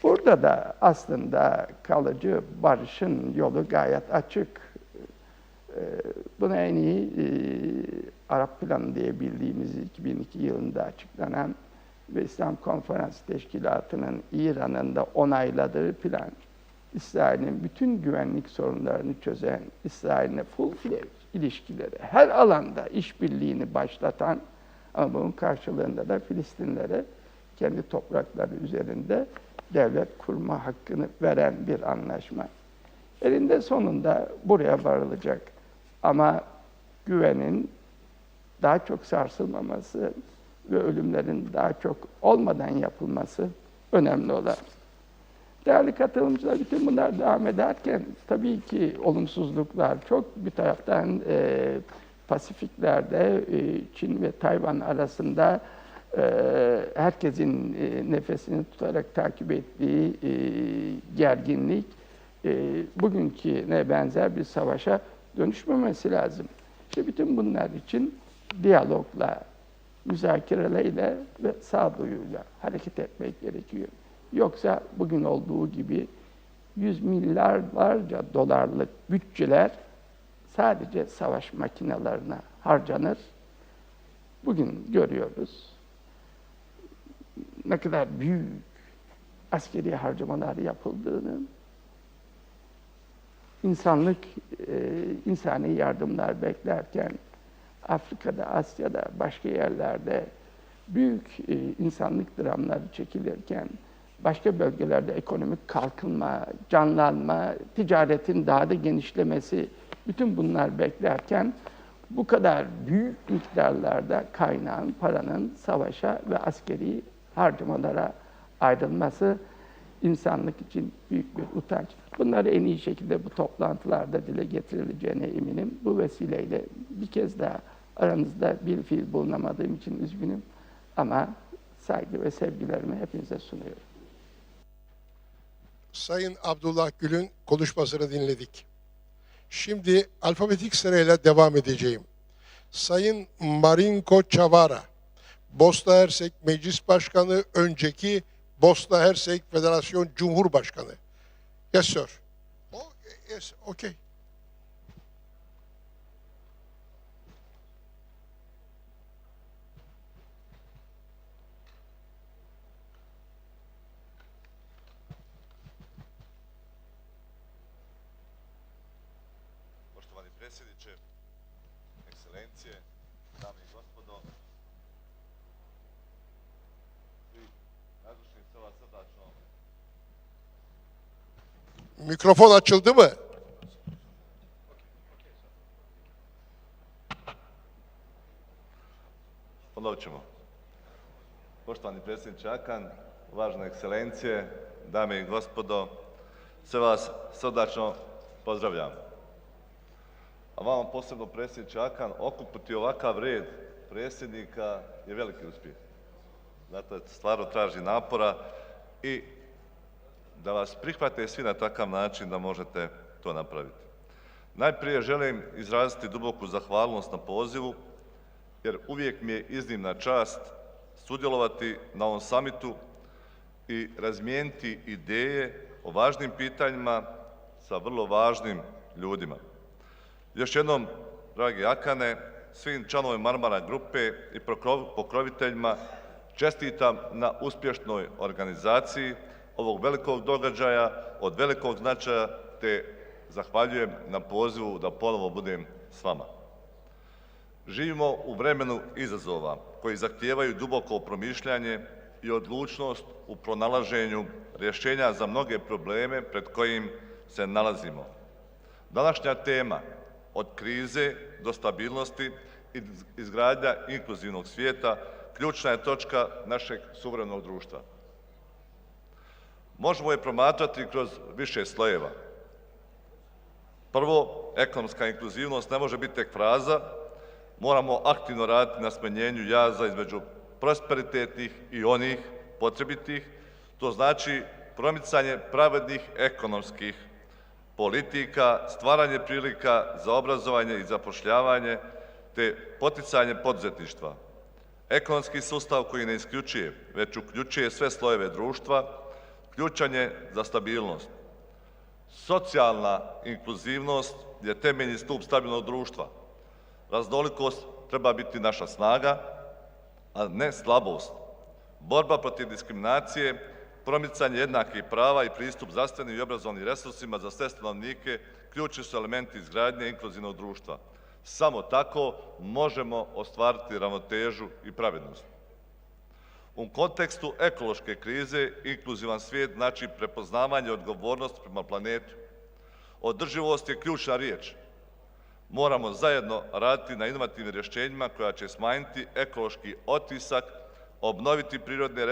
Burada da aslında kalıcı barışın yolu gayet açık. Buna en iyi Arap Planı diye bildiğimiz 2002 yılında açıklanan ve İslam Konferans Teşkilatı'nın İran'ın da onayladığı plan, İsrail'in bütün güvenlik sorunlarını çözen, İsrail'le full-fledged ilişkileri, her alanda işbirliğini başlatan ama bunun karşılığında da Filistinlere kendi toprakları üzerinde devlet kurma hakkını veren bir anlaşma. Elinde sonunda buraya varılacak. Ama güvenin daha çok sarsılmaması ve ölümlerin daha çok olmadan yapılması önemli olan. Değerli katılımcılar, bütün bunlar devam ederken tabii ki olumsuzluklar çok. Bir taraftan Pasifiklerde Çin ve Tayvan arasında herkesin nefesini tutarak takip ettiği gerginlik bugünküne benzer bir savaşa dönüşmemesi lazım. İşte bütün bunlar için diyalogla, müzakereyle ve sağduyuyla hareket etmek gerekiyor. Yoksa bugün olduğu gibi yüz milyarlarca dolarlık bütçeler sadece savaş makinelerine harcanır. Bugün görüyoruz ne kadar büyük askeri harcamalar yapıldığını, insani yardımlar beklerken Afrika'da, Asya'da, başka yerlerde büyük insanlık dramları çekilirken, başka bölgelerde ekonomik kalkınma, canlanma, ticaretin daha da genişlemesi, bütün bunlar beklerken bu kadar büyük miktarlarda kaynağın, paranın savaşa ve askeri harcamalara ayrılması insanlık için büyük bir utanç. Bunları en iyi şekilde bu toplantılarda dile getirileceğine eminim. Bu vesileyle bir kez daha aranızda bir fiil bulunamadığım için üzgünüm ama saygı ve sevgilerimi hepinize sunuyorum. Sayın Abdullah Gül'ün konuşmasını dinledik. Şimdi alfabetik sırayla devam edeceğim. Sayın Marinko Çavara, Bosna Hersek Meclis Başkanı, önceki Bosna Hersek Federasyon Cumhurbaşkanı. Yes, sir. Oh, yes, okay. Poštovani predsjedniče, ekscelencije, dame i gospodo, svi nazočni se vas srdačno. Mikrofon açıldı mı? Ponovit ćemo. Poštovani predsjedniče Akan, uvažene ekscelencije, dame i gospodo, sve vas srdačno pozdravljam. A vama posebno predsjedniče Akan, okupiti ovakav red predsjednika je veliki uspjeh. Zato stvarno traži napora i da vas prihvate svi na takav način da možete to napraviti. Najprije želim izraziti duboku zahvalnost na pozivu, jer uvijek mi je iznimna čast sudjelovati na ovom samitu i razmijeniti ideje o važnim pitanjima sa vrlo važnim ljudima. Još jednom, dragi Akane, svim članovima Marmara grupe i pokroviteljima čestitam na uspješnoj organizaciji ovog velikog događaja od velikog značaja, te zahvaljujem na pozivu da ponovo budem s vama. Živimo u vremenu izazova koji zahtijevaju duboko promišljanje i odlučnost u pronalaženju rješenja za mnoge probleme pred kojim se nalazimo. Današnja tema od krize do stabilnosti i izgradnja inkluzivnog svijeta ključna je točka našeg suvremenog društva. Možemo je promatrati kroz više slojeva. Prvo, ekonomska inkluzivnost ne može biti tek fraza, moramo aktivno raditi na smanjenju jaza između prosperitetnih i onih potrebitih, to znači promicanje pravednih ekonomskih politika, stvaranje prilika za obrazovanje i zapošljavanje, te poticanje poduzetništva. Ekonomski sustav koji ne isključuje, već uključuje sve slojeve društva, ključan je za stabilnost. Socijalna inkluzivnost je temeljni stup stabilnog društva. Raznolikost treba biti naša snaga, a ne slabost. Borba protiv diskriminacije, promicanje jednakih prava i pristup zdravstvenim i obrazovnim resursima za sve stanovnike ključni su elementi izgradnje inkluzivnog društva. Samo tako možemo ostvariti ravnotežu i pravednost. U kontekstu ekološke krize, inkluzivan svijet znači prepoznavanje odgovornosti prema planetu. Održivost je ključna riječ. Moramo zajedno raditi na inovativnim rješenjima koja će smanjiti ekološki otisak, obnoviti prirodne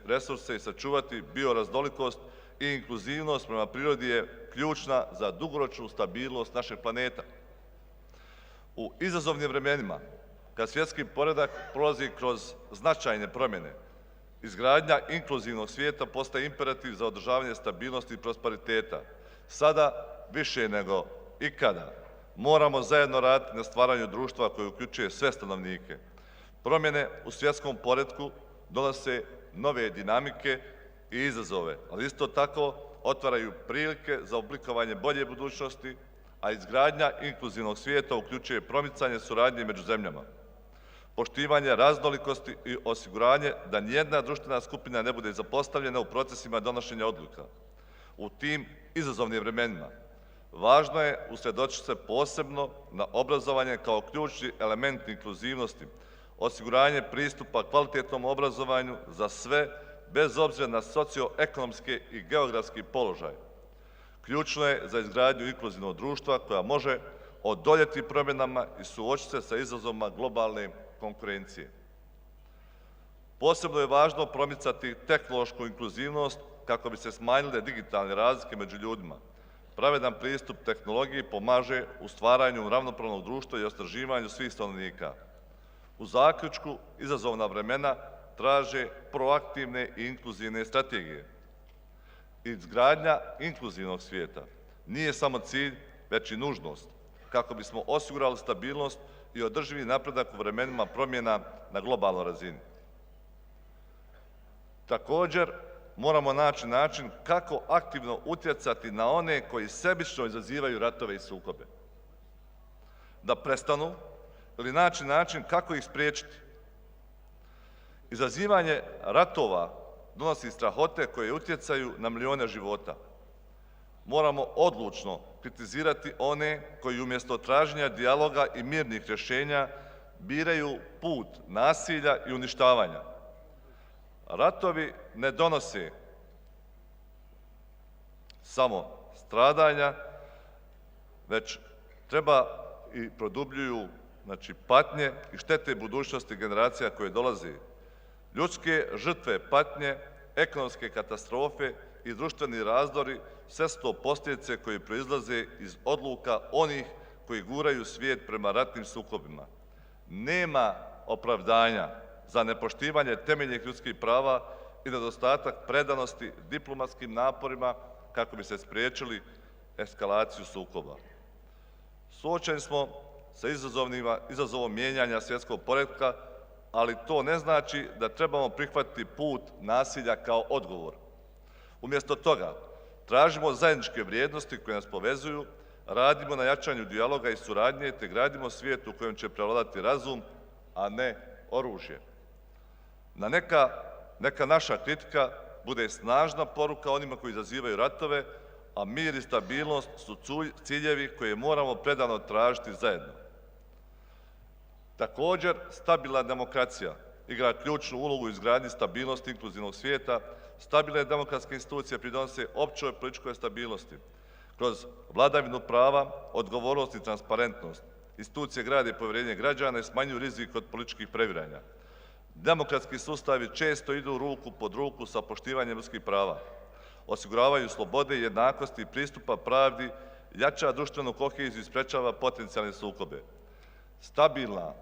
resurse i sačuvati bioraznolikost i inkluzivnost prema prirodi je ključna za dugoročnu stabilnost našeg planeta. U izazovnim vremenima, kad svjetski poredak prolazi kroz značajne promjene, izgradnja inkluzivnog svijeta postaje imperativ za održavanje stabilnosti i prosperiteta. Sada, više nego ikada, moramo zajedno raditi na stvaranju društva koje uključuje sve stanovnike. Promjene u svjetskom poretku donose nove dinamike i izazove, ali isto tako otvaraju prilike za oblikovanje bolje budućnosti, a izgradnja inkluzivnog svijeta uključuje promicanje suradnje među zemljama, poštivanje raznolikosti i osiguranje da nijedna društvena skupina ne bude zapostavljena u procesima donošenja odluka. U tim izazovnim vremenima važno je usredotočiti se posebno na obrazovanje kao ključni element inkluzivnosti, osiguranje pristupa kvalitetnom obrazovanju za sve, bez obzira na socioekonomske i geografski položaj. Ključno je za izgradnju inkluzivnog društva koja može odoljeti promjenama i suočiti se sa izazovima globalne konkurencije. Posebno je važno promicati tehnološku inkluzivnost kako bi se smanjile digitalne razlike među ljudima. Pravedan pristup tehnologiji pomaže u stvaranju ravnopravnog društva i osnaživanju svih stanovnika. U zaključku, izazovna vremena traže proaktivne i inkluzivne strategije. Izgradnja inkluzivnog svijeta nije samo cilj, već i nužnost, kako bismo osigurali stabilnost i održivi napredak u vremenima promjena na globalnoj razini. Također, moramo naći način kako aktivno utjecati na one koji sebično izazivaju ratove i sukobe. Da prestanu ili naći način kako ih spriječiti. Izazivanje ratova donosi strahote koje utjecaju na milijone života. Moramo odlučno kritizirati one koji umjesto traženja dijaloga i mirnih rješenja biraju put nasilja i uništavanja. Ratovi ne donose samo stradanja, već treba i produbljuju patnje i štete budućnosti generacija koje dolaze. Ljudske žrtve, patnje, ekonomske katastrofe i društveni razdori sve su to posljedice koje proizlaze iz odluka onih koji guraju svijet prema ratnim sukobima. Nema opravdanja za nepoštivanje temeljnih ljudskih prava i nedostatak predanosti diplomatskim naporima kako bi se spriječili eskalaciju sukoba. Suočeni smo sa izazovom mijenjanja svjetskog poretka, ali to ne znači da trebamo prihvatiti put nasilja kao odgovor. Umjesto toga, tražimo zajedničke vrijednosti koje nas povezuju, radimo na jačanju dijaloga i suradnje, te gradimo svijet u kojem će prevladati razum, a ne oružje. Neka naša kritika bude snažna poruka onima koji izazivaju ratove, a mir i stabilnost su ciljevi koje moramo predano tražiti zajedno. Također, stabilna demokracija igra ključnu ulogu u izgradnji stabilnosti inkluzivnog svijeta. Stabilne demokratske institucije pridonose općoj političkoj stabilnosti. Kroz vladavinu prava, odgovornost i transparentnost, institucije grade povjerenje građana i smanjuju rizik od političkih previranja. Demokratski sustavi često idu ruku pod ruku sa poštivanjem ljudskih prava, osiguravaju slobode i jednakosti i pristupa pravdi, jača društvenu koheziju i sprečava potencijalne sukobe. Stabilna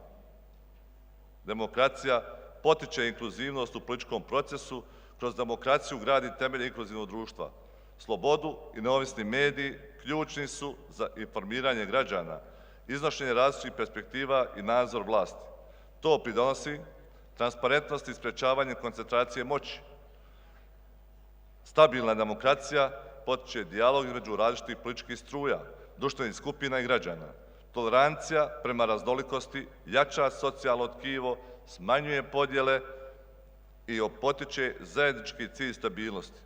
demokracija potiče inkluzivnost u političkom procesu, kroz demokraciju gradi temelje inkluzivnog društva. Slobodu i neovisni mediji ključni su za informiranje građana, iznošenje različitih perspektiva i nadzor vlasti. To pridonosi transparentnosti i sprečavanje koncentracije moći. Stabilna demokracija potiče dijalog između različitih političkih struja, društvenih skupina i građana. Tolerancija prema raznolikosti jača socijalno tkivo, smanjuje podjele i potiče zajednički cilj stabilnosti.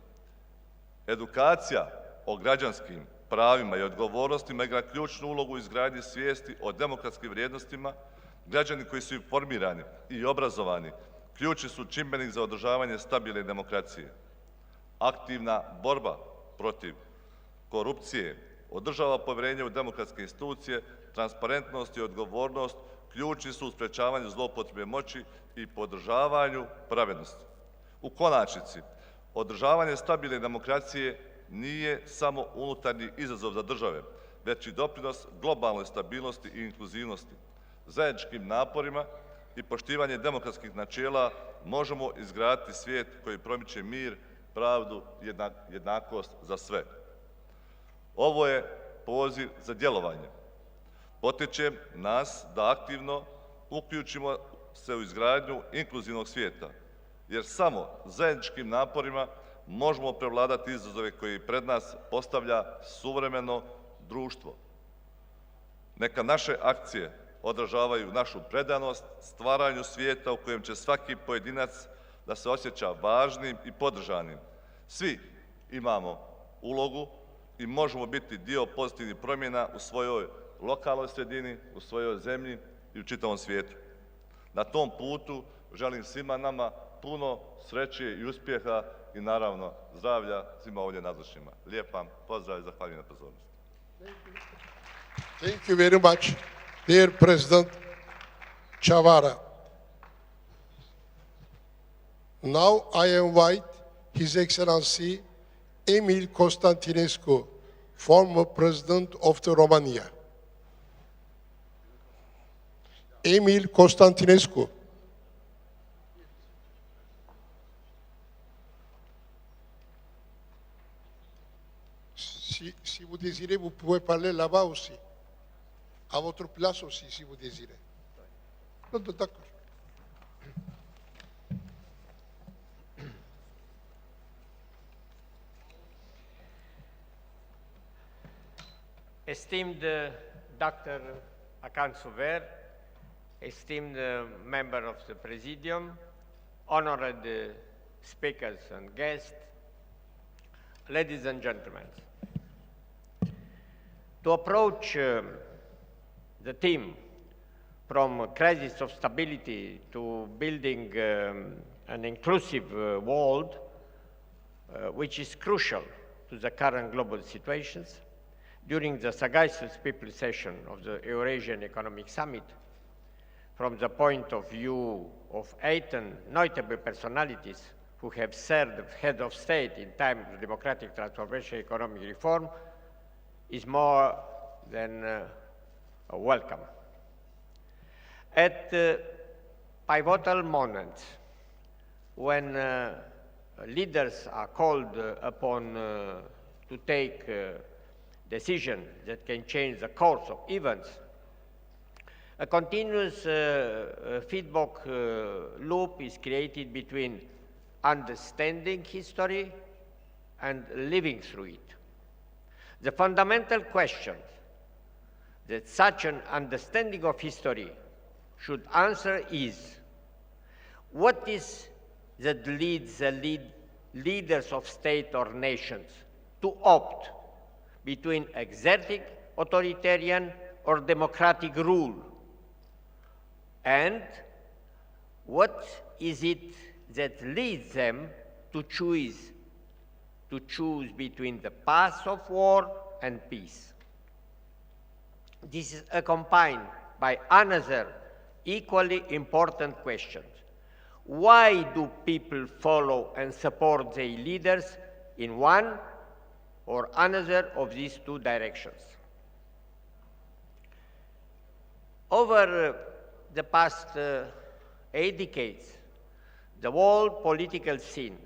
Edukacija o građanskim pravima i odgovornostima igra ključnu ulogu u izgradnji svijesti o demokratskim vrijednostima. Građani koji su informirani i obrazovani ključni su čimbenik za održavanje stabilne demokracije. Aktivna borba protiv korupcije održava povjerenje u demokratske institucije, transparentnost i odgovornost ključni su u sprečavanju zloupotrebe moći i podržavanju pravednosti. U konačnici, održavanje stabilne demokracije nije samo unutarnji izazov za države, već i doprinos globalnoj stabilnosti i inkluzivnosti. Zajedničkim naporima i poštivanje demokratskih načela možemo izgraditi svijet koji promiče mir, pravdu i jednakost za sve. Ovo je poziv za djelovanje. Potičem nas da aktivno uključimo se u izgradnju inkluzivnog svijeta, jer samo zajedničkim naporima možemo prevladati izazove koji pred nas postavlja suvremeno društvo. Neka naše akcije odražavaju našu predanost stvaranju svijeta u kojem će svaki pojedinac da se osjeća važnim i podržanim. Svi imamo ulogu i možemo biti dio pozitivnih promjena u svojoj lokalnoj sredini, u svojoj zemlji i u čitavom svijetu. Na tom putu želim svima nama puno sreće i uspjeha i naravno zdravlja svima ovdje nazočnima. Lijep vam pozdrav i zahvaljujem na pozornosti. Thank you very much, dear President Chavara. Now I invite His Excellency Emil Constantinescu, former President of the Romania. Emil Constantinescu. Si vous désirez, vous pouvez parler là-bas aussi. À votre place aussi, si vous désirez. D'accord. Esteemed Dr. Akan Suver, esteemed member of the Presidium, honored speakers and guests, ladies and gentlemen. To approach the theme from crisis of stability to building an inclusive world, which is crucial to the current global situations, during the sagacious people session of the Eurasian Economic Summit, from the point of view of 8 notable personalities who have served head of state in time of democratic transformation, economic reform, is more than welcome. At pivotal moments when leaders are called upon to take decisions that can change the course of events, a continuous feedback loop is created between understanding history and living through it. The fundamental question that such an understanding of history should answer is, what is that leads the leaders of state or nations to opt between exerting authoritarian or democratic rule? And what is it that leads them to choose between the path of war and peace? This is accompanied by another equally important question. Why do people follow and support their leaders in one or another of these two directions? Over the past 8 decades, the world political scene,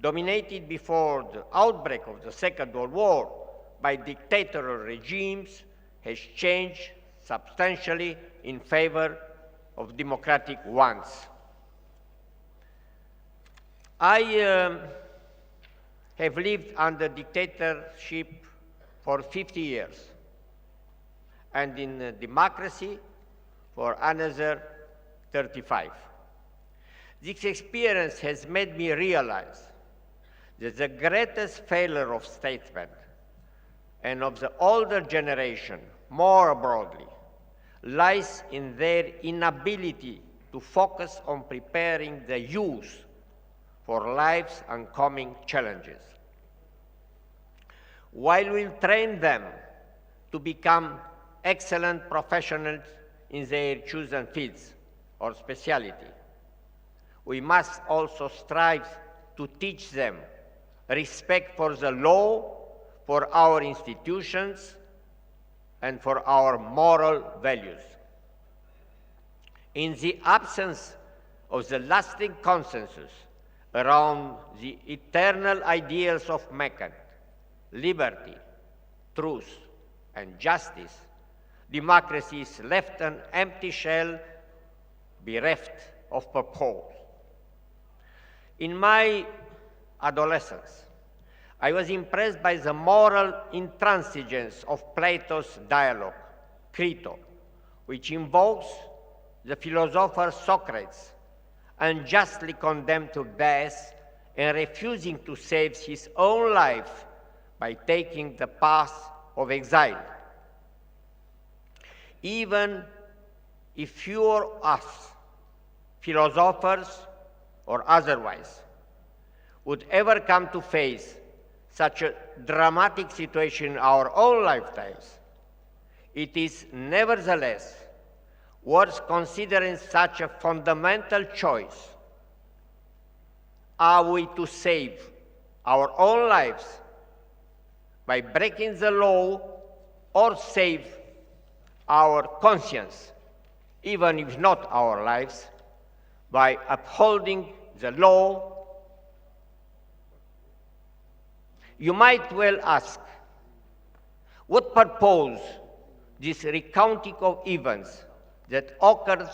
dominated before the outbreak of the Second World War by dictatorial regimes, has changed substantially in favor of democratic ones. I have lived under dictatorship for 50 years, and in democracy for another 35. This experience has made me realize that the greatest failure of statesmen and of the older generation more broadly lies in their inability to focus on preparing the youth for life's oncoming challenges. While we'll train them to become excellent professionals in their chosen fields or specialty, we must also strive to teach them respect for the law, for our institutions, and for our moral values. In the absence of the lasting consensus around the eternal ideals of mankind, liberty, truth, and justice, democracy is left an empty shell bereft of purpose. In my adolescence, I was impressed by the moral intransigence of Plato's dialogue, Crito, which invokes the philosopher Socrates, unjustly condemned to death and refusing to save his own life by taking the path of exile. Even if fewer of us, philosophers or otherwise, would ever come to face such a dramatic situation in our own lifetimes, it is nevertheless worth considering such a fundamental choice. Are we to save our own lives by breaking the law, or save our conscience, even if not our lives, by upholding the law? You might well ask, what purpose this recounting of events that occurred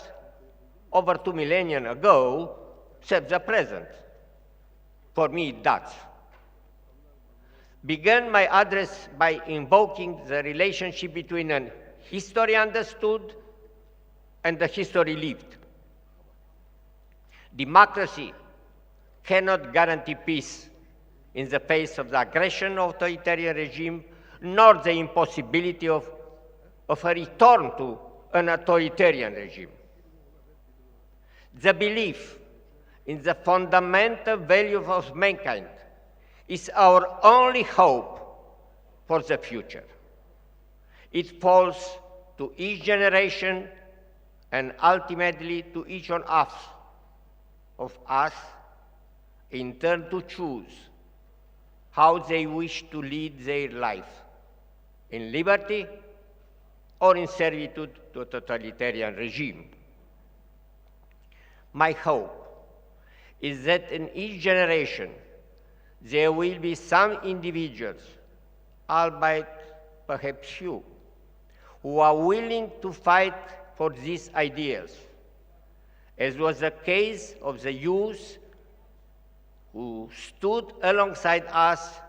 over 2 millennia ago serves the present? For me, it does. Began my address by invoking the relationship between an history understood and the history lived. Democracy cannot guarantee peace in the face of the aggression of authoritarian regime, nor the impossibility of a return to an authoritarian regime. The belief in the fundamental value of mankind is our only hope for the future. It falls to each generation and ultimately to each one of us in turn to choose how they wish to lead their life, in liberty or in servitude to a totalitarian regime. My hope is that in each generation there will be some individuals, albeit perhaps few, who are willing to fight for these ideals, as was the case of the youth who stood alongside us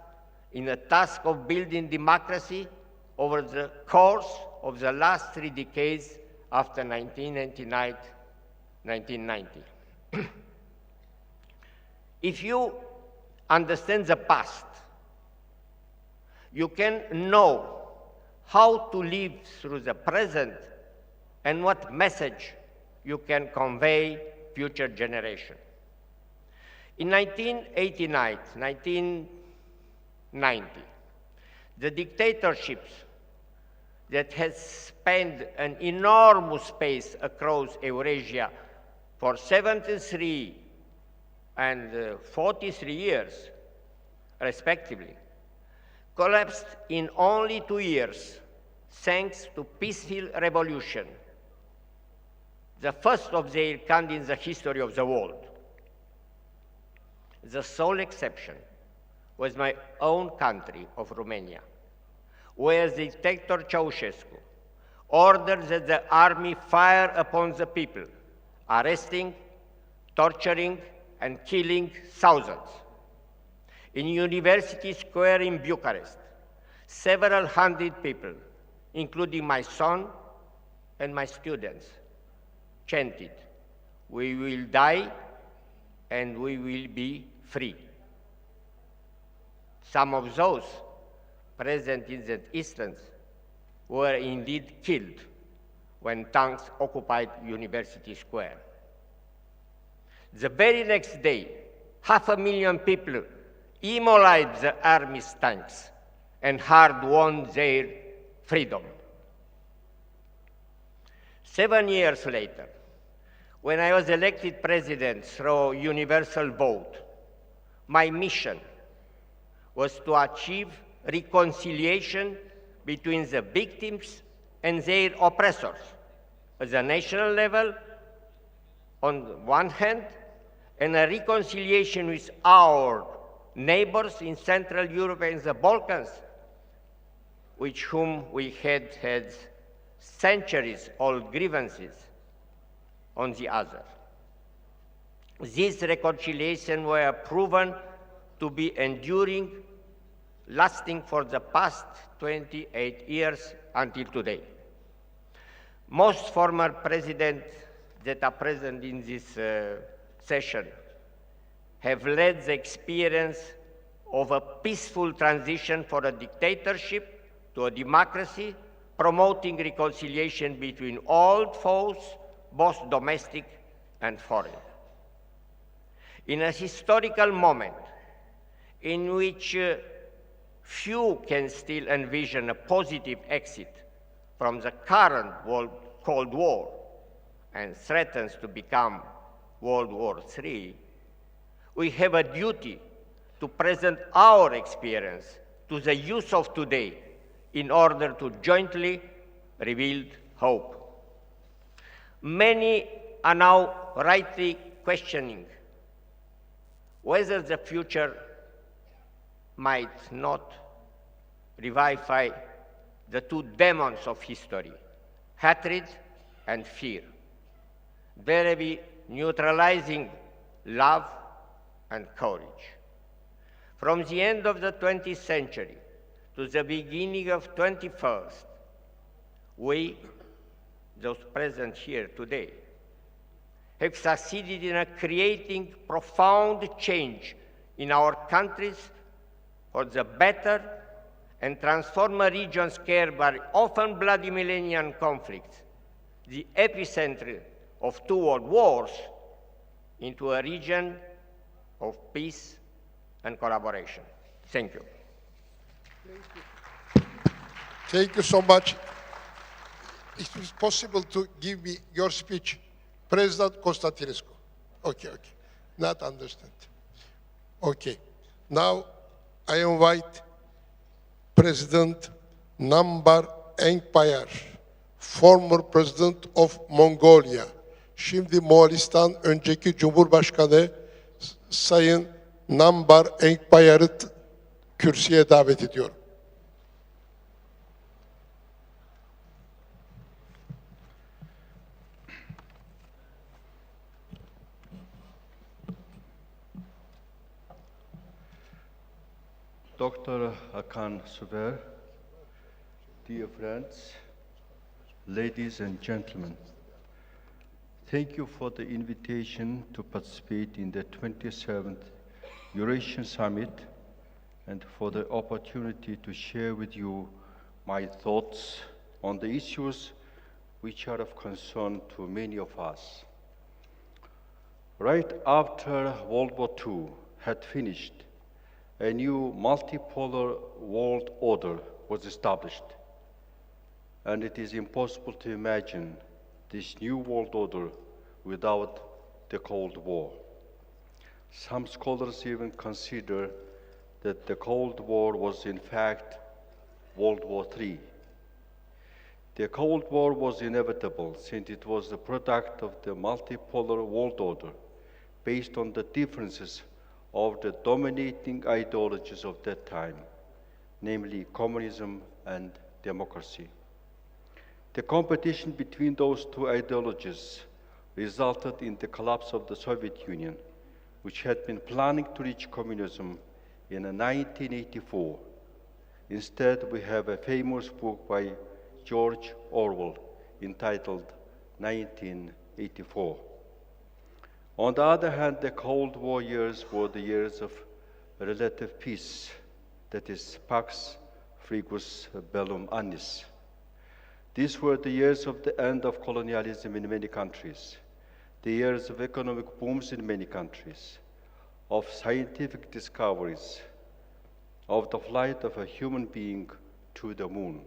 in the task of building democracy over the course of the last 3 decades after 1990. If you understand the past, you can know how to live through the present and what message you can convey future generations. In 1990, the dictatorships that had spanned an enormous space across Eurasia for 73 and 43 years, respectively, collapsed in only 2 years thanks to peaceful revolution, the first of their kind in the history of the world. The sole exception was my own country of Romania, where the dictator Ceausescu ordered that the army fire upon the people, arresting, torturing, and killing thousands. In University Square in Bucharest, several hundred people, including my son and my students, chanted, "We will die and we will be free." Some of those present in that instance were indeed killed when tanks occupied University Square. The very next day, 500,000 people immolated the army's tanks and hard-won their freedom. 7 years later, when I was elected president through universal vote, my mission was to achieve reconciliation between the victims and their oppressors at the national level on one hand, and a reconciliation with our neighbors in Central Europe and the Balkans, with whom we had centuries-old grievances on the other. These reconciliations were proven to be enduring, lasting for the past 28 years until today. Most former presidents that are present in this session have led the experience of a peaceful transition from a dictatorship to a democracy, promoting reconciliation between old foes, both domestic and foreign. In a historical moment in which few can still envision a positive exit from the current Cold War and threatens to become World War III, we have a duty to present our experience to the youth of today in order to jointly rebuild hope. Many are now rightly questioning whether the future might not revivify the two demons of history, hatred and fear, thereby neutralizing love and courage. From the end of the 20th century to the beginning of 21st, we, those present here today, have succeeded in creating profound change in our countries for the better and transform a region scarred by often bloody millennium conflicts, the epicenter of 2 world wars, into a region of peace and collaboration. Thank you. Thank you so much. It is possible to give me your speech, President Constantinescu. Okay. Not understand. Okay. Now I invite President Nambar Engbayar, former President of Mongolia, şimdi Moğolistan önceki Cumhurbaşkanı Sayın Nambar Engbayar'ı kürsüye davet ediyorum. Dr. Hakan Suver, dear friends, ladies and gentlemen, thank you for the invitation to participate in the 27th Eurasian Summit and for the opportunity to share with you my thoughts on the issues which are of concern to many of us. Right after World War II had finished, a new multipolar world order was established, and it is impossible to imagine this new world order without the Cold War. Some scholars even consider that the Cold War was in fact World War III. The Cold War was inevitable since it was the product of the multipolar world order based on the differences of the dominating ideologies of that time, namely communism and democracy. The competition between those two ideologies resulted in the collapse of the Soviet Union, which had been planning to reach communism in 1984. Instead, we have a famous book by George Orwell entitled 1984. On the other hand, the Cold War years were the years of relative peace, that is, Pax Frigus Bellum Annis. These were the years of the end of colonialism in many countries. the years of economic booms in many countries, of scientific discoveries, of the flight of a human being to the moon.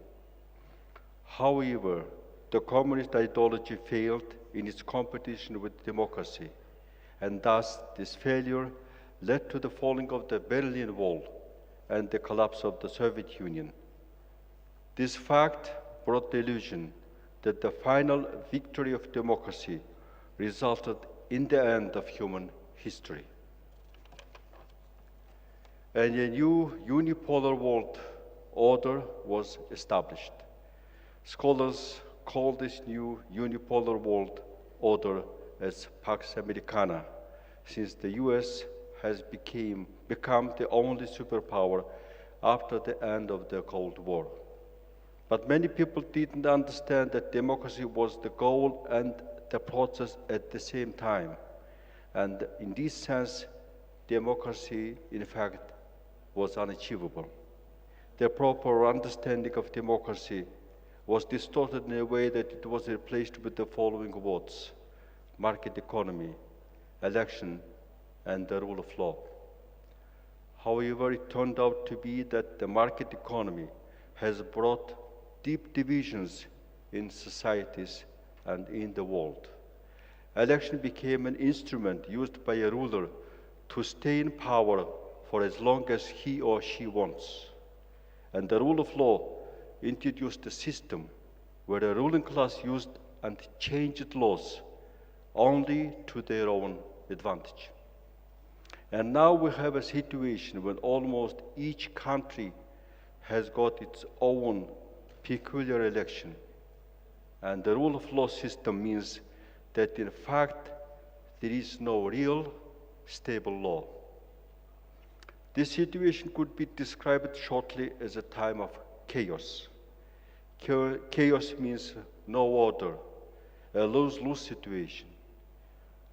However, the communist ideology failed in its competition with democracy, and thus this failure led to the falling of the Berlin Wall and the collapse of the Soviet Union. This fact brought the illusion that the final victory of democracy resulted in the end of human history. And a new unipolar world order was established. Scholars call this new unipolar world order as Pax Americana, since the US has become the only superpower after the end of the Cold War. But many people didn't understand that democracy was the goal and the process at the same time. And in this sense, democracy, in fact, was unachievable. The proper understanding of democracy was distorted in a way that it was replaced with the following words: market economy, election, and the rule of law. However, it turned out to be that the market economy has brought deep divisions in societies and in the world. Election became an instrument used by a ruler to stay in power for as long as he or she wants. And the rule of law introduced a system where the ruling class used and changed laws only to their own advantage. And now we have a situation when almost each country has got its own peculiar election. And the rule of law system means that in fact there is no real stable law. This situation could be described shortly as a time of chaos. Chaos means no order, a lose-lose situation.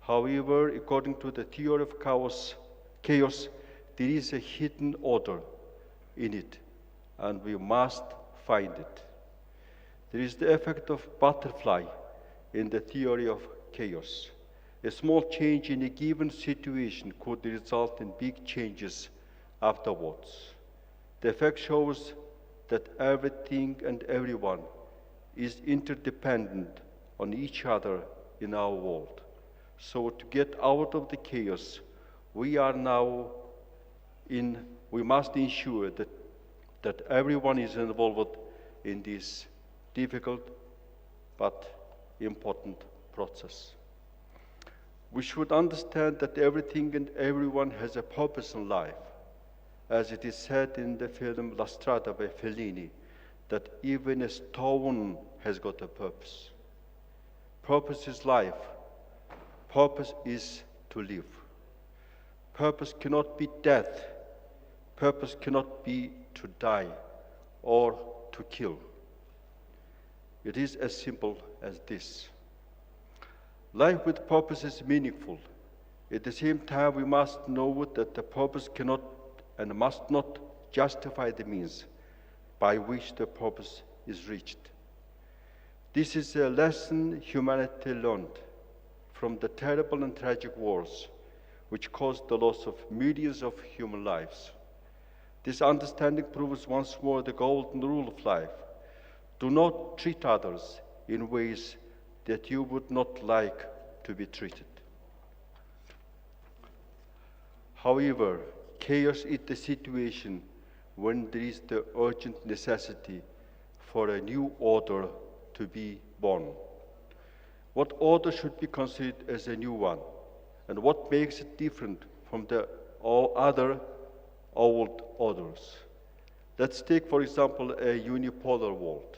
However, according to the theory of chaos, there is a hidden order in it, and we must find it. There is the effect of butterfly in the theory of chaos. A small change in a given situation could result in big changes afterwards. The effect shows that everything and everyone is interdependent on each other in our world. So to get out of the chaos, we must ensure that everyone is involved in this difficult but important process. We should understand that everything and everyone has a purpose in life. As it is said in the film La Strada by Fellini, that even a stone has got a purpose. Purpose is life. Purpose is to live. Purpose cannot be death. Purpose cannot be to die or to kill. It is as simple as this. Life with purpose is meaningful. At the same time, we must know that the purpose cannot and must not justify the means by which the purpose is reached. This is a lesson humanity learned from the terrible and tragic wars which caused the loss of millions of human lives. This understanding proves once more the golden rule of life. Do not treat others in ways that you would not like to be treated. However, chaos is the situation when there is the urgent necessity for a new order to be born. What order should be considered as a new one? And what makes it different from all other old orders? Let's take, for example, a unipolar world.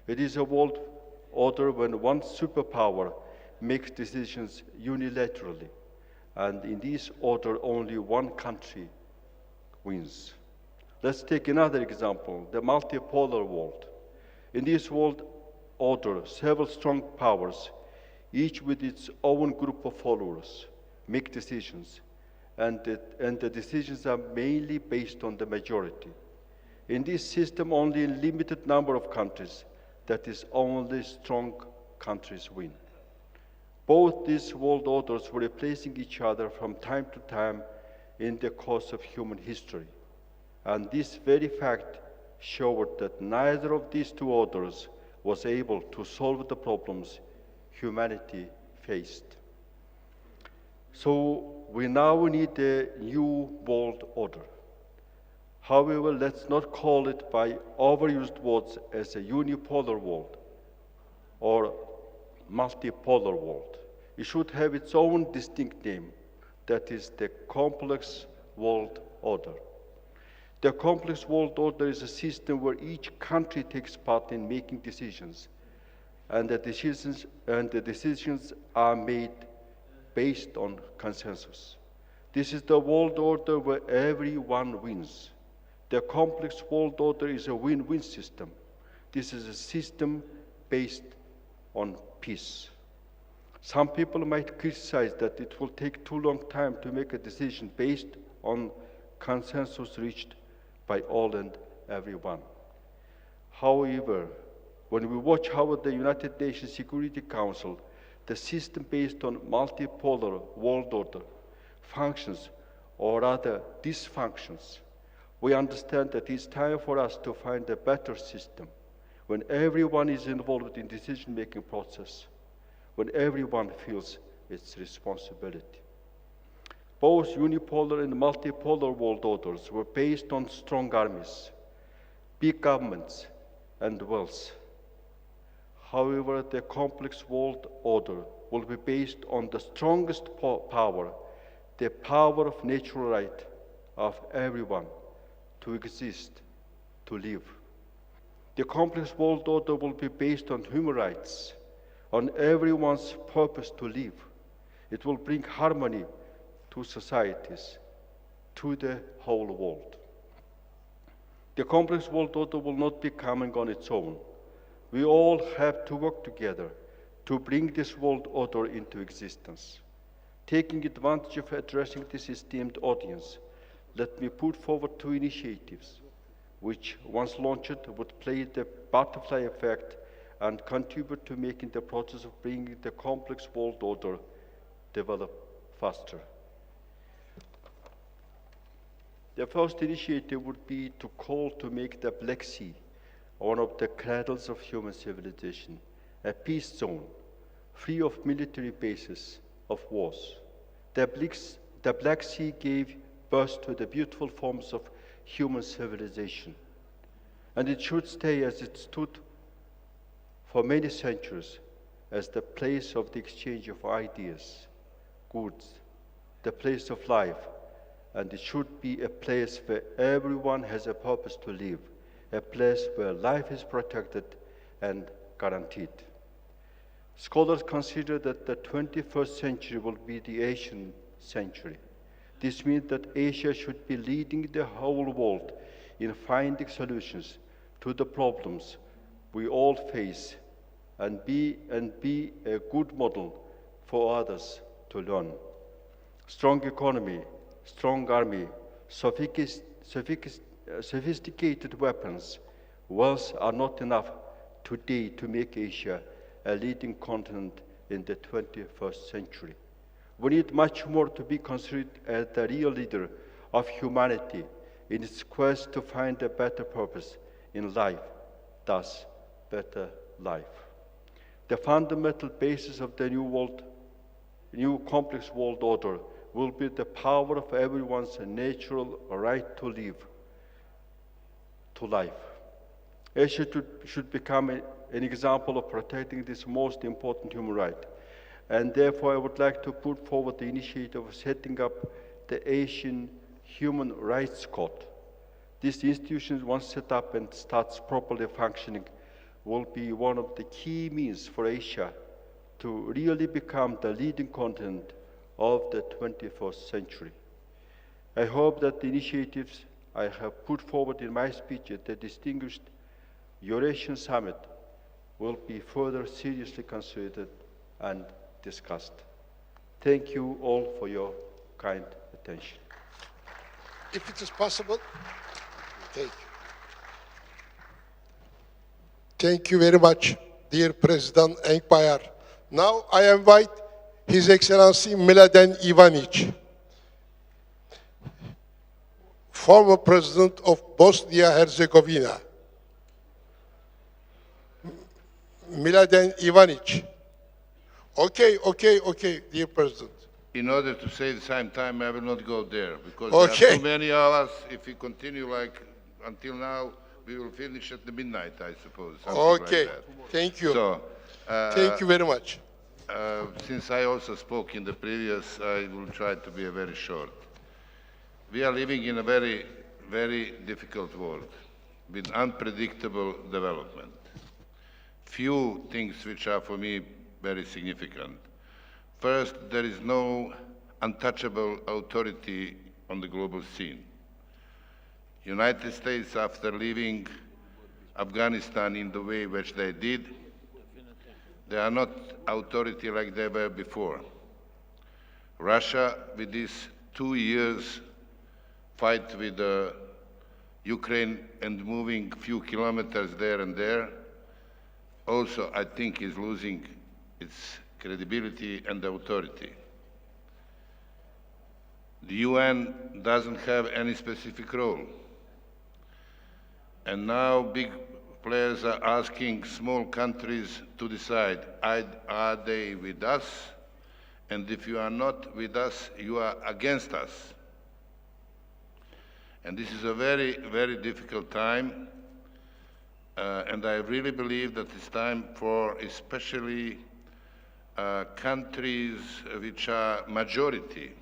It is a world order when one superpower makes decisions unilaterally, and in this order only one country wins. Let's take another example, the multipolar world. In this world order, several strong powers, each with its own group of followers, make decisions, and the decisions are mainly based on the majority. In this system, only a limited number of countries, that is, only strong countries win. Both these world orders were replacing each other from time to time in the course of human history. And this very fact showed that neither of these two orders was able to solve the problems humanity faced. So we now need a new world order. However, let's not call it by overused words as a unipolar world or multipolar world. It should have its own distinct name, that is the complex world order. The complex world order is a system where each country takes part in making decisions, and the decisions are made based on consensus. This is the world order where everyone wins. The complex world order is a win-win system. This is a system based on peace. Some people might criticize that it will take too long time to make a decision based on consensus reached by all and everyone. However, when we watch how the United Nations Security Council, the system based on multipolar world order, functions or rather dysfunctions, we understand that it's time for us to find a better system when everyone is involved in decision-making process, when everyone feels its responsibility. Both unipolar and multipolar world orders were based on strong armies, big governments, and wealth. However, the complex world order will be based on the strongest power, the power of natural right of everyone to exist, to live. The complex world order will be based on human rights, on everyone's purpose to live. It will bring harmony to societies, to the whole world. The complex world order will not be coming on its own. We all have to work together to bring this world order into existence. Taking advantage of addressing this esteemed audience, let me put forward two initiatives which, once launched, would play the butterfly effect and contribute to making the process of bringing the complex world order develop faster. The first initiative would be to call to make the Black Sea one of the cradles of human civilization, a peace zone, free of military bases of wars. The Black Sea gave birth to the beautiful forms of human civilization, and it should stay as it stood for many centuries as the place of the exchange of ideas, goods, the place of life, and it should be a place where everyone has a purpose to live, a place where life is protected and guaranteed. Scholars consider that the 21st century will be the Asian century. This means that Asia should be leading the whole world in finding solutions to the problems we all face and be a good model for others to learn. Strong economy, strong army, sophisticated weapons, wealth are not enough today to make Asia a leading continent in the 21st century. We need much more to be considered as the real leader of humanity in its quest to find a better purpose in life, thus better life. The fundamental basis of the new complex world order will be the power of everyone's natural right to live, to life. Asia should become an example of protecting this most important human right. And therefore, I would like to put forward the initiative of setting up the Asian Human Rights Court. This institution, once set up and starts properly functioning, will be one of the key means for Asia to really become the leading continent of the 21st century. I hope that the initiatives I have put forward in my speech at the distinguished Eurasian Summit will be further seriously considered and discussed. Thank you all for your kind attention. If it is possible, thank you. Thank you very much, dear President Enkbayar. Now I invite His Excellency Mladen Ivanic, former President of Bosnia-Herzegovina. Mladen Ivanic. Okay, dear President. In order to save some time, I will not go there, because Okay. there are too many of us. If we continue like until now, we will finish at the midnight, I suppose. Okay, like that. thank you. So, Thank you very much. since I also spoke in the previous, I will try to be very short. We are living in a very, very difficult world with unpredictable development. Few things which are for me very significant. First, there is no untouchable authority on the global scene. United States, after leaving Afghanistan in the way which they did, they are not authority like they were before. Russia, with these 2 years fight with Ukraine and moving few kilometers there and there, also I think is losing its credibility and authority. The UN doesn't have any specific role. And now big players are asking small countries to decide, are they with us? And if you are not with us, you are against us. And this is a very, very difficult time. And I really believe that it's time for especially countries which are majority,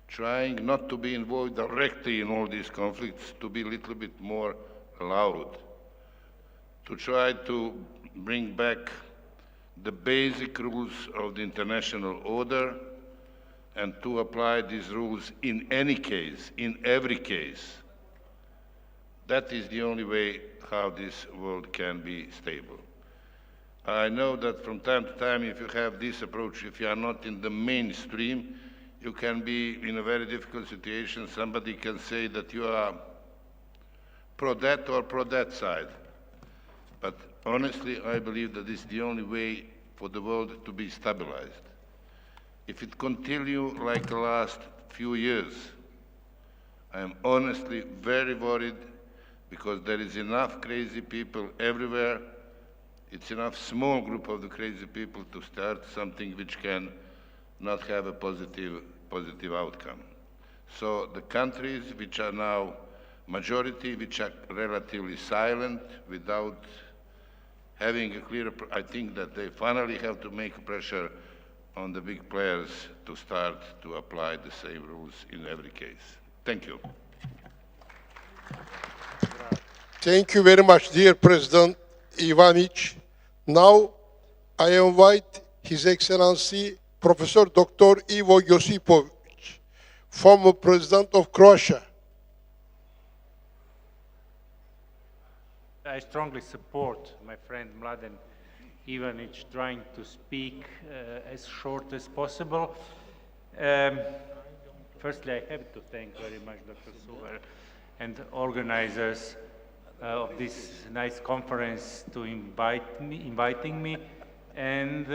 trying not to be involved directly in all these conflicts, to be a little bit more loud, to try to bring back the basic rules of the international order and to apply these rules in any case, in every case. That is the only way how this world can be stable. I know that from time to time, if you have this approach, if you are not in the mainstream, you can be in a very difficult situation. Somebody can say that you are pro that or pro that side. But honestly, I believe that this is the only way for the world to be stabilized. If it continues like the last few years, I am honestly very worried, because there is enough crazy people everywhere. It's enough small group of the crazy people to start something which can not have a positive outcome. So the countries which are now majority, which are relatively silent, without having a clear, I think that they finally have to make pressure on the big players to start to apply the same rules in every case. Thank you. Thank you very much, dear President Ivanic. Now, I invite His Excellency Professor Dr. Ivo Josipovic, former President of Croatia. I strongly support my friend Mladen Ivanic trying to speak as short as possible. Firstly, I have to thank very much Dr. Suver and organizers of this nice conference to inviting me, and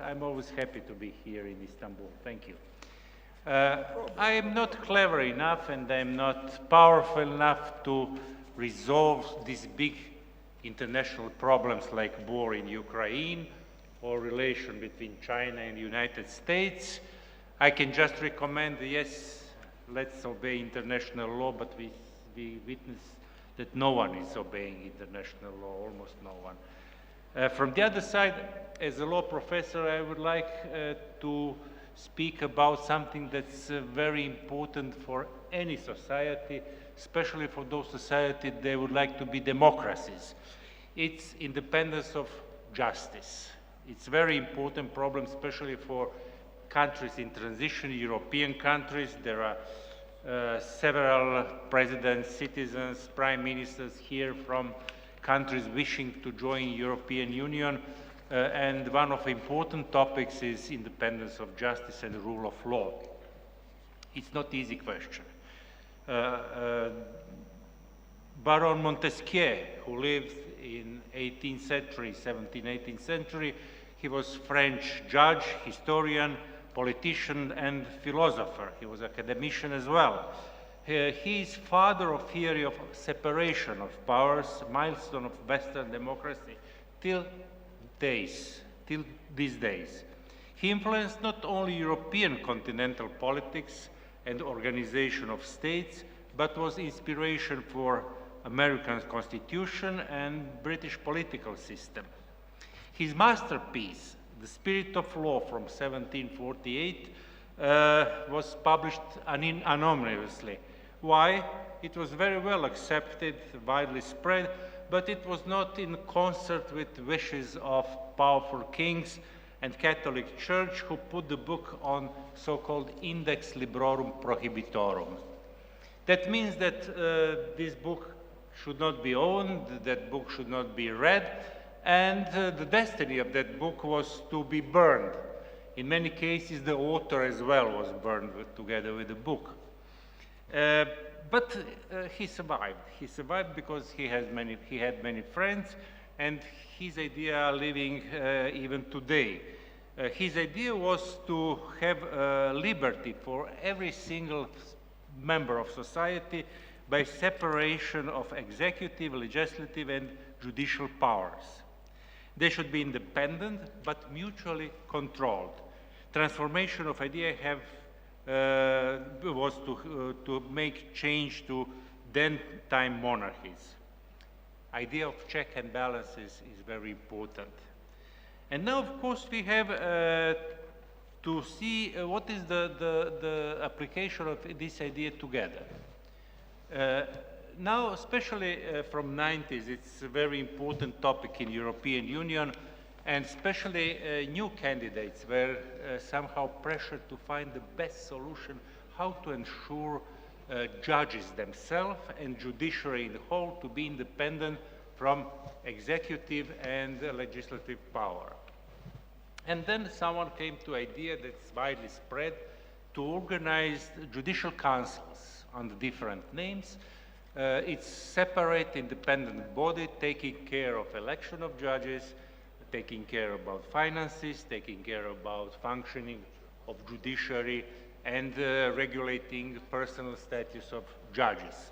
I'm always happy to be here in Istanbul. Thank you. I am not clever enough and I'm not powerful enough to resolve these big international problems like war in Ukraine or relation between China and the United States. I can just recommend, yes, let's obey international law, but we witness that no one is obeying international law, almost no one. From the other side, as a law professor, I would like to speak about something that's very important for any society, especially for those societies that would like to be democracies. It's independence of justice. It's a very important problem, especially for countries in transition, European countries. There are several presidents, citizens, prime ministers here from countries wishing to join European Union. And one of the important topics is independence of justice and the rule of law. It's not an easy question. Baron Montesquieu, who lived in 18th century, 17th, 18th century, He was French judge, historian, politician, and philosopher. He was academician as well. He is father of theory of separation of powers, milestone of Western democracy, till these days. He influenced not only European continental politics and organization of states, but was inspiration for American Constitution and British political system. His masterpiece, The Spirit of Law from 1748, was published anonymously. Why? It was very well accepted, widely spread, but it was not in concert with wishes of powerful kings and Catholic Church, who put the book on so-called Index Librorum Prohibitorum. That means that this book should not be owned, that book should not be read, and the destiny of that book was to be burned. In many cases, the author as well was burned together with the book. But he survived. He survived because he had many friends, and his idea are living even today. His idea was to have liberty for every single member of society by separation of executive, legislative, and judicial powers. They should be independent, but mutually controlled. Transformation of idea was to make change to then-time monarchies. Idea of check and balances is very important. And now, of course, we have to see what is the application of this idea together. Now, especially from 90s, it's a very important topic in European Union, and especially new candidates were somehow pressured to find the best solution, how to ensure judges themselves and judiciary in the whole to be independent from executive and legislative power. And then someone came to an idea that's widely spread to organize judicial councils under different names. It's separate independent body taking care of election of judges, taking care about finances, taking care about functioning of judiciary, and regulating personal status of judges.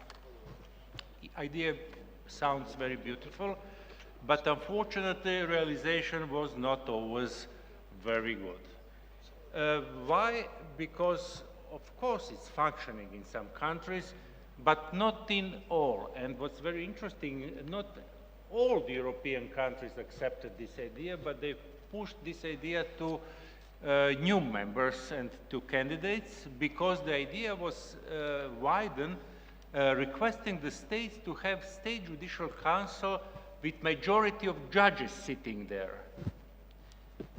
The idea sounds very beautiful, but unfortunately realization was not always very good. Why? Because of course it's functioning in some countries, but not in all. And what's very interesting, not all the European countries accepted this idea, but they pushed this idea to new members and to candidates, because the idea was widened, requesting the states to have state judicial council with majority of judges sitting there.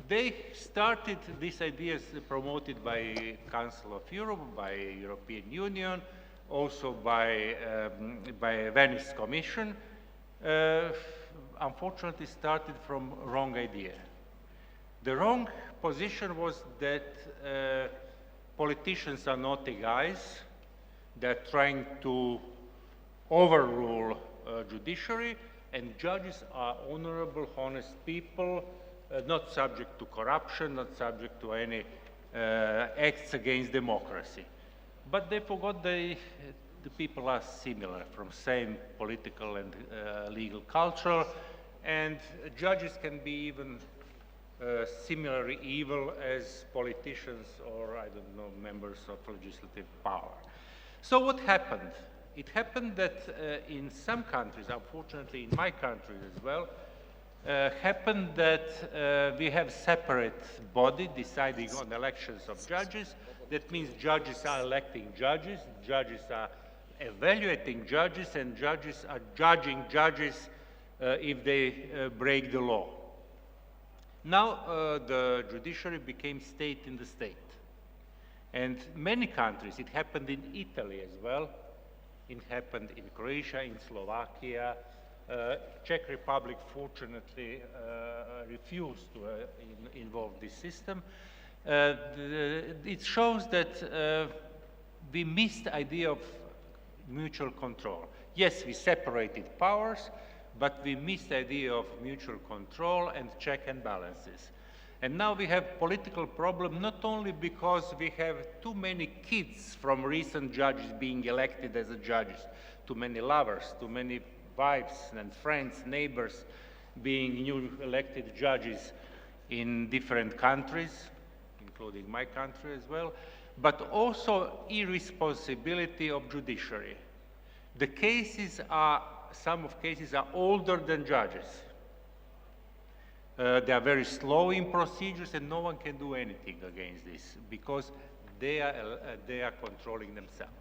They started these ideas promoted by Council of Europe, by European Union, also by Venice Commission. Unfortunately started from wrong idea. The wrong position was that politicians are naughty guys. They're trying to overrule judiciary, and judges are honorable, honest people, not subject to corruption, not subject to any acts against democracy. But they forgot the people are similar, from same political and legal culture, and judges can be even similarly evil as politicians or, I don't know, members of legislative power. So what happened? It happened that in some countries, unfortunately in my country as well, happened that we have separate body deciding on elections of judges. That means judges are electing judges, judges are evaluating judges, and judges are judging judges if they break the law. Now the judiciary became state in the state. And many countries, it happened in Italy as well, it happened in Croatia, in Slovakia, Czech Republic fortunately refused to involve this system. It shows that we missed the idea of mutual control. Yes, we separated powers, but we missed the idea of mutual control and check and balances. And now we have political problem not only because we have too many kids from recent judges being elected as judges, too many lovers, too many wives and friends, neighbors being new elected judges in different countries, including my country as well, but also irresponsibility of judiciary. The cases are, some of cases are older than judges. They are very slow in procedures and no one can do anything against this because they are controlling themselves.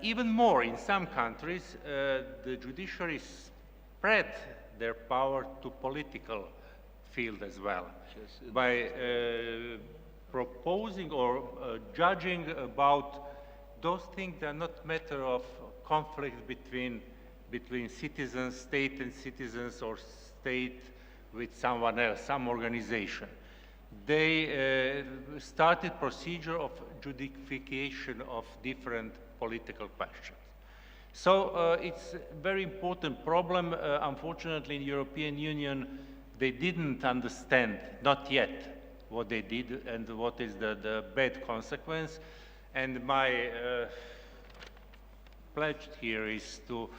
Even more, in some countries, the judiciary spread their power to political field as well by proposing or judging about those things that are not matter of conflict between citizens, state and citizens, or state with someone else, some organization. They started procedure of judication of different political questions. So it's a very important problem. Unfortunately, in the European Union, they didn't understand, not yet, what they did and what is the bad consequence. And my pledge here is to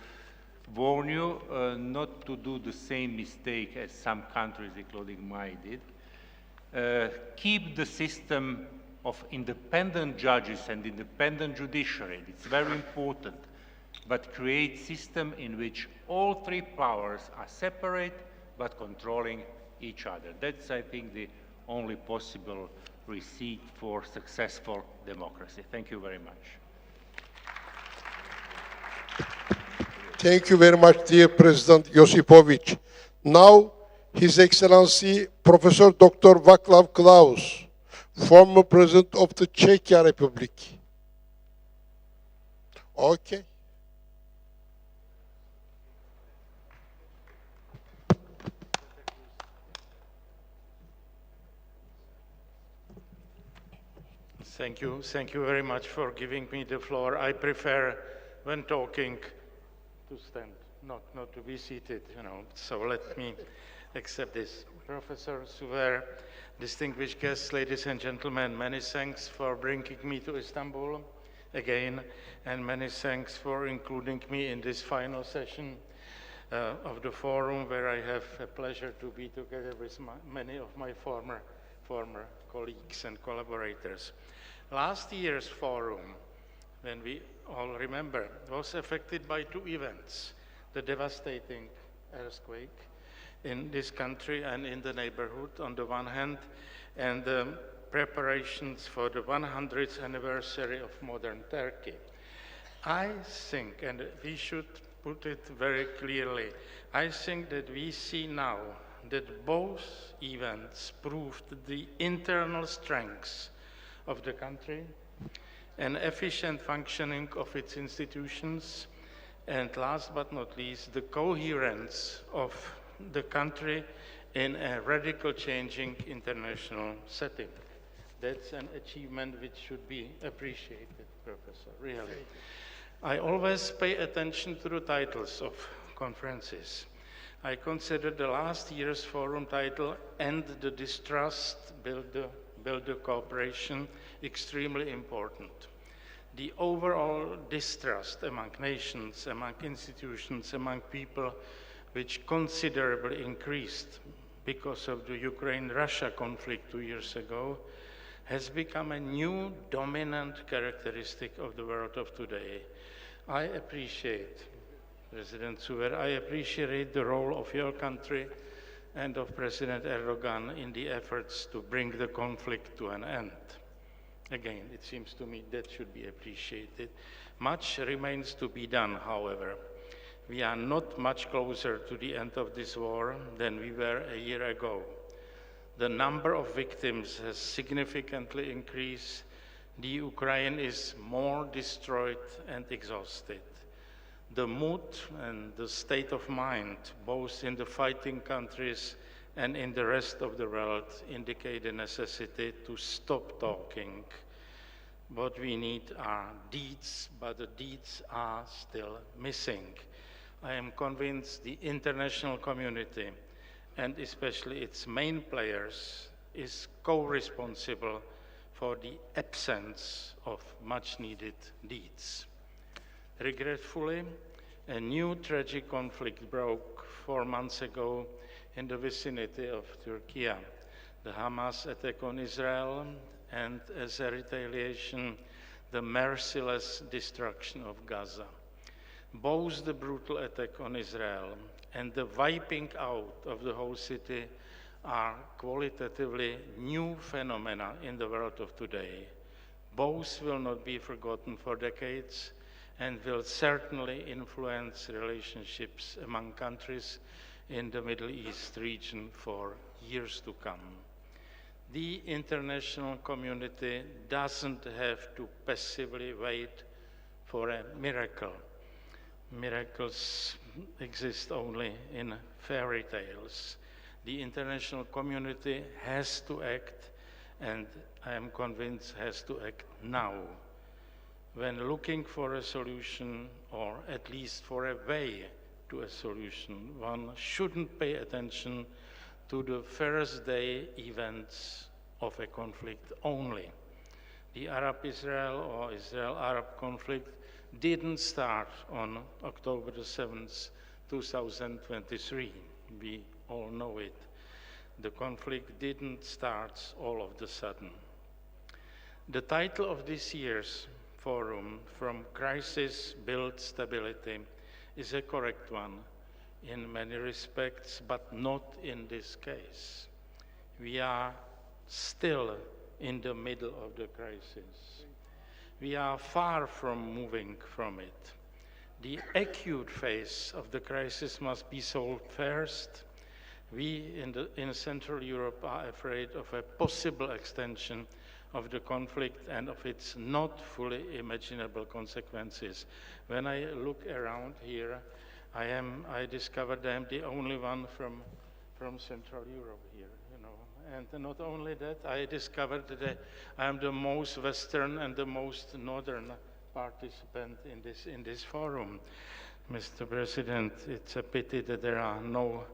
warn you not to do the same mistake as some countries, including mine, did. Keep the system of independent judges and independent judiciary. It's very important, but create system in which all three powers are separate but controlling each other. That's, I think, the only possible receipt for successful democracy. Thank you very much. Thank you very much, dear President Josipovic. Now, His Excellency Professor Dr. Václav Klaus, former President of the Czechia Republic. Okay. Thank you very much for giving me the floor. I prefer, when talking, to stand, not to be seated, you know, so let me accept this. Professor Suver, distinguished guests, ladies and gentlemen, many thanks for bringing me to Istanbul again, and many thanks for including me in this final session of the forum, where I have a pleasure to be together with many of my former colleagues and collaborators. Last year's forum, when we all remember, was affected by two events: the devastating earthquake in this country and in the neighborhood on the one hand, and the preparations for the 100th anniversary of modern Turkey. I think, and we should put it very clearly, I think that we see now that both events proved the internal strengths of the country, an efficient functioning of its institutions, and last but not least, the coherence of the country in a radical changing international setting. That's an achievement which should be appreciated, Professor, really. I always pay attention to the titles of conferences. I consider the last year's forum title, End the Distrust, Build the Cooperation, extremely important. The overall distrust among nations, among institutions, among people, which considerably increased because of the Ukraine-Russia conflict 2 years ago, has become a new dominant characteristic of the world of today. I appreciate, President Suver, I appreciate the role of your country and of President Erdogan in the efforts to bring the conflict to an end. Again, it seems to me that should be appreciated. Much remains to be done, however. We are not much closer to the end of this war than we were a year ago. The number of victims has significantly increased. The Ukraine is more destroyed and exhausted. The mood and the state of mind, both in the fighting countries and in the rest of the world, indicate the necessity to stop talking. What we need are deeds, but the deeds are still missing. I am convinced the international community and especially its main players, is co-responsible for the absence of much-needed deeds. Regretfully, a new tragic conflict broke 4 months ago in the vicinity of Turkey. The Hamas attack on Israel, and as a retaliation, the merciless destruction of Gaza. Both the brutal attack on Israel and the wiping out of the whole city are qualitatively new phenomena in the world of today. Both will not be forgotten for decades and will certainly influence relationships among countries in the Middle East region for years to come. The international community doesn't have to passively wait for a miracle. Miracles exist only in fairy tales. The international community has to act, and I am convinced has to act now. When looking for a solution, or at least for a way to a solution, one shouldn't pay attention to the first day events of a conflict only. The Arab-Israel or Israel-Arab conflict didn't start on October the 7th, 2023. We all know it. The conflict didn't start all of a sudden. The title of this year's forum, From Crisis Build Stability, is a correct one in many respects, but not in this case. We are still in the middle of the crisis. We are far from moving from it. The acute phase of the crisis must be solved first. We in Central Europe are afraid of a possible extension of the conflict and of its not fully imaginable consequences. When I look around here, I discovered I am the only one from Central Europe here, you know. And not only that, I discovered that I am the most Western and the most Northern participant in this forum. Mr. President, it's a pity that there are no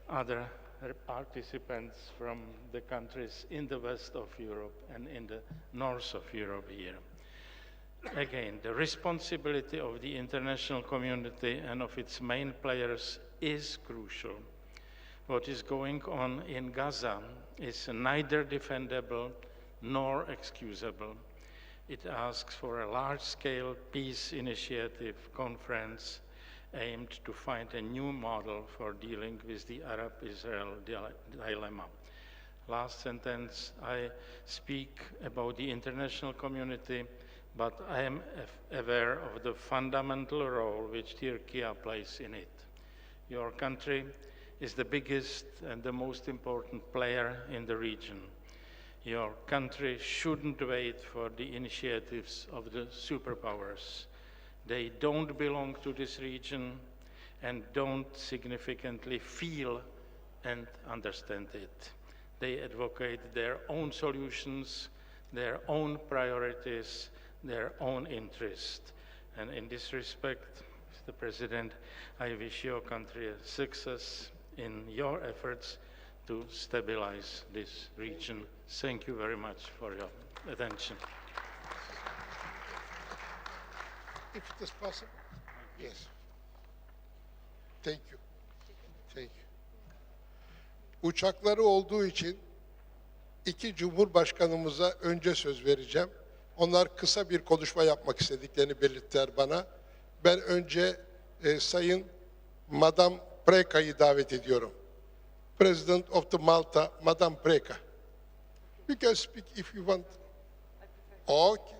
other participants from the countries in the west of Europe and in the north of Europe here. Again, the responsibility of the international community and of its main players is crucial. What is going on in Gaza is neither defendable nor excusable. It asks for a large-scale peace initiative conference aimed to find a new model for dealing with the Arab-Israel dilemma. Last sentence, I speak about the international community, but I am aware of the fundamental role which Turkey plays in it. Your country is the biggest and the most important player in the region. Your country shouldn't wait for the initiatives of the superpowers. They don't belong to this region and don't significantly feel and understand it. They advocate their own solutions, their own priorities, their own interest. And in this respect, Mr. President, I wish your country success in your efforts to stabilize this region. Thank you very much for your attention. If it is possible. Yes. Thank you. Thank you. Uçakları olduğu için iki Cumhurbaşkanımıza önce söz vereceğim. Onlar kısa bir konuşma yapmak istediklerini belirttiler bana. Ben önce Sayın Madam Preka'yı davet ediyorum. President of the Malta, Madam Preka. You can speak if you want. Okay.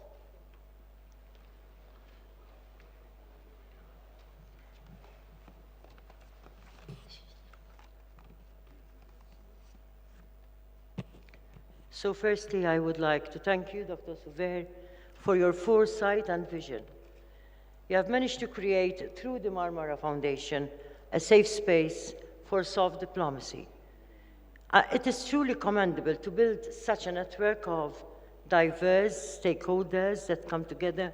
So firstly, I would like to thank you, Dr. Souver, for your foresight and vision. You have managed to create, through the Marmara Foundation, a safe space for soft diplomacy. It is truly commendable to build such a network of diverse stakeholders that come together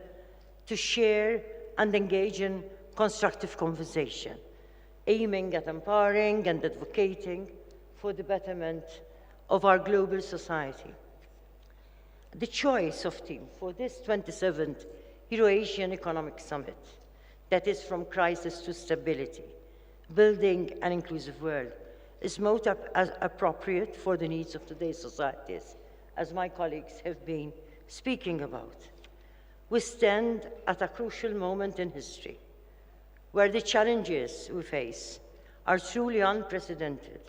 to share and engage in constructive conversation, aiming at empowering and advocating for the betterment of our global society. The choice of theme for this 27th Euro-Asian Economic Summit, that is from crisis to stability, building an inclusive world, is most appropriate for the needs of today's societies, as my colleagues have been speaking about. We stand at a crucial moment in history, where the challenges we face are truly unprecedented.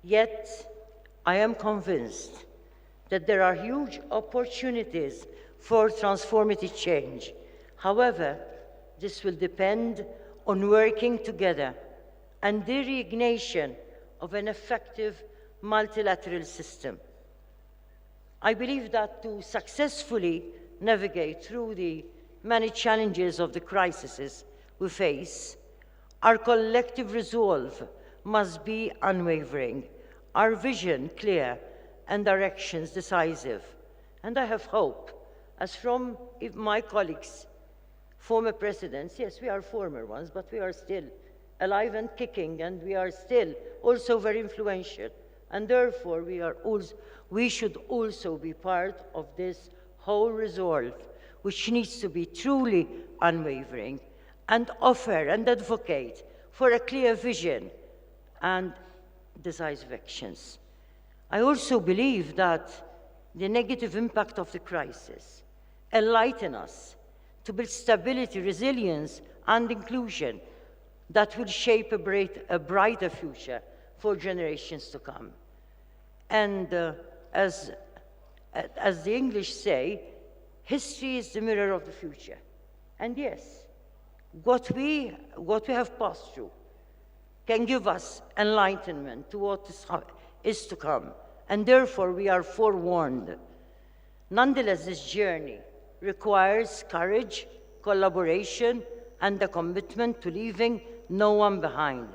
Yet, I am convinced that there are huge opportunities for transformative change. However, this will depend on working together and the reignition of an effective multilateral system. I believe that to successfully navigate through the many challenges of the crises we face, our collective resolve must be unwavering, our vision clear, and directions decisive. And I have hope, as from my colleagues, former presidents, yes, we are former ones, but we are still alive and kicking, and we are still also very influential. And therefore, we should also be part of this whole resolve, which needs to be truly unwavering, and offer and advocate for a clear vision and decisive actions. I also believe that the negative impact of the crisis enlighten us to build stability, resilience, and inclusion that will shape a brighter future for generations to come. And as the English say, history is the mirror of the future. And yes, what we have passed through can give us enlightenment to what is to come, and therefore we are forewarned. Nonetheless, this journey requires courage, collaboration, and a commitment to leaving no one behind.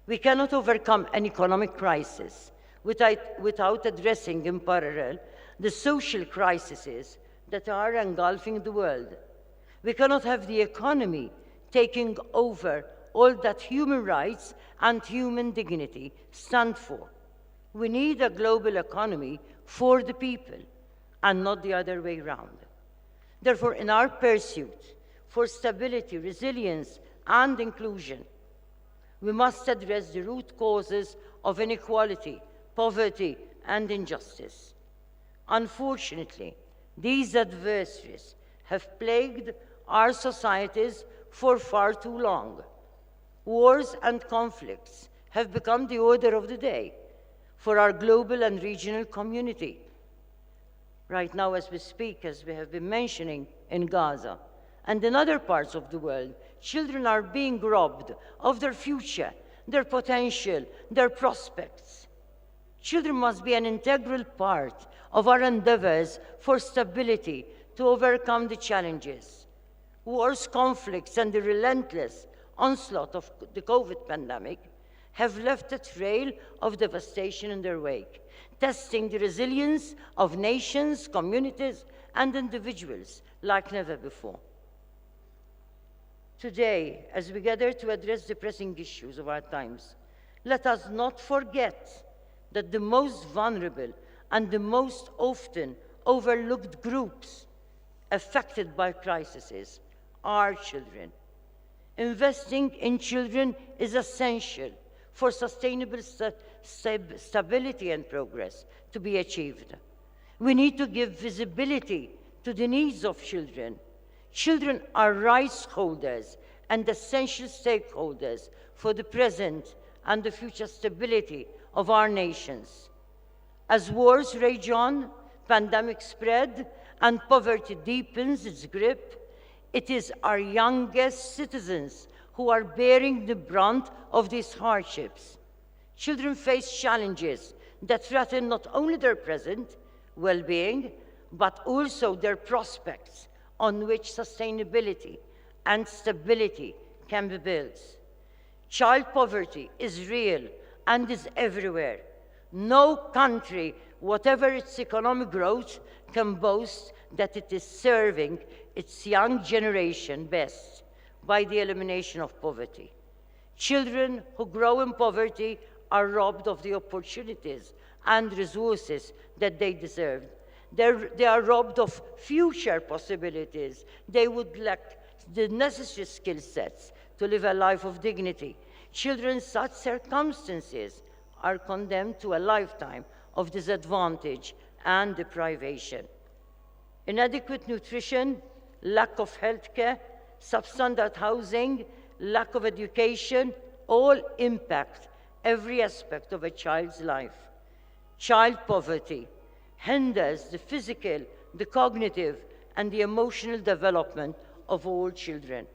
We cannot overcome an economic crisis without addressing in parallel the social crises that are engulfing the world. We cannot have the economy taking over all that human rights and human dignity stand for. We need a global economy for the people and not the other way around. Therefore, in our pursuit for stability, resilience, and inclusion, we must address the root causes of inequality, poverty, and injustice. Unfortunately, these adversaries have plagued our societies for far too long. Wars and conflicts have become the order of the day for our global and regional community. Right now, as we speak, as we have been mentioning, in Gaza and in other parts of the world, children are being robbed of their future, their potential, their prospects. Children must be an integral part of our endeavors for stability to overcome the challenges. Wars, conflicts, and the relentless onslaught of the COVID pandemic have left a trail of devastation in their wake, testing the resilience of nations, communities, and individuals like never before. Today, as we gather to address the pressing issues of our times, let us not forget that the most vulnerable and the most often overlooked groups affected by crises are children. Investing in children is essential for sustainable stability and progress to be achieved. We need to give visibility to the needs of children. Children are rights holders and essential stakeholders for the present and the future stability of our nations. As wars rage on, pandemic spread, and poverty deepens its grip, it is our youngest citizens who are bearing the brunt of these hardships. Children face challenges that threaten not only their present well-being, but also their prospects on which sustainability and stability can be built. Child poverty is real and is everywhere. No country, whatever its economic growth, can boast that it is serving its young generation best by the elimination of poverty. Children who grow in poverty are robbed of the opportunities and resources that they deserve. They are robbed of future possibilities. They would lack the necessary skill sets to live a life of dignity. Children in such circumstances are condemned to a lifetime of disadvantage and deprivation. Inadequate nutrition, lack of health care, substandard housing, lack of education, all impact every aspect of a child's life. Child poverty hinders the physical, the cognitive, and the emotional development of all children.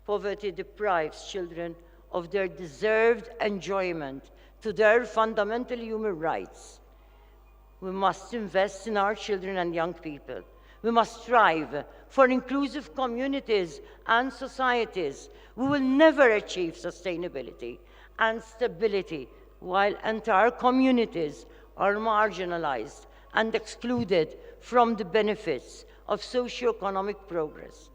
Poverty deprives children of their deserved enjoyment to their fundamental human rights. We must invest in our children and young people. We must strive for inclusive communities and societies. We will never achieve sustainability and stability while entire communities are marginalized and excluded from the benefits of socio-economic progress.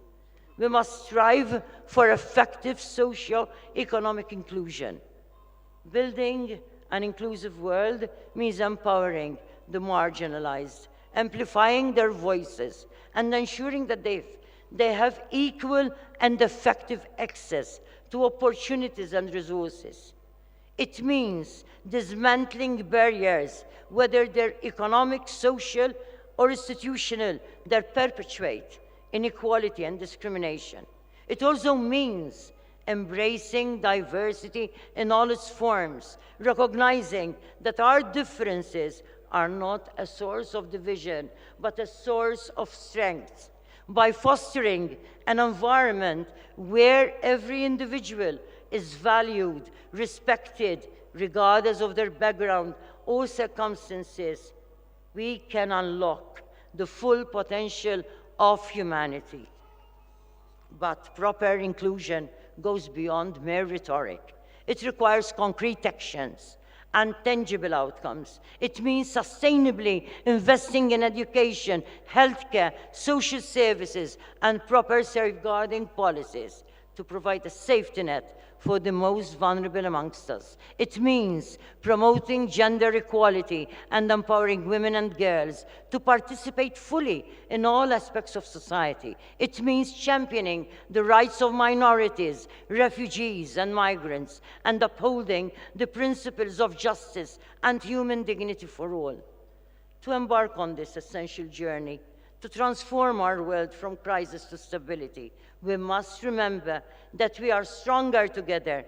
We must strive for effective socio-economic inclusion. Building an inclusive world means empowering the marginalized, amplifying their voices, and ensuring that they have equal and effective access to opportunities and resources. It means dismantling barriers, whether they're economic, social, or institutional, that perpetuate inequality and discrimination. It also means embracing diversity in all its forms, recognizing that our differences are not a source of division, but a source of strength. By fostering an environment where every individual is valued, respected, regardless of their background or circumstances, we can unlock the full potential of humanity. But proper inclusion goes beyond mere rhetoric. It requires concrete actions and tangible outcomes. It means sustainably investing in education, healthcare, social services, and proper safeguarding policies to provide a safety net for the most vulnerable amongst us. It means promoting gender equality and empowering women and girls to participate fully in all aspects of society. It means championing the rights of minorities, refugees, and migrants, and upholding the principles of justice and human dignity for all. To embark on this essential journey, to transform our world from crisis to stability, we must remember that we are stronger together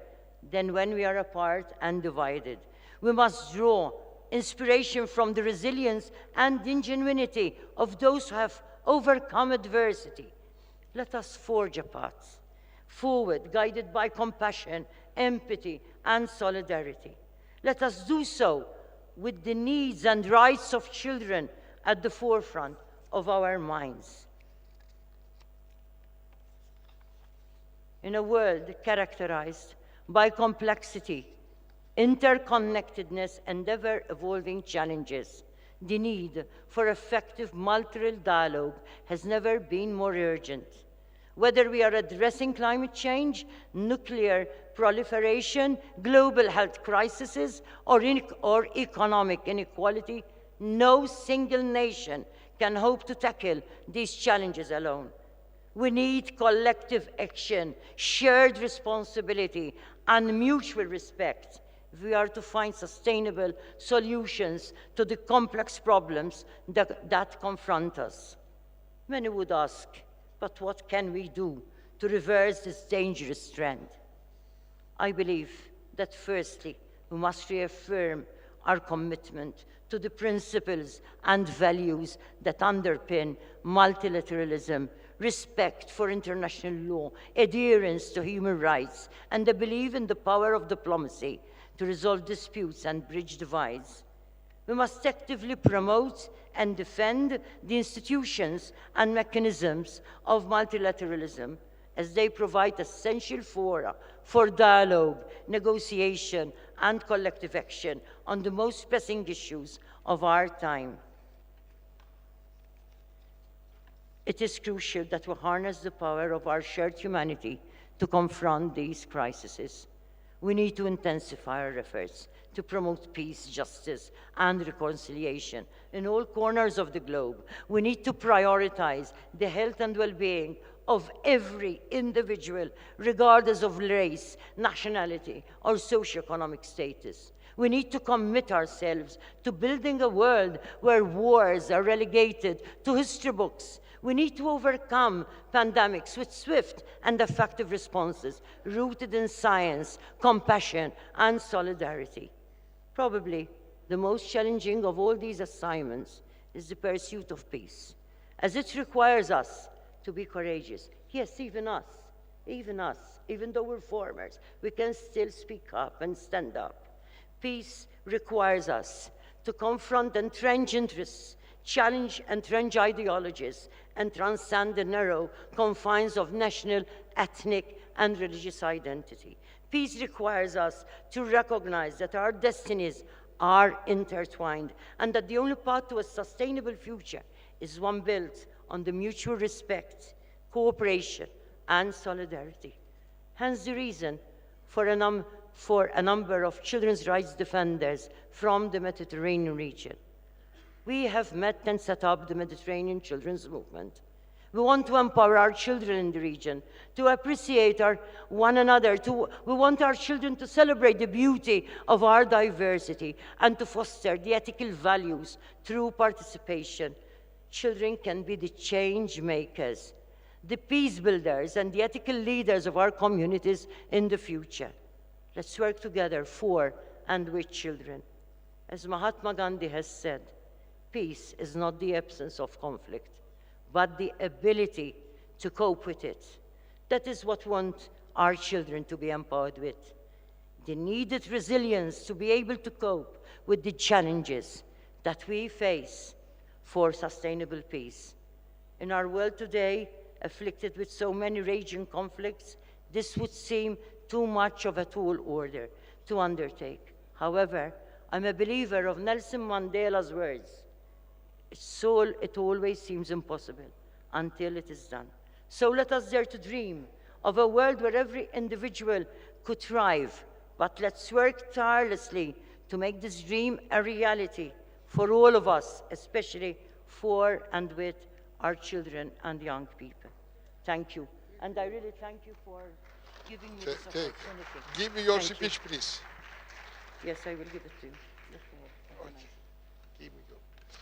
than when we are apart and divided. We must draw inspiration from the resilience and ingenuity of those who have overcome adversity. Let us forge a path forward, guided by compassion, empathy, and solidarity. Let us do so with the needs and rights of children at the forefront of our minds. In a world characterized by complexity, interconnectedness, and ever-evolving challenges, the need for effective multilateral dialogue has never been more urgent. Whether we are addressing climate change, nuclear proliferation, global health crises, or economic inequality, no single nation can hope to tackle these challenges alone. We need collective action, shared responsibility, and mutual respect if we are to find sustainable solutions to the complex problems that confront us. Many would ask, but what can we do to reverse this dangerous trend? I believe that firstly, we must reaffirm our commitment to the principles and values that underpin multilateralism, respect for international law, adherence to human rights, and a belief in the power of diplomacy to resolve disputes and bridge divides. We must actively promote and defend the institutions and mechanisms of multilateralism as they provide essential fora for dialogue, negotiation, and collective action on the most pressing issues of our time. It is crucial that we harness the power of our shared humanity to confront these crises. We need to intensify our efforts to promote peace, justice, and reconciliation in all corners of the globe. We need to prioritize the health and well-being of every individual, regardless of race, nationality, or socioeconomic status. We need to commit ourselves to building a world where wars are relegated to history books. We need to overcome pandemics with swift and effective responses rooted in science, compassion, and solidarity. Probably the most challenging of all these assignments is the pursuit of peace, as it requires us to be courageous. Yes, even us, even though we're foreigners, we can still speak up and stand up. Peace requires us to confront entrenched interests, challenge entrenched ideologies, and transcend the narrow confines of national, ethnic, and religious identity. Peace requires us to recognize that our destinies are intertwined and that the only path to a sustainable future is one built on the mutual respect, cooperation, and solidarity. Hence the reason for a number of children's rights defenders from the Mediterranean region. We have met and set up the Mediterranean Children's Movement. We want to empower our children in the region, to appreciate one another. We want our children to celebrate the beauty of our diversity and to foster the ethical values through participation. Children can be the change makers, the peace builders, and the ethical leaders of our communities in the future. Let's work together for and with children. As Mahatma Gandhi has said, peace is not the absence of conflict, but the ability to cope with it. That is what we want our children to be empowered with. The needed resilience to be able to cope with the challenges that we face for sustainable peace. In our world today, afflicted with so many raging conflicts, this would seem too much of a tall order to undertake. However, I'm a believer of Nelson Mandela's words. It always seems impossible until it is done. So let us dare to dream of a world where every individual could thrive, but let's work tirelessly to make this dream a reality for all of us, especially for and with our children and young people. Thank you. And I really thank you for giving me this opportunity. Give me your Thank speech, you. please. Yes, I will give it to you. Okay. Give me your speech.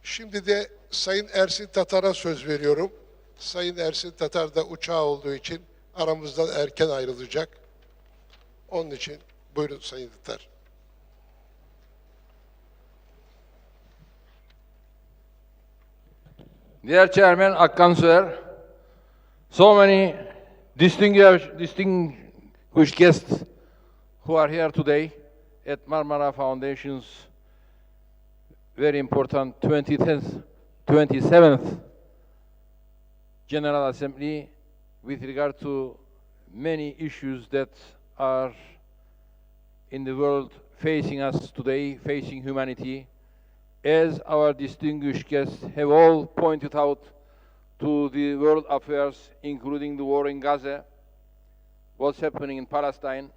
Şimdi de Sayın Ersin Tatar'a söz veriyorum. Sayın Ersin Tatar da uçağı olduğu için aramızdan erken ayrılacak. Onun için buyurun Sayın Tatar. Dear Chairman Akkan Sir, so many distinguished guests who are here today at Marmara Foundation's very important 27th General Assembly with regard to many issues that are in the world facing us today, facing humanity. As our distinguished guests have all pointed out to the world affairs, including the war in Gaza, what's happening in Palestine,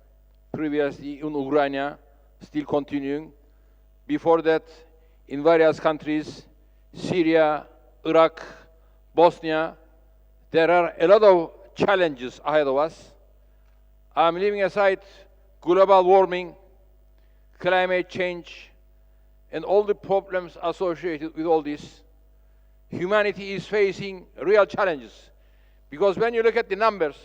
previously in Ukraine, still continuing. Before that, in various countries, Syria, Iraq, Bosnia, there are a lot of challenges ahead of us. I'm leaving aside global warming, climate change, and all the problems associated with all this. Humanity is facing real challenges. Because when you look at the numbers,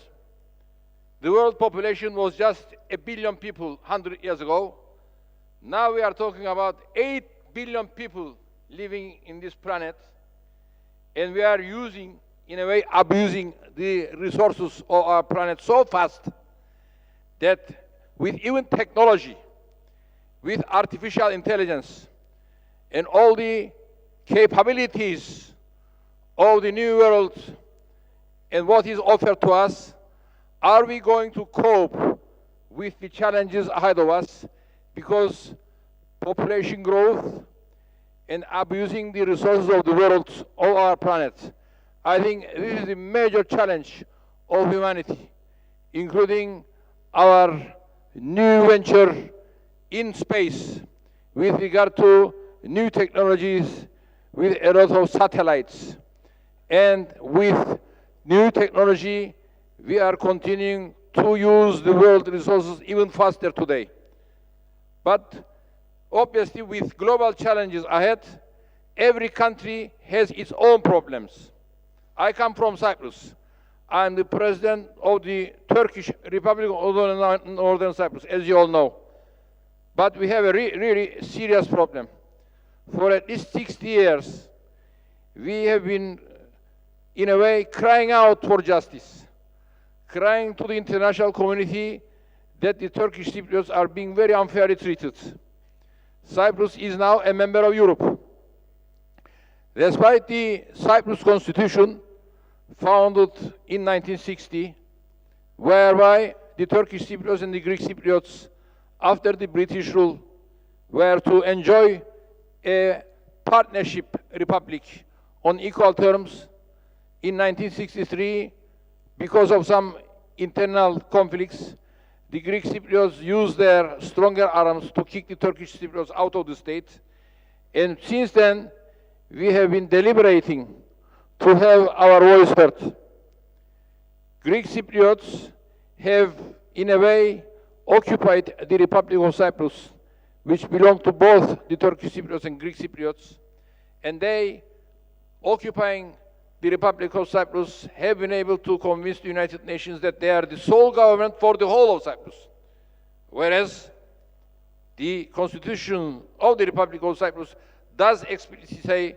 the world population was just 1 billion people 100 years ago. Now we are talking about 8 billion people living in this planet. And we are using, in a way, abusing the resources of our planet so fast that with even technology, with artificial intelligence, and all the capabilities of the new world and what is offered to us, are we going to cope with the challenges ahead of us? Because population growth and abusing the resources of the world, of our planet, I think this is a major challenge of humanity, including our new venture in space with regard to new technologies, with a lot of satellites. And with new technology, we are continuing to use the world resources even faster today. But obviously, with global challenges ahead, every country has its own problems. I come from Cyprus. I'm the president of the Turkish Republic of Northern Cyprus, as you all know. But we have a really serious problem. For at least 60 years, we have been, in a way, crying out for justice, crying to the international community that the Turkish Cypriots are being very unfairly treated. Cyprus is now a member of Europe. Despite the Cyprus Constitution, founded in 1960, whereby the Turkish Cypriots and the Greek Cypriots, after the British rule, were to enjoy a partnership republic on equal terms, in 1963, because of some internal conflicts, the Greek Cypriots used their stronger arms to kick the Turkish Cypriots out of the state. And since then, we have been deliberating to have our voice heard. Greek Cypriots have, in a way, occupied the Republic of Cyprus, which belonged to both the Turkish Cypriots and Greek Cypriots, and they, occupying the Republic of Cyprus, have been able to convince the United Nations that they are the sole government for the whole of Cyprus. Whereas the Constitution of the Republic of Cyprus does explicitly say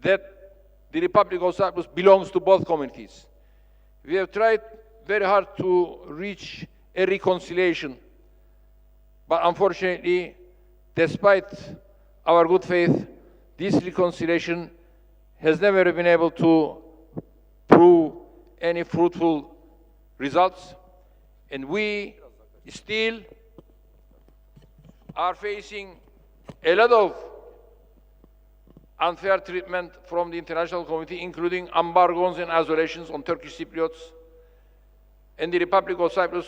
that the Republic of Cyprus belongs to both communities. We have tried very hard to reach a reconciliation, but unfortunately, despite our good faith, this reconciliation has never been able to prove any fruitful results, and we still are facing a lot of unfair treatment from the international community, including embargoes and isolations on Turkish Cypriots, and the Republic of Cyprus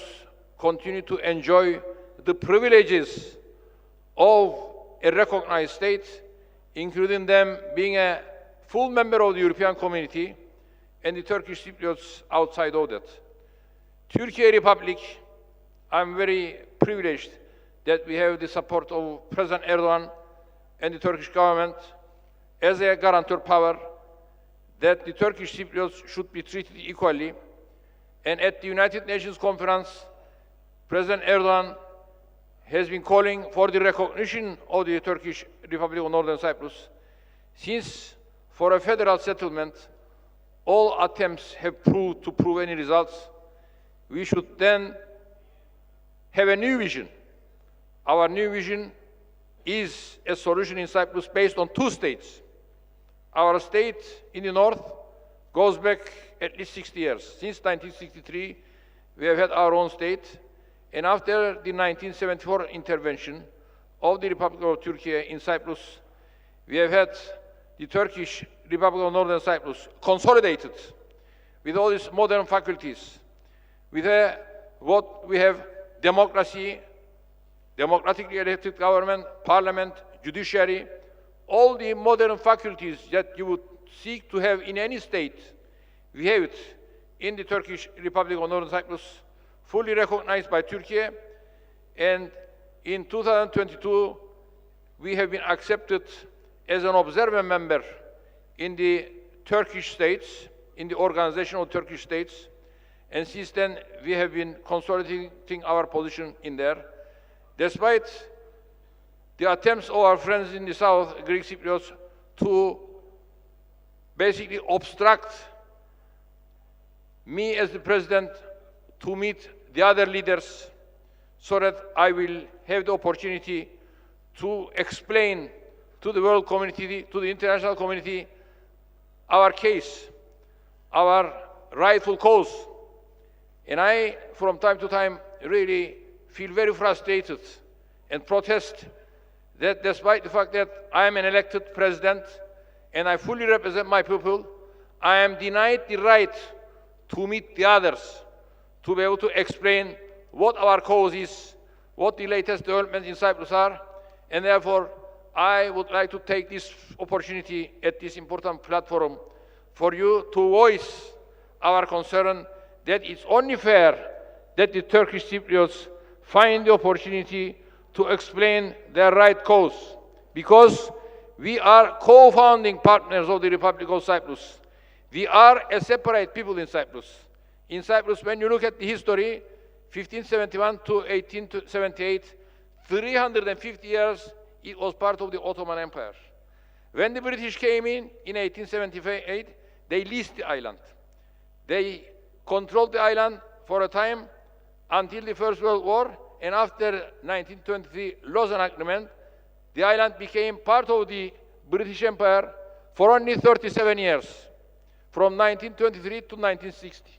continue to enjoy the privileges of a recognized state, including them being a full member of the European community and the Turkish Cypriots outside of that. Turkey Republic, I'm very privileged that we have the support of President Erdogan and the Turkish government as a guarantor power that the Turkish Cypriots should be treated equally. And at the United Nations conference, President Erdogan has been calling for the recognition of the Turkish Republic of Northern Cyprus. Since for a federal settlement, all attempts have proved to prove any results, we should then have a new vision. Our new vision is a solution in Cyprus based on two states. Our state in the north goes back at least 60 years. Since 1963, we have had our own state. And after the 1974 intervention of the Republic of Turkey in Cyprus, we have had the Turkish Republic of Northern Cyprus consolidated with all its modern faculties, with what we have democracy, democratically elected government, parliament, judiciary, all the modern faculties that you would seek to have in any state, we have it in the Turkish Republic of Northern Cyprus, fully recognized by Turkey. And in 2022, we have been accepted as an observer member in the Turkish states, in the Organization of Turkish States. And since then, we have been consolidating our position in there. Despite the attempts of our friends in the south, Greek Cypriots, to basically obstruct me as the president to meet the other leaders so that I will have the opportunity to explain to the world community, to the international community, our case, our rightful cause. And I, from time to time, really feel very frustrated and protest that despite the fact that I am an elected president and I fully represent my people, I am denied the right to meet the others, to be able to explain what our cause is, what the latest developments in Cyprus are, and therefore I would like to take this opportunity at this important platform for you to voice our concern that it's only fair that the Turkish Cypriots find the opportunity to explain their right cause, because we are co-founding partners of the Republic of Cyprus. We are a separate people in Cyprus. In Cyprus, when you look at the history, 1571 to 1878, 350 years, it was part of the Ottoman Empire. When the British came in 1878, they leased the island. They controlled the island for a time until the First World War, and after 1923 Lausanne Agreement, the island became part of the British Empire for only 37 years, from 1923 to 1960.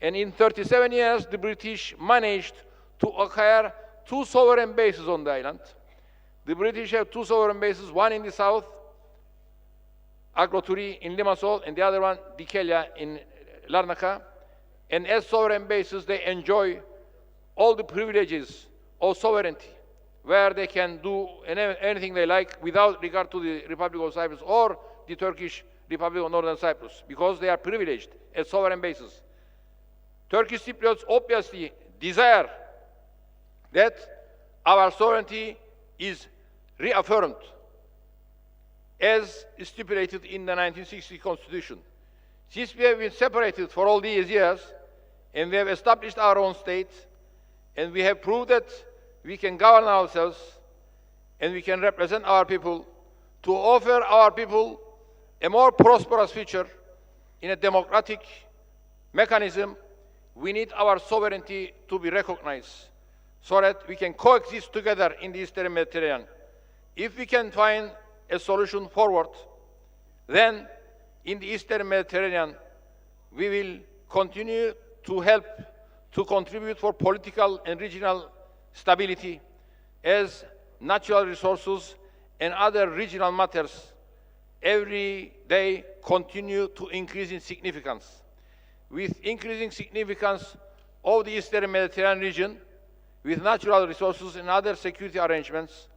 And in 37 years, the British managed to acquire 2 sovereign bases on the island. The British have 2 sovereign bases, one in the south, Agroturi in Limassol, and the other one, Dikelia in Larnaca. And as sovereign bases, they enjoy all the privileges of sovereignty, where they can do anything they like without regard to the Republic of Cyprus or the Turkish Republic of Northern Cyprus, because they are privileged as sovereign bases. Turkish Cypriots obviously desire that our sovereignty is reaffirmed as stipulated in the 1960 Constitution. Since we have been separated for all these years, and we have established our own state, and we have proved that we can govern ourselves, and we can represent our people, to offer our people a more prosperous future in a democratic mechanism, we need our sovereignty to be recognized so that we can coexist together in the Eastern Mediterranean. If we can find a solution forward, then in the Eastern Mediterranean, we will continue to help to contribute for political and regional stability, as natural resources and other regional matters every day continue to increase in significance. With increasing significance of the Eastern Mediterranean region, with natural resources and other security arrangements,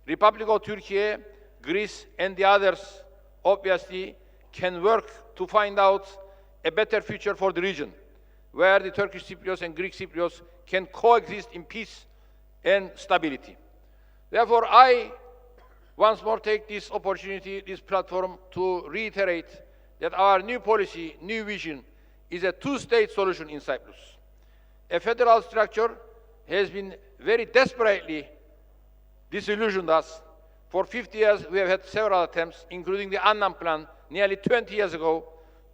Republic of Turkey, Greece, and the others obviously can work to find out a better future for the region, where the Turkish Cypriots and Greek Cypriots can coexist in peace and stability. Therefore, I once more take this opportunity, this platform, to reiterate that our new policy, new vision, is a 2-state solution in Cyprus. A federal structure has been very desperately disillusioned us. For 50 years, we have had several attempts, including the Annan Plan, nearly 20 years ago,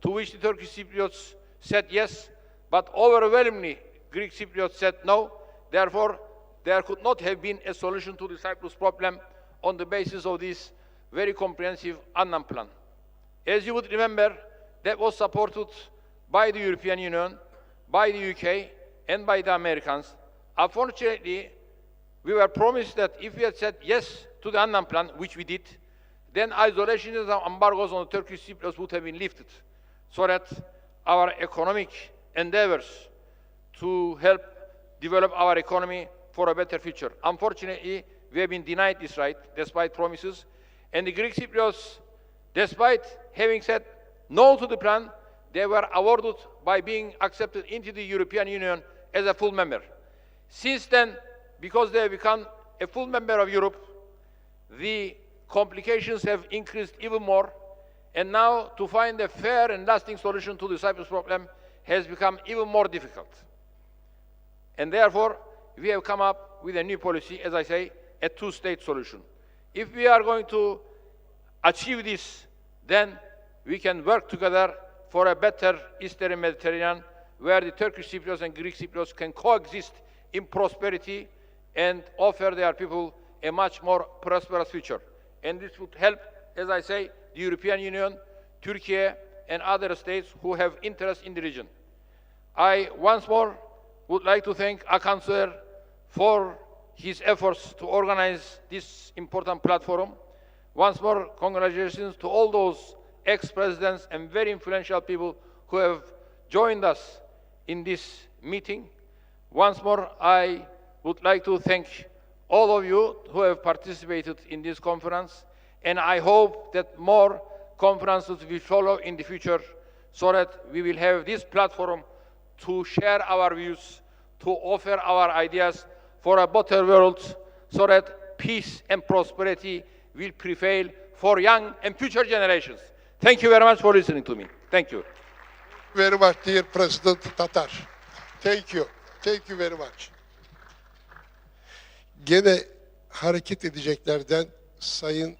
to which the Turkish Cypriots said yes, but overwhelmingly Greek Cypriots said no. Therefore, there could not have been a solution to the Cyprus problem on the basis of this very comprehensive Annan Plan. As you would remember, that was supported by the European Union, by the UK, and by the Americans. Unfortunately, we were promised that if we had said yes to the Annan Plan, which we did, then isolationism and embargoes on the Turkish Cypriots would have been lifted, so that our economic endeavors to help develop our economy for a better future. Unfortunately, we have been denied this right, despite promises, and the Greek Cypriots, despite having said no to the plan, they were awarded by being accepted into the European Union as a full member. Since then, because they have become a full member of Europe, the complications have increased even more, and now to find a fair and lasting solution to the Cyprus problem has become even more difficult. And therefore, we have come up with a new policy, as I say, a 2-state solution. If we are going to achieve this, then we can work together for a better Eastern Mediterranean, where the Turkish Cypriots and Greek Cypriots can coexist in prosperity and offer their people a much more prosperous future. And this would help, as I say, the European Union, Turkey, and other states who have interest in the region. I once more would like to thank Hakan Suer for his efforts to organize this important platform. Once more, congratulations to all those ex-presidents and very influential people who have joined us in this meeting. Once more, I would like to thank all of you who have participated in this conference, and I hope that more conferences will follow in the future so that we will have this platform to share our views, to offer our ideas for a better world so that peace and prosperity will prevail for young and future generations. Thank you very much for listening to me. Thank you. Very much, dear President Tatar. Thank you. Thank you very much. Gene hareket edeceklerden Sayın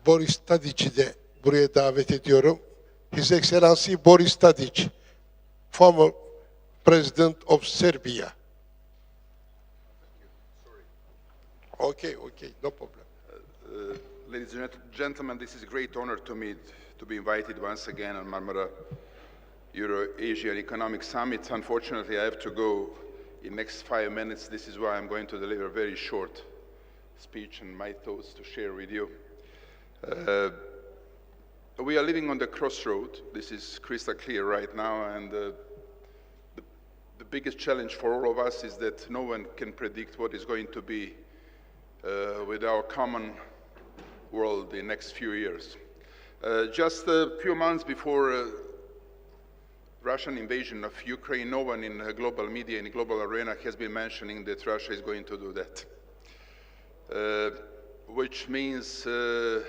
Boris Tadic'i de buraya davet ediyorum. His Excellency Boris Tadic, former President of Serbia. Okay, no problem. Ladies and gentlemen, this is a great honor to me to be invited once again on Marmara Euro-Asian Economic Summit. Unfortunately, I have to go in the next 5 minutes. This is why I'm going to deliver a very short speech and my thoughts to share with you. We are living on the crossroad. This is crystal clear right now, and the biggest challenge for all of us is that no one can predict what is going to be with our common world in the next few years. Just a few months before Russian invasion of Ukraine, no one in global media, in the global arena, has been mentioning that Russia is going to do that. Which means the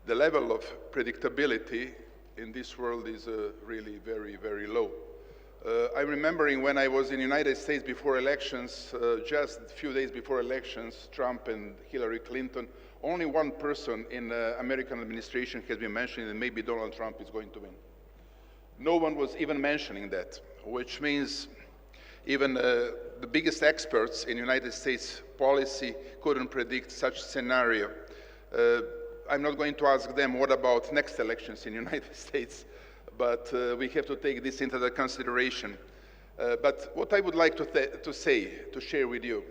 level of predictability in this world is really very, very low. I'm remembering when I was in the United States before elections, just a few days before elections, Trump and Hillary Clinton, only one person in the American administration has been mentioning that maybe Donald Trump is going to win. No one was even mentioning that, which means even the biggest experts in United States policy couldn't predict such scenario. I'm not going to ask them what about next elections in the United States, but we have to take this into the consideration. But what I would like to share with you,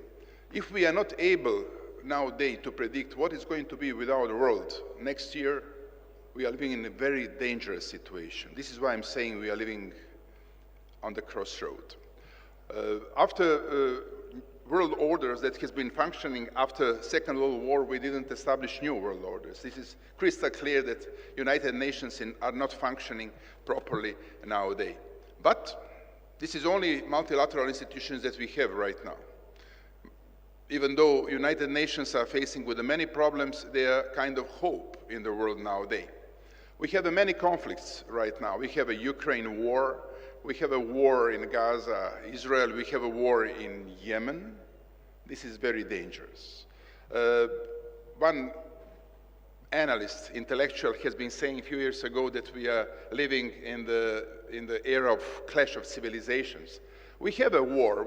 if we are not able nowadays to predict what is going to be with our world next year, we are living in a very dangerous situation. This is why I'm saying we are living on the crossroad. After world orders that has been functioning after Second World War, we didn't establish new world orders. This is crystal clear that United Nations are not functioning properly nowadays. But this is only multilateral institutions that we have right now. Even though United Nations are facing with many problems, they are kind of hope in the world nowadays. We have many conflicts right now. We have a Ukraine war. We have a war in Gaza, Israel. We have a war in Yemen. This is very dangerous. One analyst, intellectual, has been saying a few years ago that we are living in the era of clash of civilizations. We have a war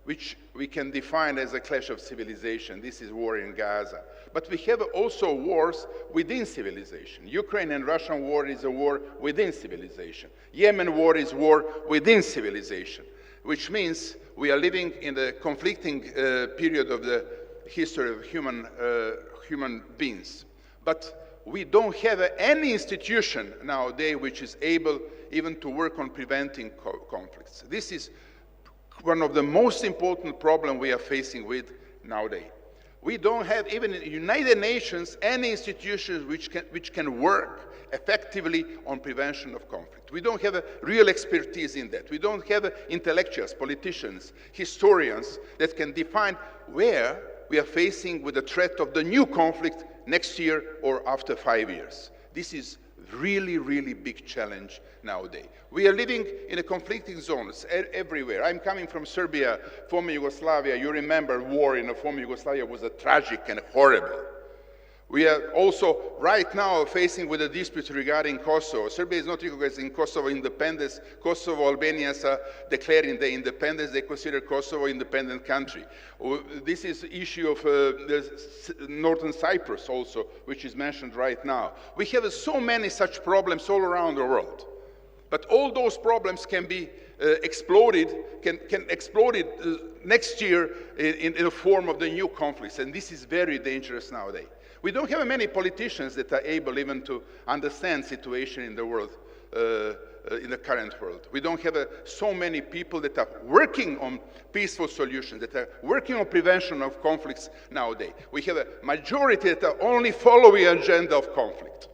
which we can define as a clash of civilization. This is war in Gaza. But we have also wars within civilization. Ukraine and Russian war is a war within civilization. Yemen war is war within civilization, which means we are living in the conflicting period of the history of human beings. But we don't have any institution nowadays which is able even to work on preventing conflicts. This is one of the most important problems we are facing with nowadays. We don't have, even in the United Nations, any institutions which can work effectively on prevention of conflict. We don't have a real expertise in that. We don't have intellectuals, politicians, historians that can define where we are facing with the threat of the new conflict next year or after 5 years. This is really, really big challenge nowadays. We are living in a conflicting zones everywhere. I'm coming from Serbia, former Yugoslavia. You remember war in the former Yugoslavia was a tragic and horrible. We are also right now facing with a dispute regarding Kosovo. Serbia is not recognizing Kosovo independence. Kosovo Albanians are declaring their independence. They consider Kosovo an independent country. This is the issue of Northern Cyprus also, which is mentioned right now. We have so many such problems all around the world. But all those problems can be exploded next year in the form of the new conflicts. And this is very dangerous nowadays. We don't have many politicians that are able even to understand the situation in the world in the current world. We don't have so many people that are working on peaceful solutions, that are working on prevention of conflicts nowadays. We have a majority that are only following the agenda of conflict.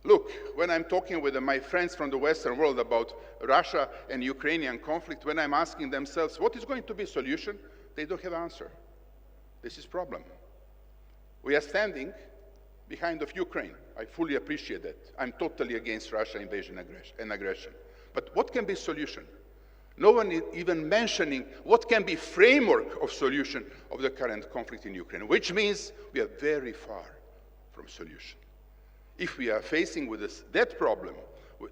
Look, when I'm talking with my friends from the Western world about Russia and Ukrainian conflict, when I'm asking themselves, what is going to be a solution? They don't have an answer. This is a problem. We are standing behind of Ukraine. I fully appreciate that. I'm totally against Russia invasion and aggression. But what can be solution? No one is even mentioning what can be framework of solution of the current conflict in Ukraine, which means we are very far from solution. If we are facing with that problem,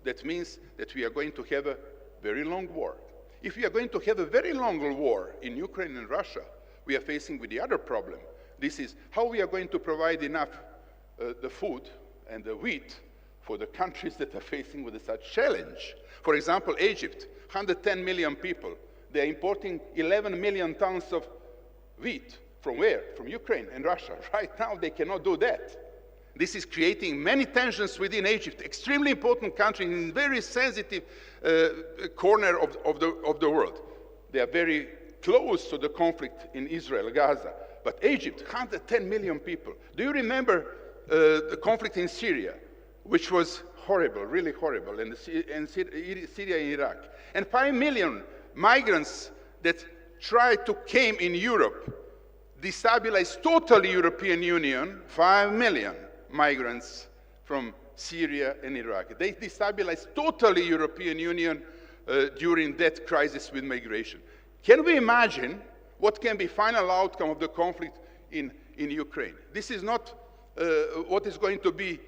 that means that we are going to have a very long war. If we are going to have a very long war in Ukraine and Russia, we are facing with the other problem. This is how we are going to provide enough the food and the wheat for the countries that are facing with such challenge. For example, Egypt, 110 million people. They are importing 11 million tons of wheat. From where? From Ukraine and Russia. Right now, they cannot do that. This is creating many tensions within Egypt, extremely important country in a very sensitive corner of the world. They are very close to the conflict in Israel, Gaza. But Egypt, 110 million people. Do you remember the conflict in Syria, which was horrible, really horrible, and Syria and Iraq? And 5 million migrants that tried to came in Europe, destabilized totally European Union, 5 million migrants from Syria and Iraq. They destabilized totally European Union during that crisis with migration. Can we imagine what can be final outcome of the conflict in Ukraine? This is not what is going to be,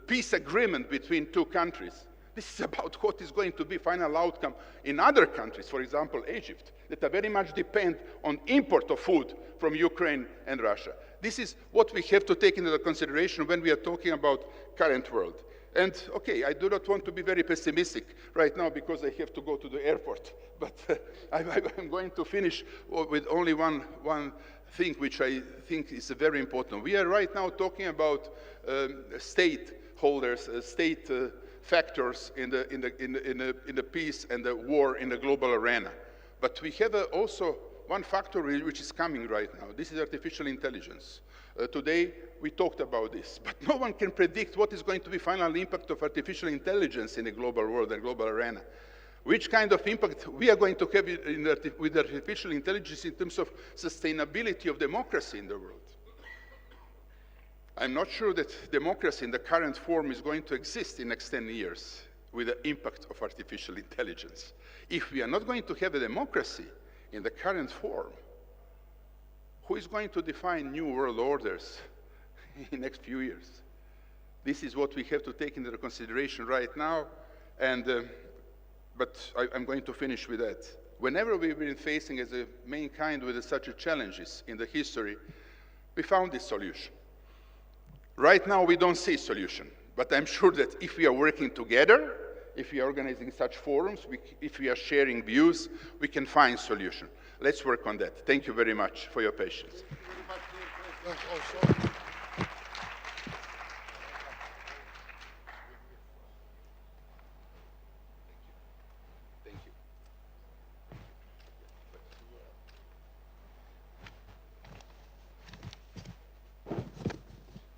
peace agreement between two countries. This is about what is going to be final outcome in other countries, for example, Egypt, that are very much depend on import of food from Ukraine and Russia. This is what we have to take into consideration when we are talking about current world. And okay, I do not want to be very pessimistic right now because I have to go to the airport, but I'm going to finish with only one thing which I think is very important. We are right now talking about stakeholders, state factors in the peace and the war in the global arena. But we have also one factor which is coming right now. This is artificial intelligence. Today we talked about this, but no one can predict what is going to be final impact of artificial intelligence in the global world and global arena. Which kind of impact we are going to have with artificial intelligence in terms of sustainability of democracy in the world. I'm not sure that democracy in the current form is going to exist in the next 10 years with the impact of artificial intelligence. If we are not going to have a democracy in the current form, who is going to define new world orders in the next few years? This is what we have to take into consideration right now, but I'm going to finish with that. Whenever we've been facing as a mankind with such challenges in the history, we found this solution. Right now we don't see solution, but I'm sure that if we are working together, if we are organizing such forums, if we are sharing views, we can find solution. Let's work on that. Thank you very much for your patience.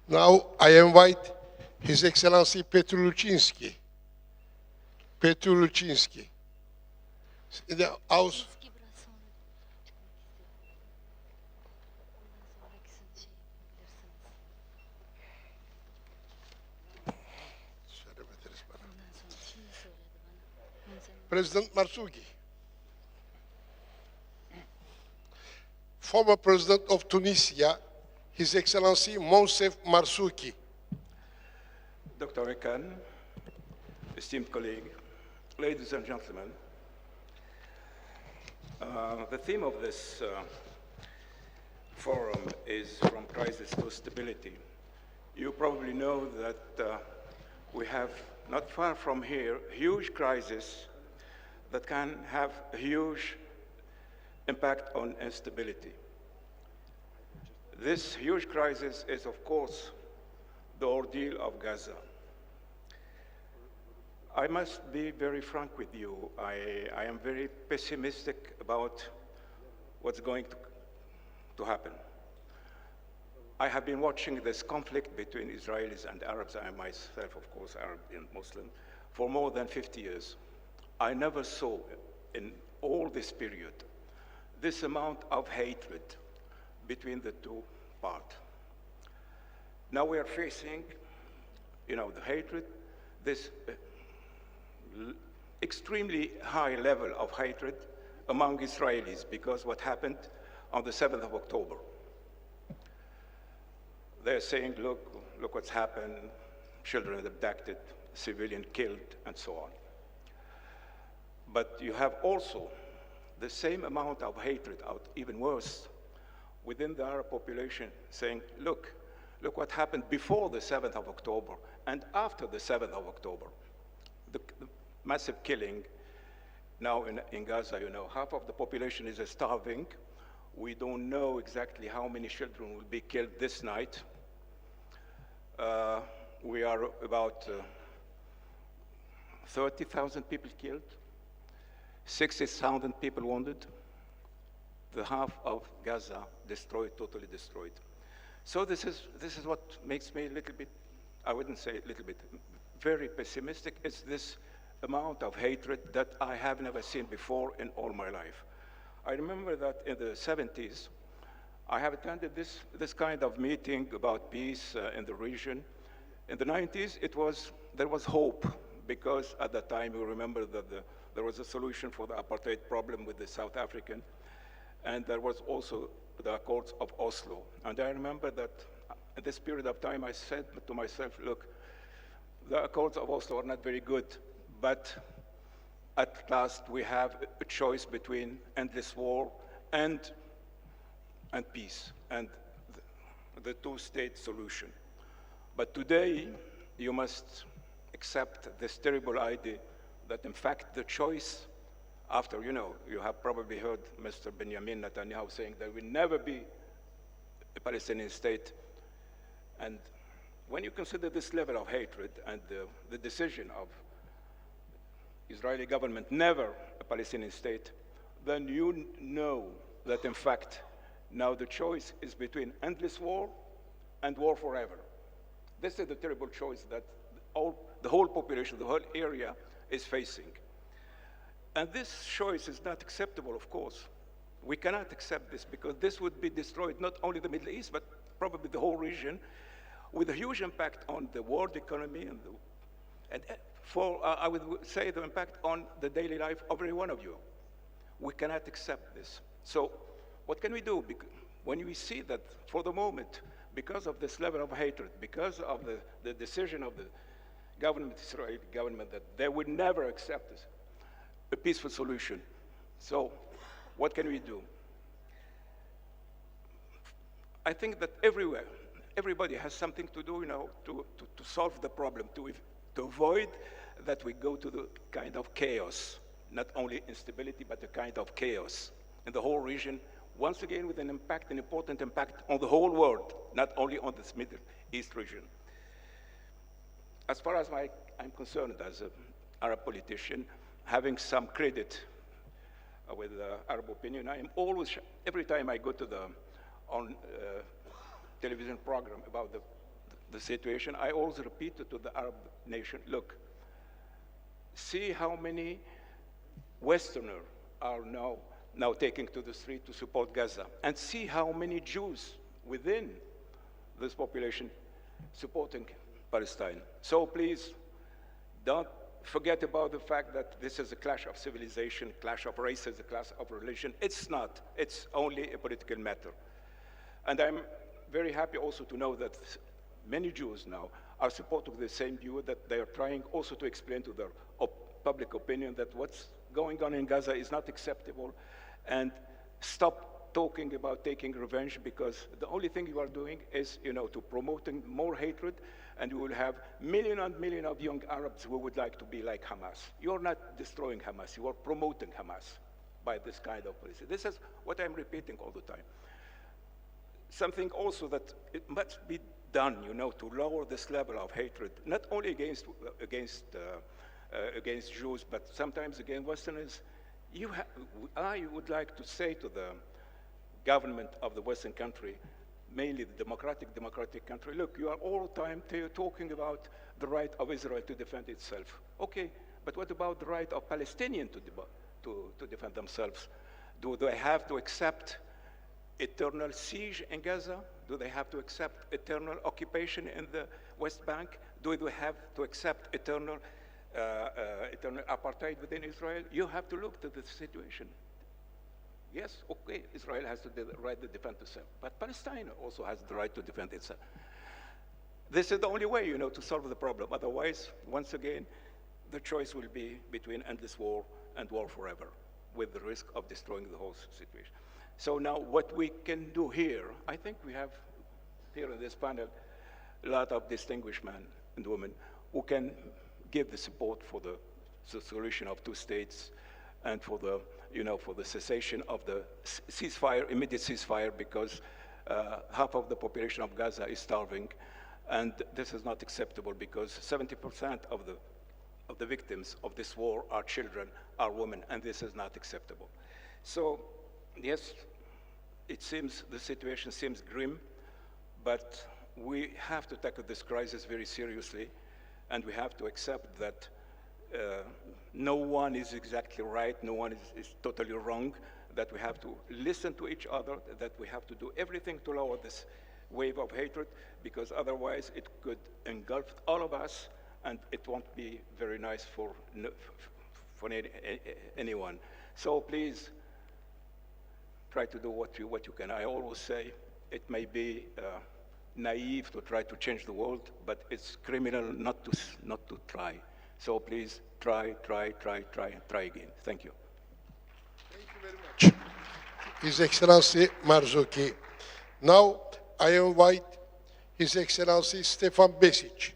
Now I invite His Excellency Petr Lučinski. Petr Lučinski. In the house. President Marzuki. Former President of Tunisia, His Excellency Monsef Marzuki. Dr. Ekan, esteemed colleague, ladies and gentlemen, the theme of this forum is From Crisis to Stability. You probably know that we have, not far from here, a huge crisis that can have a huge impact on instability. This huge crisis is, of course, the ordeal of Gaza. I must be very frank with you. I am very pessimistic about what's going to happen. I have been watching this conflict between Israelis and Arabs, I myself, of course, Arab and Muslim, for more than 50 years. I never saw in all this period this amount of hatred between the two parts. Now we are facing, the hatred, this extremely high level of hatred among Israelis because what happened on the 7th of October. They're saying, look what's happened, children abducted, civilian killed, and so on. But you have also the same amount of hatred, even worse, within the Arab population saying, look what happened before the 7th of October and after the 7th of October. The massive killing now in Gaza, half of the population is starving. We don't know exactly how many children will be killed this night. We are about 30,000 people killed, 60,000 people wounded, the half of Gaza destroyed, totally destroyed. So this is what makes me a little bit, I wouldn't say a little bit, very pessimistic. It's this amount of hatred that I have never seen before in all my life. I remember that in the 70s, I have attended this kind of meeting about peace in the region. In the 90s, there was hope, because at that time, you remember that there was a solution for the apartheid problem with the South African, and there was also the Accords of Oslo. And I remember that at this period of time, I said to myself, look, the Accords of Oslo are not very good, but at last we have a choice between endless war and peace, and the two-state solution. But today, you must accept this terrible idea that, in fact, the choice after, you have probably heard Mr. Benjamin Netanyahu saying there will never be a Palestinian state. And when you consider this level of hatred and the decision of Israeli government, never a Palestinian state, then you know that, in fact, now the choice is between endless war and war forever. This is the terrible choice that the whole population, the whole area is facing. And this choice is not acceptable, of course. We cannot accept this because this would be destroyed not only the Middle East, but probably the whole region, with a huge impact on the world economy and I would say the impact on the daily life of every one of you. We cannot accept this. So what can we do? When we see that for the moment, because of this level of hatred, because of the decision of the government, Israeli government, that they would never accept this, a peaceful solution. So what can we do? I think that everywhere, everybody has something to do, to solve the problem, to avoid that we go to the kind of chaos, not only instability, but a kind of chaos in the whole region, once again with an important impact on the whole world, not only on this Middle East region. As far as I'm concerned as an Arab politician, having some credit with Arab opinion, I am always, every time I go to on television program about the situation, I always repeat it to the Arab nation, look, see how many Westerners are now taking to the street to support Gaza, and see how many Jews within this population supporting Palestine. So please, don't forget about the fact that this is a clash of civilization, clash of races, a clash of religion. It's not. It's only a political matter. And I'm very happy also to know that many Jews now are supporting the same view, that they are trying also to explain to their public opinion that what's going on in Gaza is not acceptable, and stop talking about taking revenge, because the only thing you are doing is, to promoting more hatred, and you will have millions and millions of young Arabs who would like to be like Hamas. You're not destroying Hamas, you are promoting Hamas by this kind of policy. This is what I'm repeating all the time. Something also that it must be done, to lower this level of hatred, not only against against Jews, but sometimes against Westerners. I would like to say to the government of the Western country, mainly the democratic country, look, you are all the time talking about the right of Israel to defend itself. Okay, but what about the right of Palestinians to defend themselves? Do they have to accept eternal siege in Gaza? Do they have to accept eternal occupation in the West Bank? Do they have to accept eternal apartheid within Israel? You have to look to the situation. Yes, okay, Israel has the right to defend itself, but Palestine also has the right to defend itself. This is the only way, to solve the problem. Otherwise, once again, the choice will be between endless war and war forever, with the risk of destroying the whole situation. So now what we can do here, I think we have here in this panel a lot of distinguished men and women who can give the support for the solution of two states and for the, for the cessation of the ceasefire, immediate ceasefire, because half of the population of Gaza is starving, and this is not acceptable because 70% of the victims of this war are children, are women, and this is not acceptable. So, yes, the situation seems grim, but we have to tackle this crisis very seriously, and we have to accept that no one is exactly right, no one is totally wrong, that we have to listen to each other, that we have to do everything to lower this wave of hatred, because otherwise it could engulf all of us, and it won't be very nice for anyone. So please try to do what you can. I always say it may be naive to try to change the world, but it's criminal not to try. So please try again. Thank you. Thank you very much, His Excellency Marzuki. Now I invite His Excellency Stefan Besic,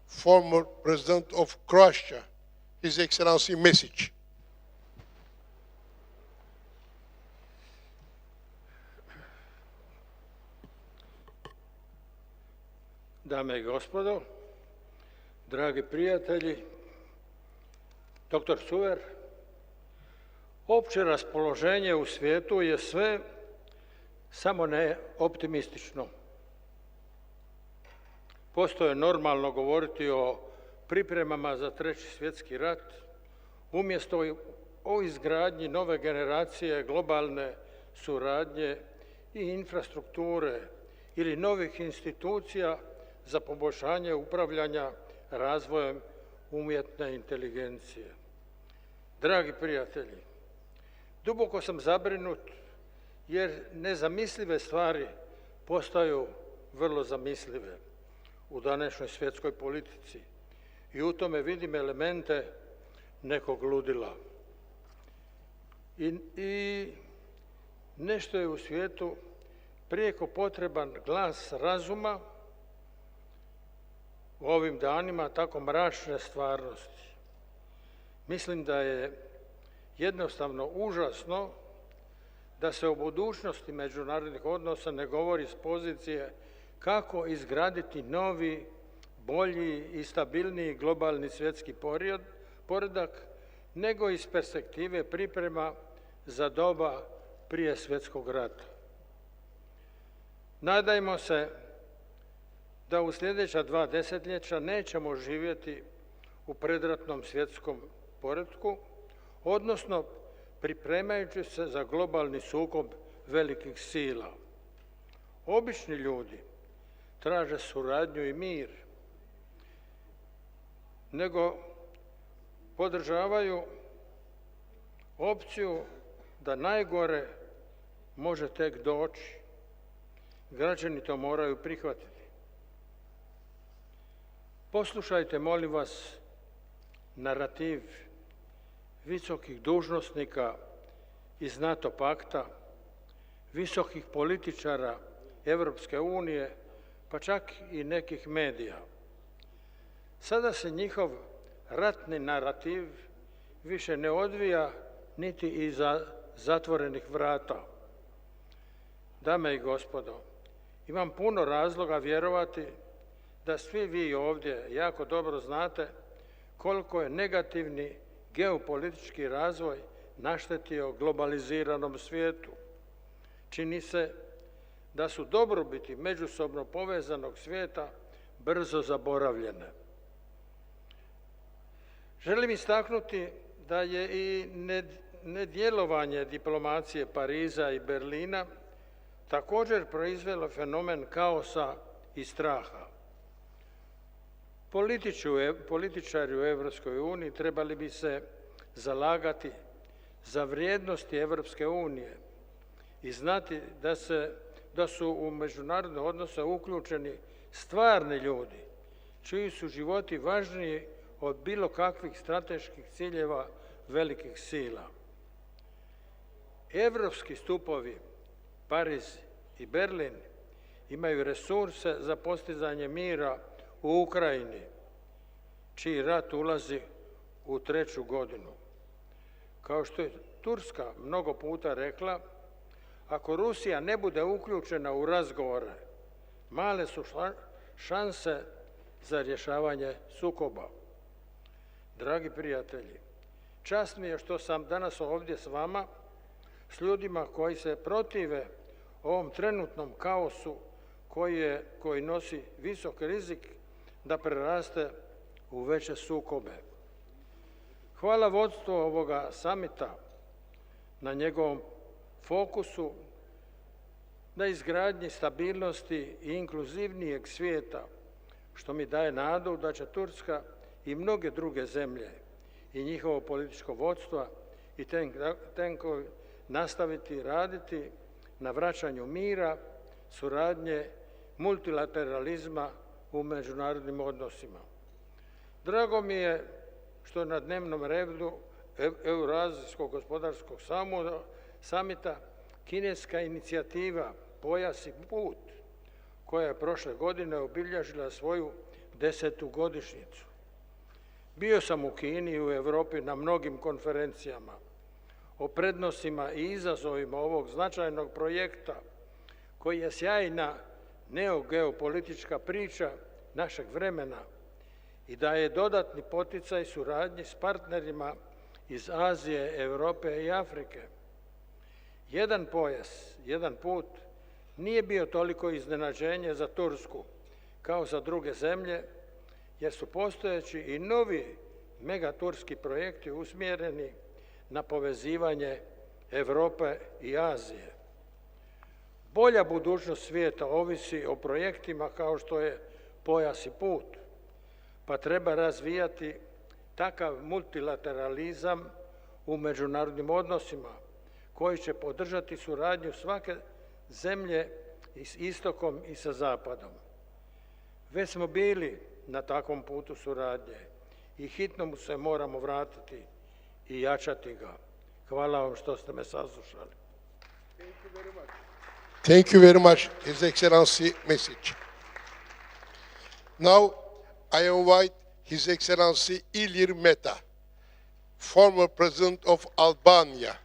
former President of Croatia. His Excellency Mesic. Dame I gospodo, dragi prijatelji, dr. Suver, opće raspoloženje u svijetu je sve samo ne optimistično. Postoje normalno govoriti o pripremama za Treći svjetski rat, umjesto o izgradnji nove generacije globalne suradnje i infrastrukture ili novih institucija za poboljšanje upravljanja razvojem umjetne inteligencije. Dragi prijatelji, duboko sam zabrinut jer nezamislive stvari postaju vrlo zamislive u današnjoj svjetskoj politici i u tome vidim elemente nekog ludila. I nešto je u svijetu prijeko potreban glas razuma u ovim danima tako mračne stvarnosti. Mislim da je jednostavno užasno da se o budućnosti međunarodnih odnosa ne govori s pozicije kako izgraditi novi, bolji i stabilniji globalni svjetski poredak, nego iz perspektive priprema za doba prije svjetskog rata. Nadajmo se da u sljedeća 2 desetljeća nećemo živjeti u predratnom svjetskom poretku, odnosno pripremajući se za globalni sukob velikih sila. Obični ljudi traže suradnju i mir, nego podržavaju opciju da najgore može tek doći. Građani to moraju prihvatiti. Poslušajte, molim vas, narativ visokih dužnosnika iz NATO pakta, visokih političara Europske unije, pa čak i nekih medija. Sada se njihov ratni narativ više ne odvija niti iza zatvorenih vrata. Dame i gospodo, imam puno razloga vjerovati da svi vi ovdje jako dobro znate koliko je negativni geopolitički razvoj naštetio globaliziranom svijetu. Čini se da su dobrobiti međusobno povezanog svijeta brzo zaboravljene. Želim istaknuti da je i nedjelovanje diplomacije Pariza i Berlina također proizvelo fenomen kaosa i straha. Političari u Europskoj uniji trebali bi se zalagati za vrijednosti Europske unije i znati da su u međunarodne odnose uključeni stvarni ljudi, čiji su životi važniji od bilo kakvih strateških ciljeva velikih sila. Europski stupovi, Pariz i Berlin, imaju resurse za postizanje mira u Ukrajini, čiji rat ulazi u 3. godinu. Kao što je Turska mnogo puta rekla, ako Rusija ne bude uključena u razgovore, male su šanse za rješavanje sukoba. Dragi prijatelji, čast mi je što sam danas ovdje s vama, s ljudima koji se protive ovom trenutnom kaosu koji nosi visok rizik da preraste u veće sukobe. Hvala vodstvu ovoga samita na njegovom fokusu na izgradnji stabilnosti i inkluzivnijeg svijeta, što mi daje nadu da će Turska i mnoge druge zemlje i njihovo političko vodstvo i tenkovi nastaviti raditi na vraćanju mira, suradnje, multilateralizma u međunarodnim odnosima. Drago mi je što je na dnevnom redu Eurazijskog gospodarskog samita kineska inicijativa Pojas i put, koja je prošle godine obilježila svoju 10. godišnjicu. Bio sam u Kini i u Europi na mnogim konferencijama o prednostima i izazovima ovog značajnog projekta, koji je sjajna neogeopolitička priča našeg vremena i daje dodatni poticaj suradnji s partnerima iz Azije, Europe i Afrike. Jedan pojas, jedan put nije bio toliko iznenađenje za Tursku kao za druge zemlje, jer su postojeći i novi megaturski projekti usmjereni na povezivanje Europe i Azije. Bolja budućnost svijeta ovisi o projektima kao što je Pojas i put, pa treba razvijati takav multilateralizam u međunarodnim odnosima koji će podržati suradnju svake zemlje i s istokom i sa zapadom. Već smo bili na takvom putu suradnje i hitno mu se moramo vratiti i jačati ga. Hvala vam što ste me saslušali. Thank you very much, His Excellency message. Now I invite His Excellency Ilir Meta, former President of Albania.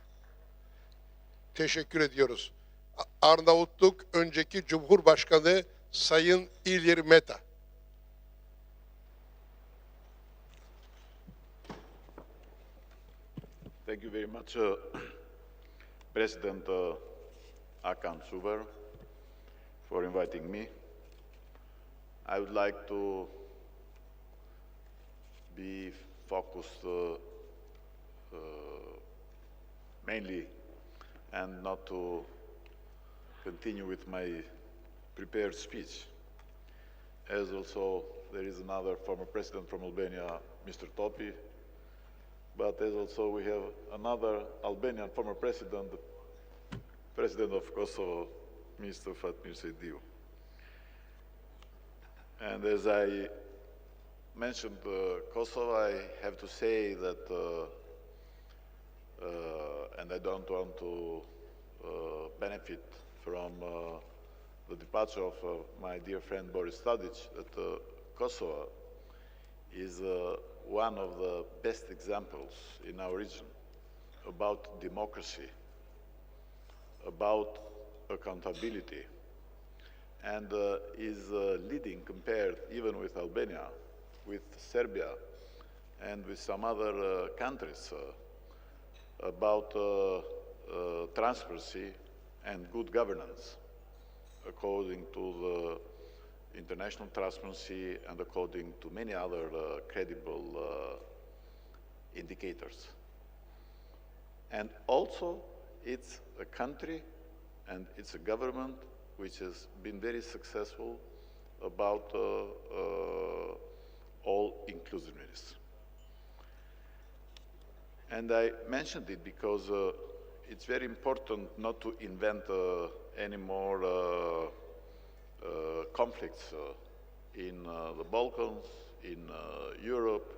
Teşekkür ediyoruz. Arnavutluk önceki Cumhurbaşkanı Sayın İlir Meta. Thank you very much, President Hakan Suver, for inviting me. I would like to be focused mainly and not to continue with my prepared speech, as also there is another former president from Albania, Mr. Topi, but as also we have another Albanian former president, President of Kosovo, Mr. Fatmir Sejdiu. And as I mentioned Kosovo, I have to say that, and I don't want to benefit from the departure of my dear friend Boris Tadic, that Kosovo is one of the best examples in our region about democracy, about accountability, and is leading compared even with Albania, with Serbia, and with some other countries about transparency and good governance according to the international transparency and according to many other credible indicators. And also, it's a country and it's a government which has been very successful about all inclusiveness. And I mentioned it because it's very important not to invent any more conflicts in the Balkans, in Europe,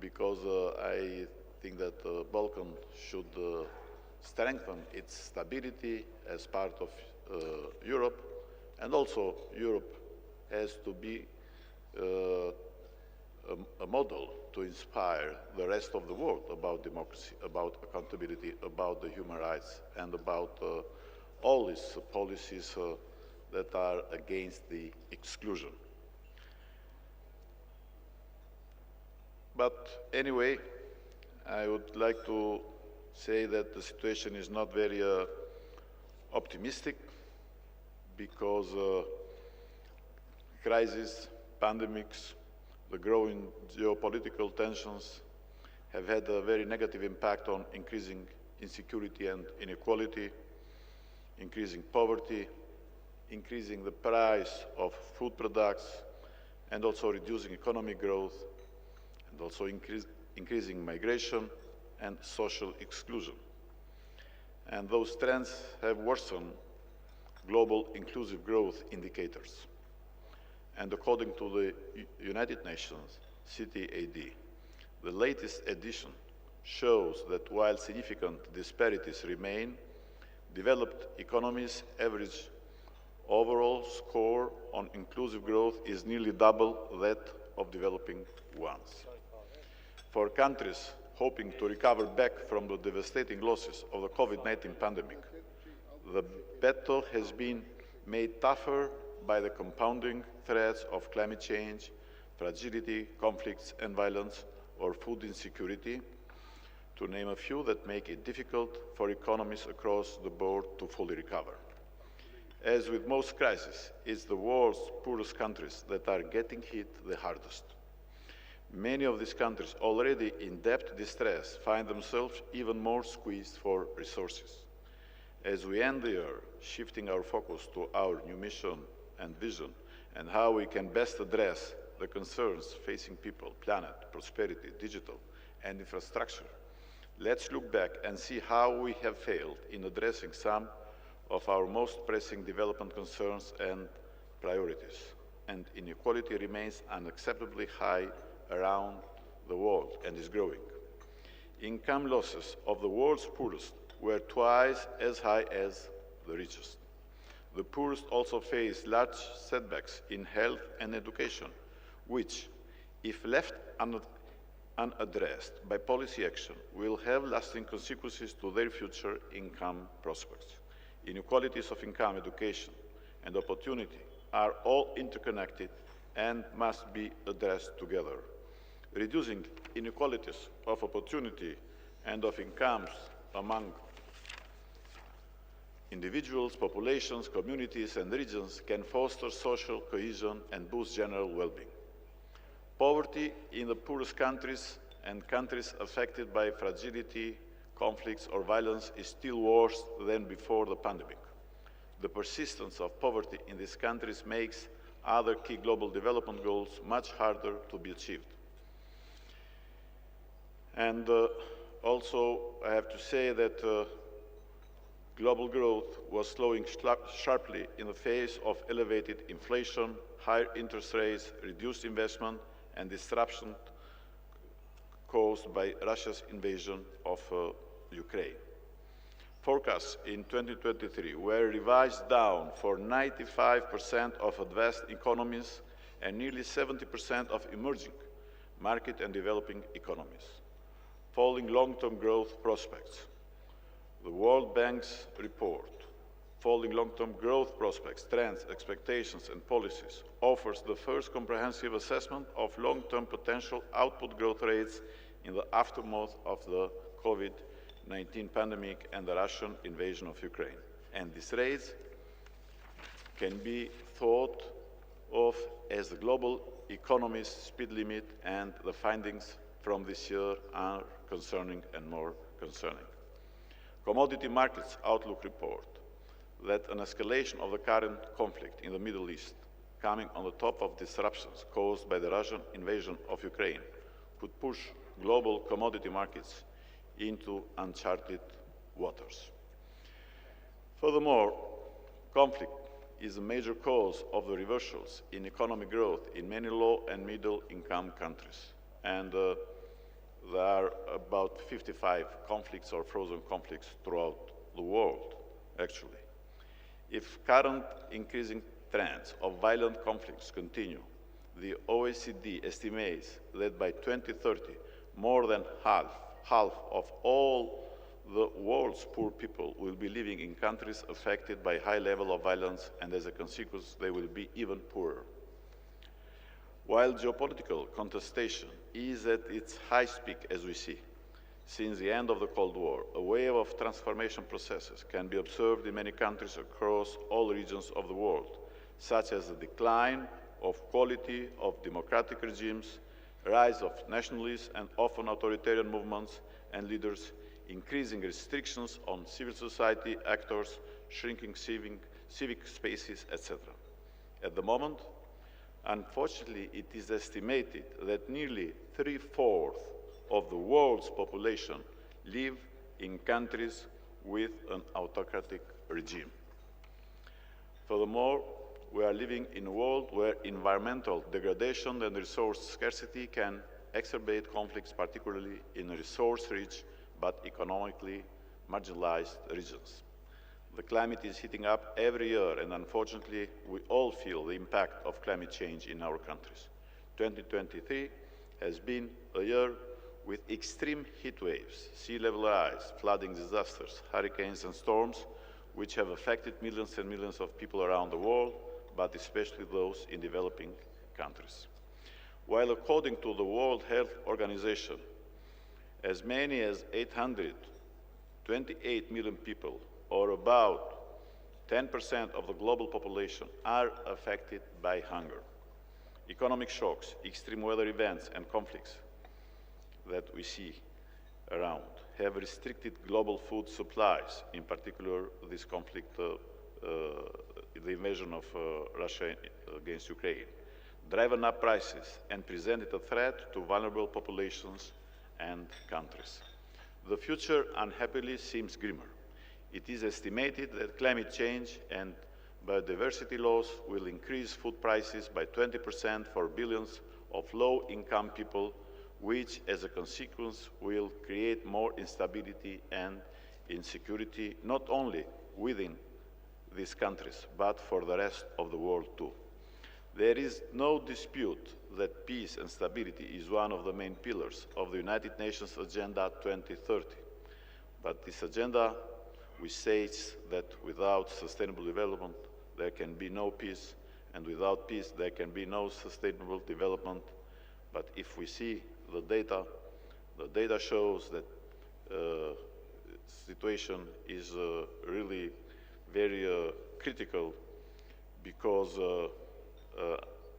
because I think that the Balkans should strengthen its stability as part of Europe, and also Europe has to be a model to inspire the rest of the world about democracy, about accountability, about the human rights, and about all these policies that are against the exclusion. But anyway, I would like to say that the situation is not very optimistic, because crises, pandemics, the growing geopolitical tensions have had a very negative impact on increasing insecurity and inequality, increasing poverty, increasing the price of food products, and also reducing economic growth, and also increasing migration and social exclusion. And those trends have worsened global inclusive growth indicators. And according to the United Nations CTAD, the latest edition shows that while significant disparities remain, developed economies' average overall score on inclusive growth is nearly double that of developing ones. For countries hoping to recover back from the devastating losses of the COVID-19 pandemic, the battle has been made tougher by the compounding threats of climate change, fragility, conflicts and violence, or food insecurity, to name a few that make it difficult for economies across the board to fully recover. As with most crises, it's the world's poorest countries that are getting hit the hardest. Many of these countries already in debt distress find themselves even more squeezed for resources. As we end the year, shifting our focus to our new mission and vision, and how we can best address the concerns facing people, planet, prosperity, digital, and infrastructure, let's look back and see how we have failed in addressing some of our most pressing development concerns and priorities. And inequality remains unacceptably high around the world and is growing. Income losses of the world's poorest were twice as high as the richest. The poorest also face large setbacks in health and education, which, if left unaddressed by policy action, will have lasting consequences to their future income prospects. Inequalities of income, education, and opportunity are all interconnected and must be addressed together. Reducing inequalities of opportunity and of incomes among individuals, populations, communities, and regions can foster social cohesion and boost general well-being. Poverty in the poorest countries and countries affected by fragility, conflicts, or violence is still worse than before the pandemic. The persistence of poverty in these countries makes other key global development goals much harder to be achieved. And also, I have to say that global growth was slowing sharply in the face of elevated inflation, higher interest rates, reduced investment, and disruption caused by Russia's invasion of Ukraine. Forecasts in 2023 were revised down for 95% of advanced economies and nearly 70% of emerging market and developing economies. Falling long-term growth prospects. The World Bank's report unfolding long-term growth prospects, trends, expectations, and policies, offers the first comprehensive assessment of long-term potential output growth rates in the aftermath of the COVID-19 pandemic and the Russian invasion of Ukraine. And these rates can be thought of as the global economy's speed limit, and the findings from this year are concerning and more concerning. Commodity Markets Outlook report that an escalation of the current conflict in the Middle East, coming on the top of disruptions caused by the Russian invasion of Ukraine, could push global commodity markets into uncharted waters. Furthermore, conflict is a major cause of the reversals in economic growth in many low and middle income countries. And there are about 55 conflicts or frozen conflicts throughout the world, actually. If current increasing trends of violent conflicts continue, the OECD estimates that by 2030, more than half of all the world's poor people will be living in countries affected by high level of violence, and as a consequence, they will be even poorer. While geopolitical contestation is at its highest peak, as we see, since the end of the Cold War, a wave of transformation processes can be observed in many countries across all regions of the world, such as the decline of quality of democratic regimes, rise of nationalist and often authoritarian movements and leaders, increasing restrictions on civil society actors, shrinking civic spaces, etc. At the moment, unfortunately, it is estimated that nearly 3/4 of the world's population live in countries with an autocratic regime. Furthermore, we are living in a world where environmental degradation and resource scarcity can exacerbate conflicts, particularly in resource-rich but economically marginalized regions. The climate is heating up every year, and unfortunately, we all feel the impact of climate change in our countries. 2023 has been a year with extreme heat waves, sea level rise, flooding disasters, hurricanes and storms, which have affected millions and millions of people around the world, but especially those in developing countries. While according to the World Health Organization, as many as 828 million people, or about 10% of the global population, are affected by hunger. Economic shocks, extreme weather events, and conflicts that we see around have restricted global food supplies, in particular this conflict, the invasion of Russia against Ukraine, driven up prices and presented a threat to vulnerable populations and countries. The future, unhappily, seems grimmer. It is estimated that climate change and biodiversity loss will increase food prices by 20% for billions of low-income people, which, as a consequence, will create more instability and insecurity, not only within these countries, but for the rest of the world too. There is no dispute that peace and stability is one of the main pillars of the United Nations Agenda 2030. But this agenda, which states that without sustainable development, there can be no peace, and without peace, there can be no sustainable development. But if we see the data shows that the situation is really very critical, because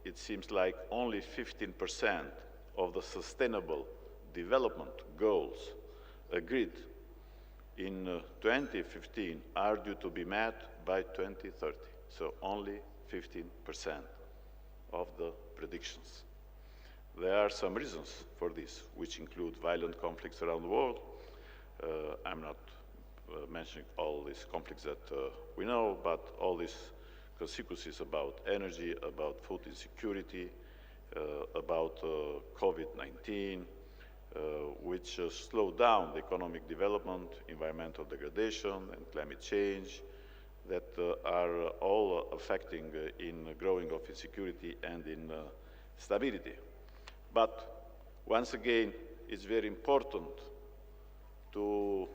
it seems like only 15% of the sustainable development goals agreed in 2015 are due to be met by 2030. So only 15% of the predictions. There are some reasons for this, which include violent conflicts around the world. I'm not mentioning all these conflicts that we know, but all these consequences about energy, about food insecurity, about COVID-19, which slow down the economic development, environmental degradation, and climate change, that are all affecting in growing of insecurity and in stability. But once again, it's very important to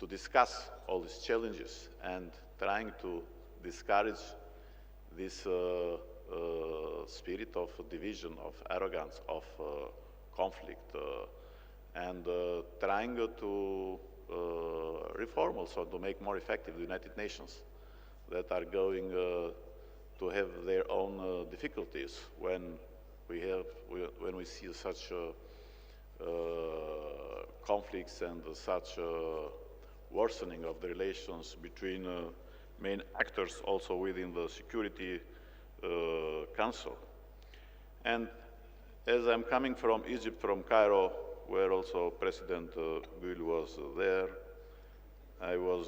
to discuss all these challenges and trying to discourage this spirit of division, of arrogance, of conflict, and trying to reform also, to make more effective the United Nations that are going to have their own difficulties when we see such conflicts and such worsening of the relations between main actors also within the Security Council. And as I'm coming from Egypt, from Cairo, where also President Gül was there, I was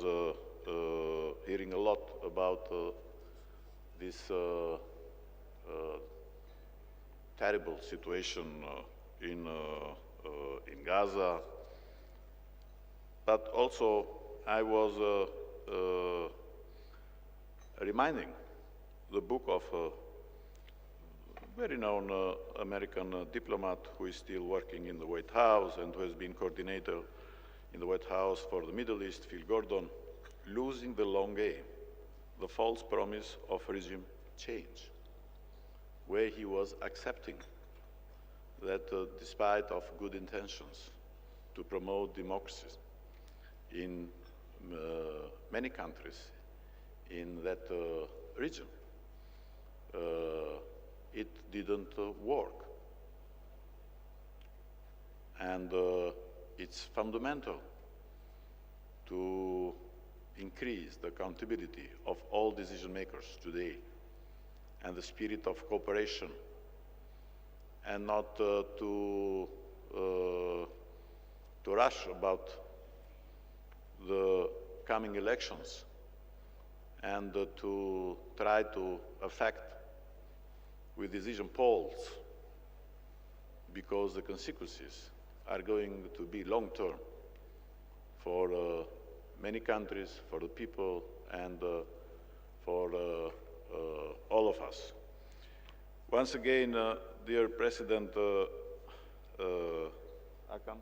hearing a lot about this terrible situation in Gaza, but also I was reminding the book of a very known American diplomat who is still working in the White House and who has been coordinator in the White House for the Middle East, Phil Gordon, Losing the Long Game, the false promise of regime change, where he was accepting that despite of good intentions to promote democracy in many countries in that region, it didn't work. And it's fundamental to increase the accountability of all decision makers today and the spirit of cooperation, and not to rush about the coming elections and to try to affect with decision polls, because the consequences are going to be long-term for many countries, for the people, and for all of us. Once again, dear President Akan,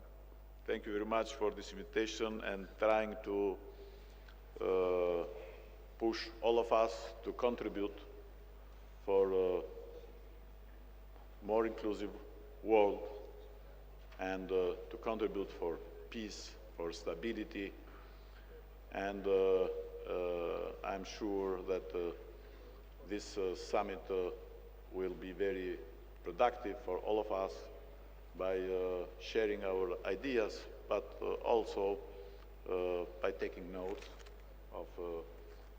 thank you very much for this invitation and trying to push all of us to contribute for a more inclusive world and to contribute for peace, for stability. And I'm sure that this summit will be very productive for all of us by sharing our ideas, but also by taking notes of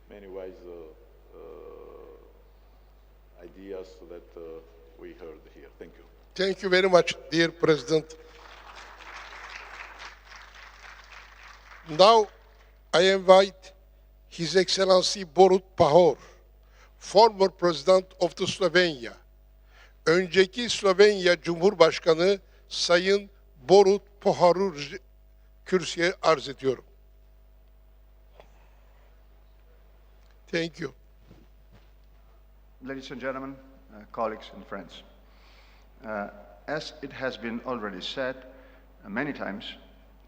many wise ideas that we heard here. Thank you. Thank you very much, dear President. Now, I invite His Excellency Borut Pahor, former President of the Slovenia, önceki Slovenya Cumhurbaşkanı Sayın Borut Pahor'u kürsüye arz ediyorum. Thank you. Ladies and gentlemen, colleagues and friends, as it has been already said many times,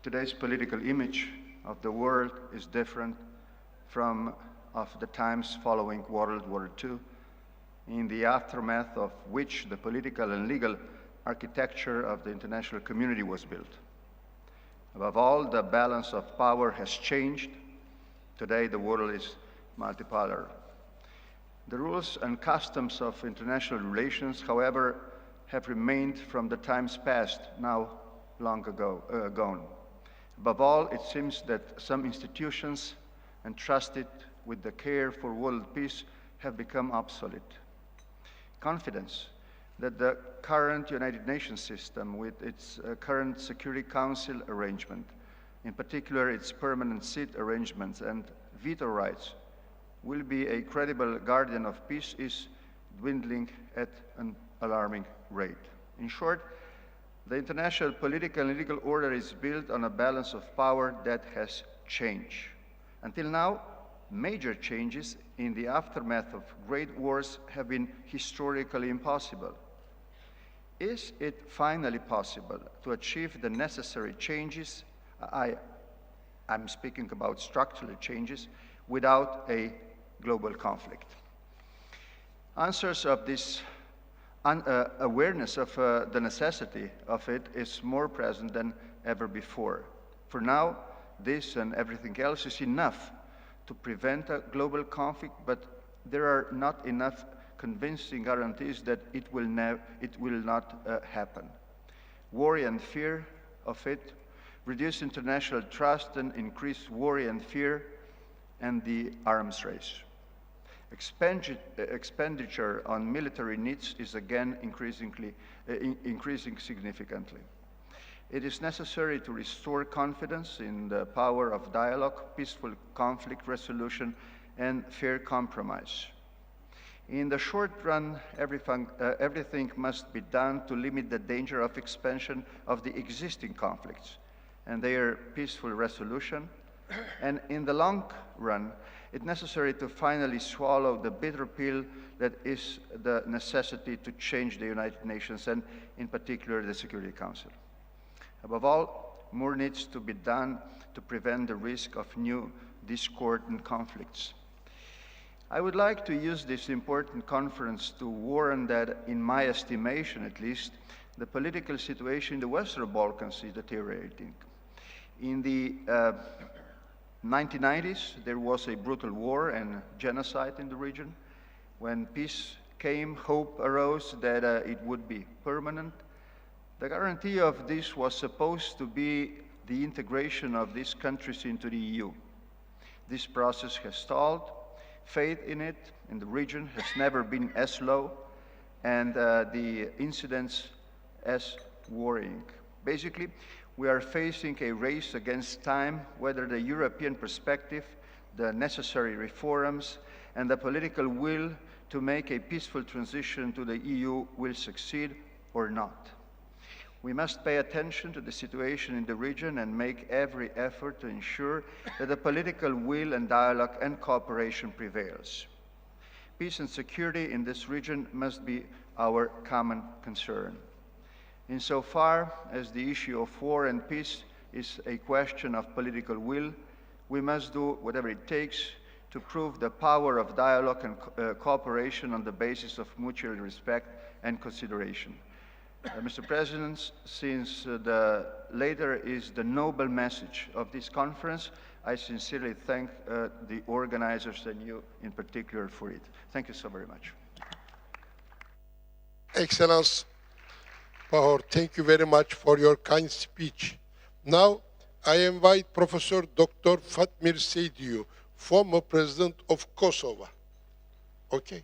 today's political image of the world is different from of the times following World War II, in the aftermath of which the political and legal architecture of the international community was built. Above all, the balance of power has changed. Today, the world is multipolar. The rules and customs of international relations, however, have remained from the times past, now long ago, gone. Above all, it seems that some institutions entrusted with the care for world peace have become obsolete. Confidence that the current United Nations system, with its current Security Council arrangement, in particular its permanent seat arrangements and veto rights, will be a credible guardian of peace, is dwindling at an alarming rate. In short, the international political and legal order is built on a balance of power that has changed. Until now, major changes in the aftermath of great wars have been historically impossible. Is it finally possible to achieve the necessary changes? I I'm speaking about structural changes, without a global conflict. Answers of this awareness of the necessity of it is more present than ever before. For now, this and everything else is enough to prevent a global conflict, but there are not enough convincing guarantees that it will not happen. Worry and fear of it reduce international trust and increase worry and fear and the arms race. Expenditure on military needs is again increasing significantly. It is necessary to restore confidence in the power of dialogue, peaceful conflict resolution, and fair compromise. In the short run, everything must be done to limit the danger of expansion of the existing conflicts and their peaceful resolution. And in the long run, it's necessary to finally swallow the bitter pill that is the necessity to change the United Nations and, in particular, the Security Council. Above all, more needs to be done to prevent the risk of new discord and conflicts. I would like to use this important conference to warn that, in my estimation at least, the political situation in the Western Balkans is deteriorating. In the 1990s, there was a brutal war and genocide in the region. When peace came, hope arose that it would be permanent. The guarantee of this was supposed to be the integration of these countries into the EU. This process has stalled. Faith in it, in the region, has never been as low, and the incidents as worrying. Basically, we are facing a race against time, whether the European perspective, the necessary reforms, and the political will to make a peaceful transition to the EU will succeed or not. We must pay attention to the situation in the region and make every effort to ensure that the political will and dialogue and cooperation prevails. Peace and security in this region must be our common concern. Insofar as the issue of war and peace is a question of political will, we must do whatever it takes to prove the power of dialogue and cooperation on the basis of mutual respect and consideration. Mr. President, since the latter is the noble message of this conference, I sincerely thank the organizers and you in particular for it. Thank you so very much. Excellence Pahor, thank you very much for your kind speech. Now, I invite Professor Dr. Fatmir Seydiu, former President of Kosovo. Okay.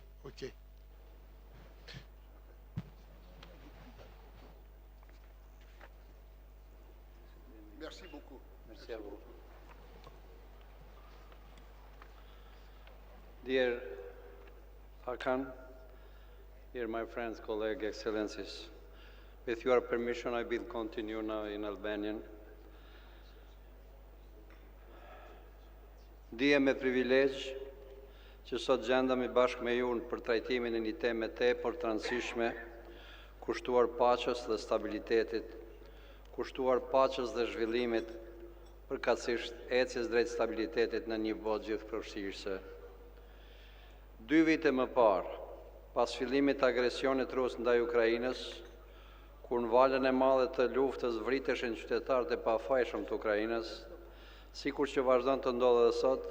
Merci beaucoup. Merci à vous. Dear Hakan, dear my friends, colleagues, excellencies, with your permission, I will continue now in Albanian. Dije me privilegj që sot gjendemi bashkë me ju për trajtimin e një teme tepër të rëndësishme, kushtuar paqes dhe stabilitetit, kushtuar paqes dhe zhvillimit, përkatësisht ecjes drejt stabilitetit në një botë gjithëpërfshirëse. 2 vite më parë, pas fillimit të agresionit rus ndaj Ukrainës, kur në valën e madhe të luftës vriteshin qytetarët e pafajshëm të Ukrainës, sikur që vazhdon të ndodhë dhe sot,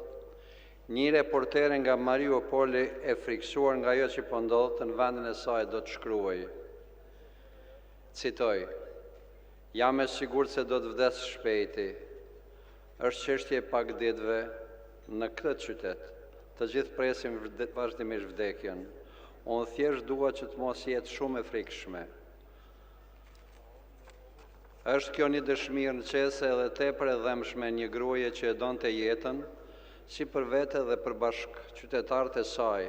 një reportere nga Mariupoli e friksuar nga ajo që po ndodhte në vendin e saj do të shkruaj. Citoj: "Jam e sigurt se do të vdes shpejti. Është çështje pak ditëve në këtë qytet. Të gjithë presim vazhdimisht vdekjen. Unë thjesht dua që të mos jetë shumë e frikshme." Është kjo një dëshmirë nëqese edhe tepër e dhëmshme një gruaje që e donte jetën, si për vete dhe për bashk qytetarët e saj.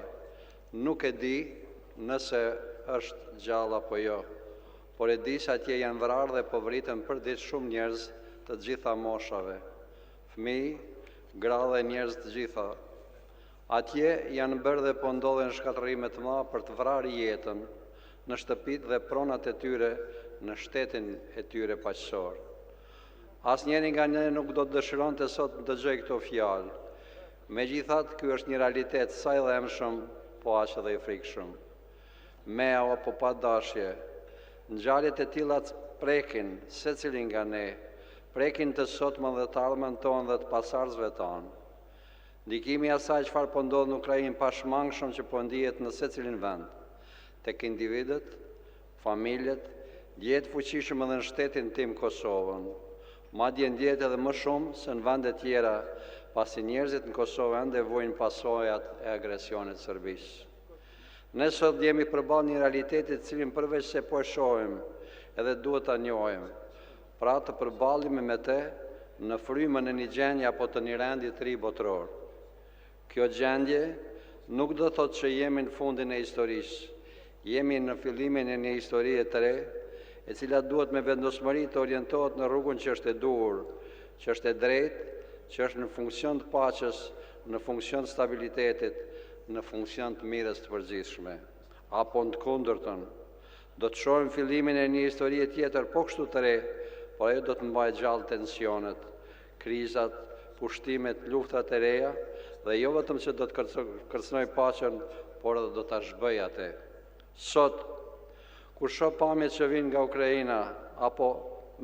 Nuk e di nëse është gjallë apo jo, por e di se atje janë vrarë dhe po vritën për ditë shumë njerëz të gjitha moshave. Fëmijë, gra dhe njerëz të gjitha. Atje janë bërë dhe po ndodhen shkatërrime të mëdha për të vrarë jetën në shtëpitë dhe pronat e tyre në shtetin e tyre paqësor. Asnjëri nga ne nuk do të dëshironte sot të dëgjoj këto fjalë. Megjithatë, ky është një realitet sa i dhëmshëm, po aq edhe i frikshëm. Me apo pa dashje, ngjarjet e tilla prekin secilin nga ne, prekin të sotmën dhe të ardhmen tonë dhe të pasardhësve tonë. Ndikimi i asaj çfarë po ndodh në Ukrainë pashmangshëm që po ndihet në secilin vend, tek individët, familjet, ndjehet fuqishëm edhe në shtetin tim Kosovën. Madje ndjehet edhe më shumë se në vende tjera, pasi njerëzit në Kosovë ende vojnë pasojat e agresionit të Serbisë. Ne sot jemi përballë një realiteti të cilin përveç se po e shohim, edhe duhet ta njohim. Pra të përballemi me te në frymën e një gjendje apo të një rendi të ri botror. Kjo gjendje nuk do thotë që jemi në fundin e historisë. Jemi në fillimin e një historie të re, e cila duhet me vendosmëri të orientohet në rrugën që është e duhur, që është e drejtë, që është në funksion të paqes, në funksion të stabilitetit, në funksion të mirës të përgjithshme. Apo në të kundërtën, do të shohim fillimin e një historie tjetër po kështu të re, por ajo do të mbajë gjallë tensionet, krizat, pushtimet, luftrat e reja, dhe jo vetëm që do të kërcënoj paqen, por edhe do ta zhbëjë atë. Sot, kur shoh pamjet që vijnë nga Ukraina, apo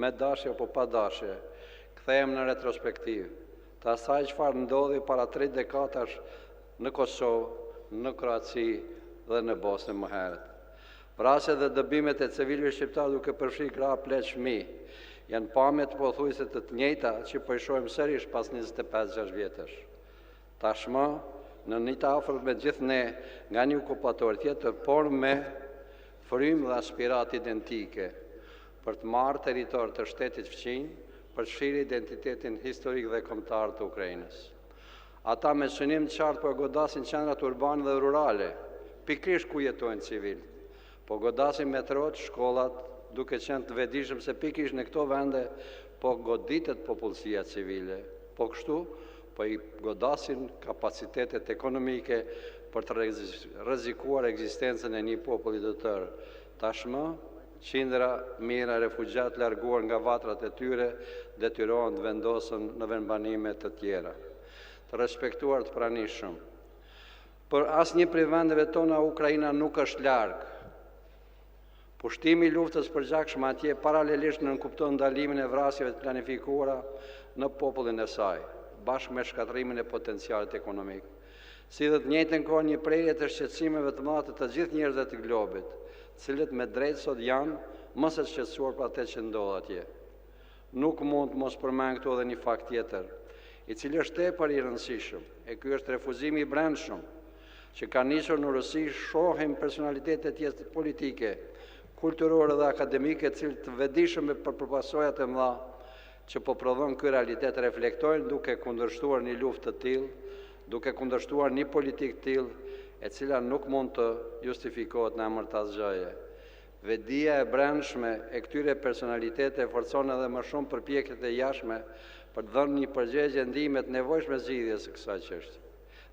me dashje apo pa dashje, kthehem në retrospektivë të asaj çfarë ndodhi para 3 dekadash në Kosovë, në Kroaci dhe në Bosnë më herët. Vrasjet dhe dëbimet e civilëve shqiptarë duke përfshirë gra, pleq, fëmijë, janë pamjet pothuajse të njëjta që po i shohim sërish pas 25-6 vjetësh. Tashmë, në një të afërt me gjithë ne, nga një okupator tjetër, por me frymë dhe aspirat identike, për të marrë territor të shtetit fëqinj, për të fshirë identitetin historik dhe kombëtar të Ukrainës. Ata me synim të qartë po godasin qendrat urbane dhe rurale, pikërisht ku jetojnë civilët. Po godasin metrot, shkollat, duke qenë të vetëdijshëm se pikërisht në këto vende po goditet popullsia civile. Po kështu, po i godasin kapacitetet ekonomike për të rrezikuar ekzistencën e një populli të tërë. Tashmë, qindra mijëra refugjat larguar nga vatrat e tyre detyrohen të vendosen në vendbanime të tjera. Të respektuar të pranishëm. Për asnjë prej vendeve tona Ukraina nuk është larg. Pushtimi i luftës përgjakshme atje paralelisht nënkupton ndalimin e vrasjeve të planifikuara në popullin e saj, bashkë me shkatrimin e potencialit ekonomik. Si dhe të njëjtën kohë një prerje të shqetësimeve të mëdha të gjithë njerëzve të globit, cilët me drejtë sot janë më së shqetësuar për atë që ndodh atje. Nuk mund të mos përmend këtu edhe një fakt tjetër, i cili është tepër i rëndësishëm, e ky është refuzimi i brendshëm, që ka nisur në Rusi. Shohim personalitete tjetër politike, kulturore dhe akademike, të cilët të vetëdijshëm për pasojat e mëdha që po prodhon ky realitet, reflektojnë duke kundërshtuar një luftë të tillë, duke kundërshtuar një politikë të tillë, e cila nuk mund të justifikohet në emër të asgjëje. Vetdia e brendshme e këtyre personalitete forcon edhe më shumë përpjekjet e jashtme për të dhënë një përgjigje ndihme të nevojshme zgjidhjes së kësaj çështje.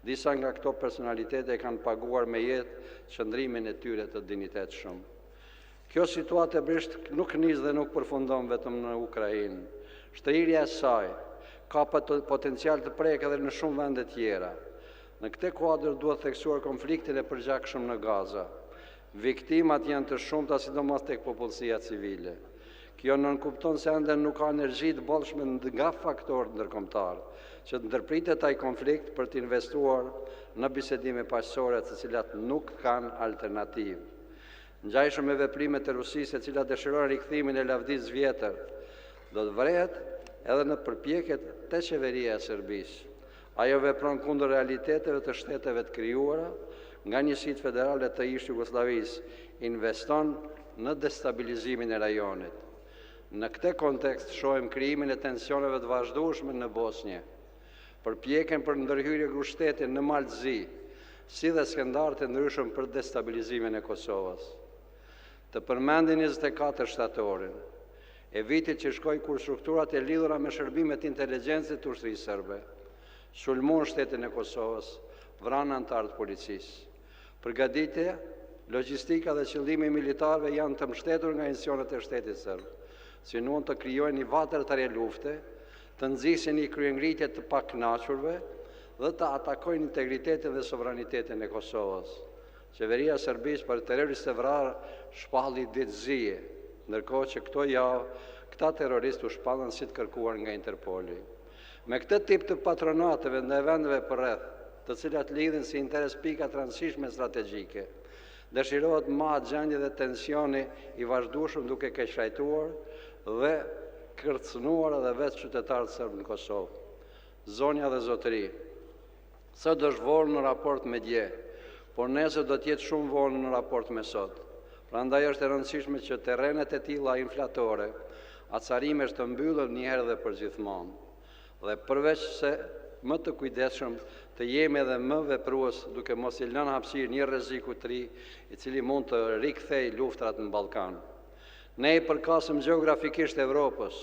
Disa nga këto personalitete kanë paguar me jetë çndrimin e tyre të dinjitetshëm. Kjo situatë e brisht nuk nis dhe nuk përfundon vetëm në Ukrainë. Shtrirja e saj ka potencial të prek edhe në shumë vende tjera. Në këtë kuadër duhet theksuar konfliktin e përgjakshëm në Gaza. Viktimat janë të shumta, sidomos tek popullsia civile. Kjo nënkupton se ende nuk ka energji të bollshme nga faktorët ndërkombëtar që të ndërpritet ai konflikt për të investuar në bisedime paqësore të cilat nuk kanë alternativë. Ngjajshëm me veprimet e Rusisë, e cila dëshiron rikthimin e lavdisë vjetër, do të vrehet edhe në përpjekjet të qeveria e Serbisë. Ajo vepron kundër realiteteve të shteteve të krijuara nga njësitë federale të ish Jugosllavisë, investon në destabilizimin e rajonit. Në këtë kontekst shohim krijimin e tensioneve të vazhdueshme në Bosnjë, përpjekjen për ndërhyrje grup në Maltëzi, si dhe skandale të ndryshëm për destabilizimin e Kosovës. Të përmendin 24 shtatorin, e vitit që shkoi kur strukturat e lidhura me shërbimet inteligjencë të ushtrisë serbe sulmuan shtetin e Kosovës, vranë anëtarë të policisë. Përgatitja, logjistika dhe qëllimi militarëve janë të mbështetur nga institucionet e shtetit serb. si mund të krijojnë një vatër të re lufte, të nxisin një kryengritje të pakënaqurve dhe të atakojnë integritetin dhe sovranitetin e Kosovës. Qeveria e Serbisë për terroristë e vrarë shpalli ditëzije, ndërkohë që këto javë këta terroristë u shpallën si të kërkuar nga Interpoli. Me këtë tip të patronateve ndaj vendeve përreth, të cilat lidhin si interes pika të rëndësishme strategjike, dëshirohet ma gjendje dhe tensioni i vazhdueshëm duke keqtrajtuar dhe kërcënuar edhe vetë qytetarët serbë në Kosovë. Zonja dhe zotëri, sot është vonë në raport me dje, por nesër do t'jetë shumë vonë në raport me sot. Prandaj është e rëndësishme që terrenet e tilla inflatore, acarimesh të mbyllen një herë dhe përgjithmonë. Dhe përveç se më të kujdesshëm të jemi edhe më veprues duke mos i lënë hapësirë një rreziku të ri i cili mund të rikthejë luftrat në Ballkan. Ne i përkasëm gjeografikisht Evropës,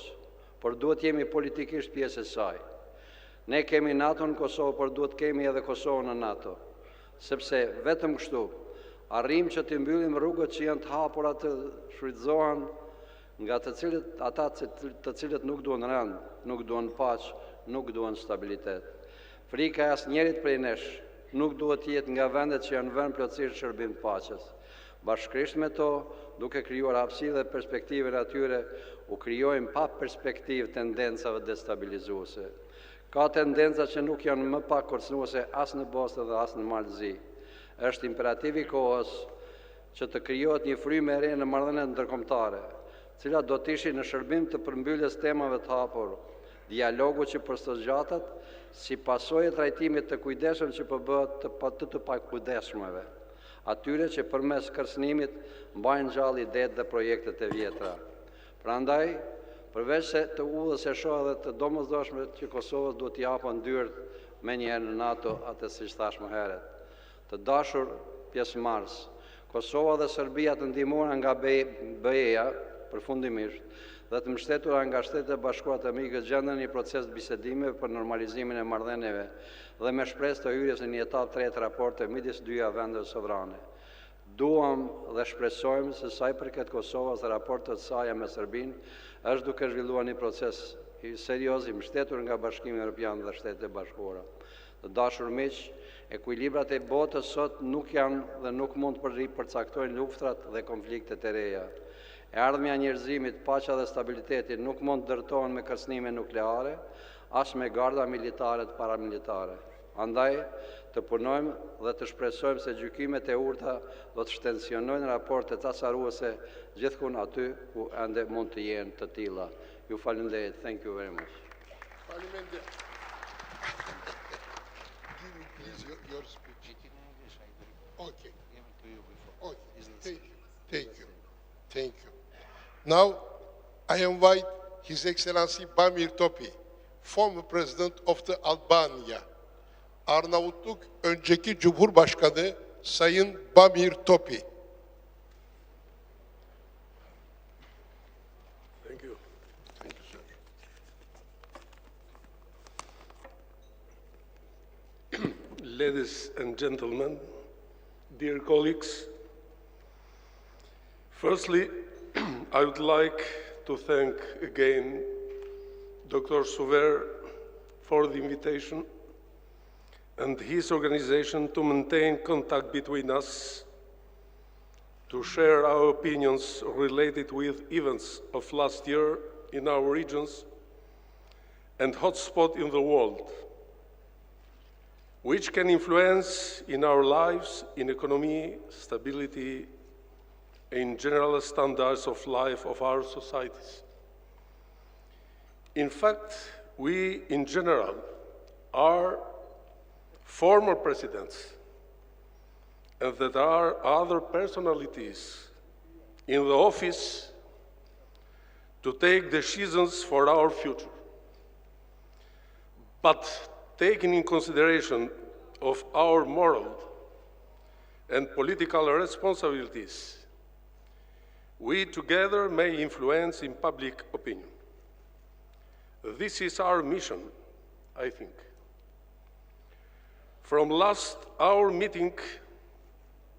por duhet jemi politikisht pjesë e saj. Ne kemi NATO në Kosovë, por duhet kemi edhe Kosovën në NATO, sepse vetëm kështu arrim që të mbyllim rrugët që janë të hapura të shfrytëzohen nga ata të cilët nuk duan rënd, nuk duan paqë, nuk duan stabilitet. Frika e asnjërit prej nesh nuk duhet të jetë nga vendet që janë vënë plotësisht shërbim të paqes. Bashkërisht me to, duke krijuar hapësi dhe perspektive atyre, u krijojnë pa perspektivë tendencave destabilizuese. Ka tendenca që nuk janë më pak kërcënuese as në Bosnë dhe as në Malzi. Është imperativ i kohës që të krijohet një frymë e re në marrëdhëniet ndërkombëtare, cilat do të ishin në shërbim të përmbylljes temave të hapur, dialogu që përstëzgjatet si pasojë e trajtimit të kujdesshëm që bëhet të pakujdesshmeve, atyre që përmes kërcënimit mbajnë gjallë idetë dhe projektet e vjetra. Prandaj, përveç se të udhës e shoh edhe të domosdoshme që Kosovës duhet t'i japën dyert me njëherë në NATO, atë siç thash më herët. Të dashur pjesëmarrës, Kosova dhe Serbia të ndihmuara nga BE-ja përfundimisht dhe të mbështetura nga Shtetet e Bashkuara të Amerikës gjenden një proces të bisedimeve për normalizimin e marrëdhënieve dhe me shpresë të hyrjes në një etapë tretë raporte midis dyja vendeve sovrane. Duam dhe shpresojmë se sa i përket Kosovës dhe raportet të saj me Serbinë është duke zhvilluar një proces serioz i mbështetur nga Bashkimi Evropian dhe Shtetet e Bashkuara. Të dashur miq, ekuilibrat e botës sot nuk janë dhe nuk mund të përcaktojnë luftrat dhe konfliktet e reja. E ardhmja e njerëzimit, paqja dhe stabiliteti nuk mund të ndërtohen me kërcënime nukleare, as me garda militare të paramilitare. Andaj, të punojmë dhe të shpresojmë se gjykimet e urta do të shtensionojnë raporte casaruese gjithkund aty ku ende mund të jenë të tilla. Ju falenderoj. Thank you very much. Your speech. Okay. Okay. Thank you. Thank you. Now, I invite His Excellency Bamir Topi, former President of the Albania, Arnavutluk önceki Cumhurbaşkanı Sayın Bamir Topi. Thank you. Thank you, sir. Ladies and gentlemen, dear colleagues, firstly, I would like to thank again Dr. Suver for the invitation and his organization to maintain contact between us, to share our opinions related with events of last year in our regions and hotspot in the world, which can influence in our lives, in economy, stability, in general standards of life of our societies. In fact, we in general are former presidents, and that there are other personalities in the office to take decisions for our future. But taking in consideration of our moral and political responsibilities, we together may influence in public opinion. This is our mission, I think. From our meeting,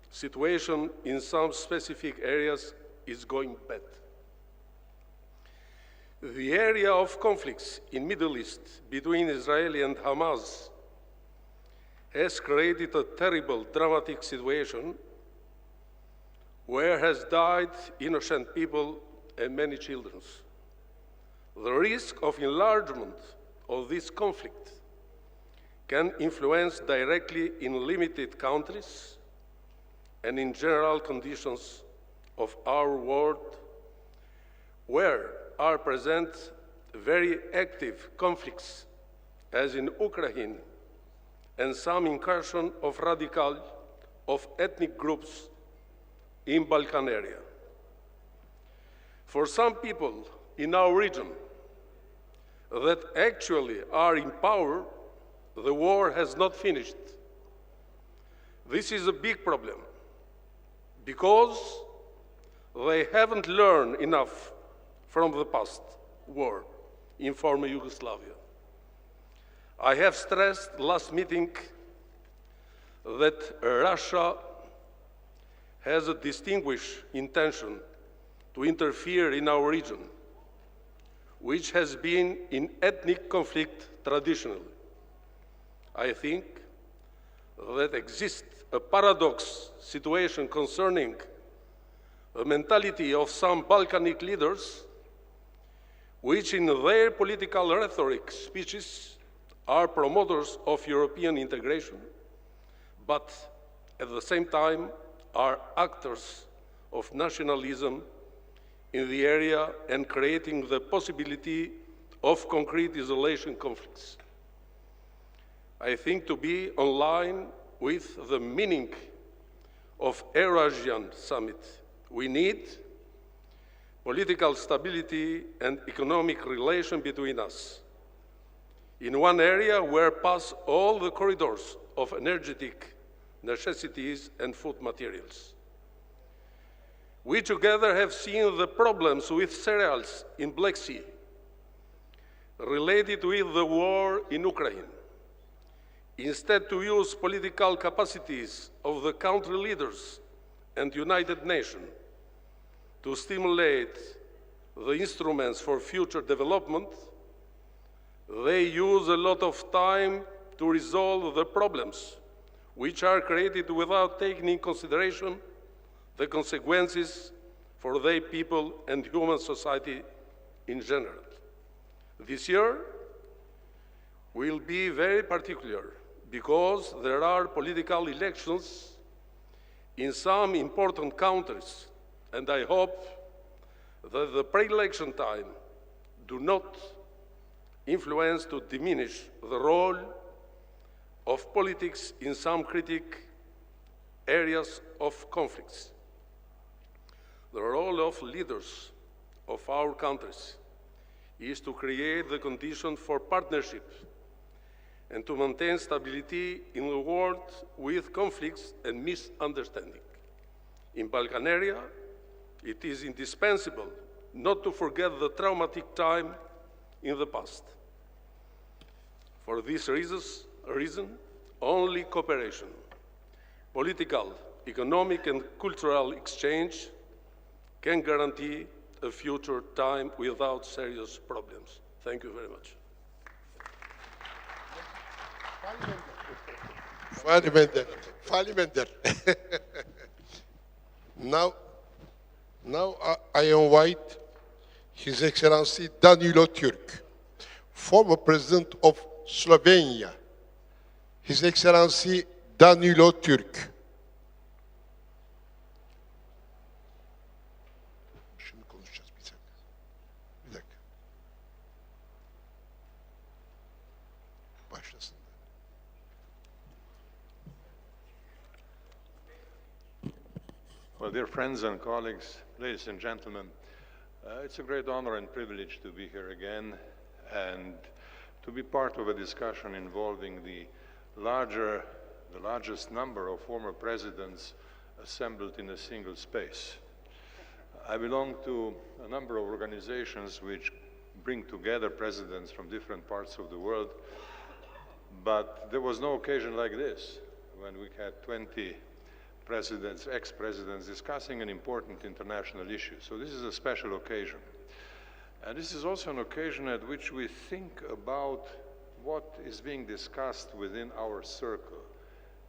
situation in some specific areas is going bad. The area of conflicts in Middle East between Israel and Hamas has created a terrible, dramatic situation where has died innocent people and many children. The risk of enlargement of this conflict can influence directly in limited countries and in general conditions of our world where are present very active conflicts as in Ukraine and some incursion of ethnic groups in Balkan area. For some people in our region that actually are in power, the war has not finished. This is a big problem because they haven't learned enough from the past war in former Yugoslavia. I have stressed last meeting that Russia has a distinguished intention to interfere in our region, which has been in ethnic conflict traditionally. I think that exists a paradox situation concerning the mentality of some Balkanic leaders, which in their political rhetoric speeches are promoters of European integration, but at the same time are actors of nationalism in the area and creating the possibility of concrete isolation conflicts. I think to be in line with the meaning of Eurasian Summit, we need political stability and economic relation between us. In one area where pass all the corridors of energetic necessities and food materials. We together have seen the problems with cereals in Black Sea, related with the war in Ukraine. Instead to use political capacities of the country leaders and United Nations to stimulate the instruments for future development, they use a lot of time to resolve the problems which are created without taking in consideration the consequences for their people and human society in general. This year will be very particular because there are political elections in some important countries, and I hope that the pre-election time do not influence to diminish the role of politics in some critical areas of conflicts. The role of leaders of our countries is to create the conditions for partnership and to maintain stability in a world with conflicts and misunderstanding. In Balkan area, it is indispensable not to forget the traumatic time in the past. For this reason, only cooperation, political, economic, and cultural exchange can guarantee a future time without serious problems. Thank you very much. Falimender. Now I invite His Excellency Danilo Türk, former President of Slovenia. His Excellency Danilo Türk. Şimdi konuşacağız bir dakika. Bir dakika. Başlasın. Well, dear friends and colleagues, ladies and gentlemen, it's a great honor and privilege to be here again and to be part of a discussion involving the largest number of former presidents assembled in a single space. I belong to a number of organizations which bring together presidents from different parts of the world, but there was no occasion like this when we had 20 presidents, ex-presidents discussing an important international issue. So this is a special occasion. And this is also an occasion at which we think about what is being discussed within our circle,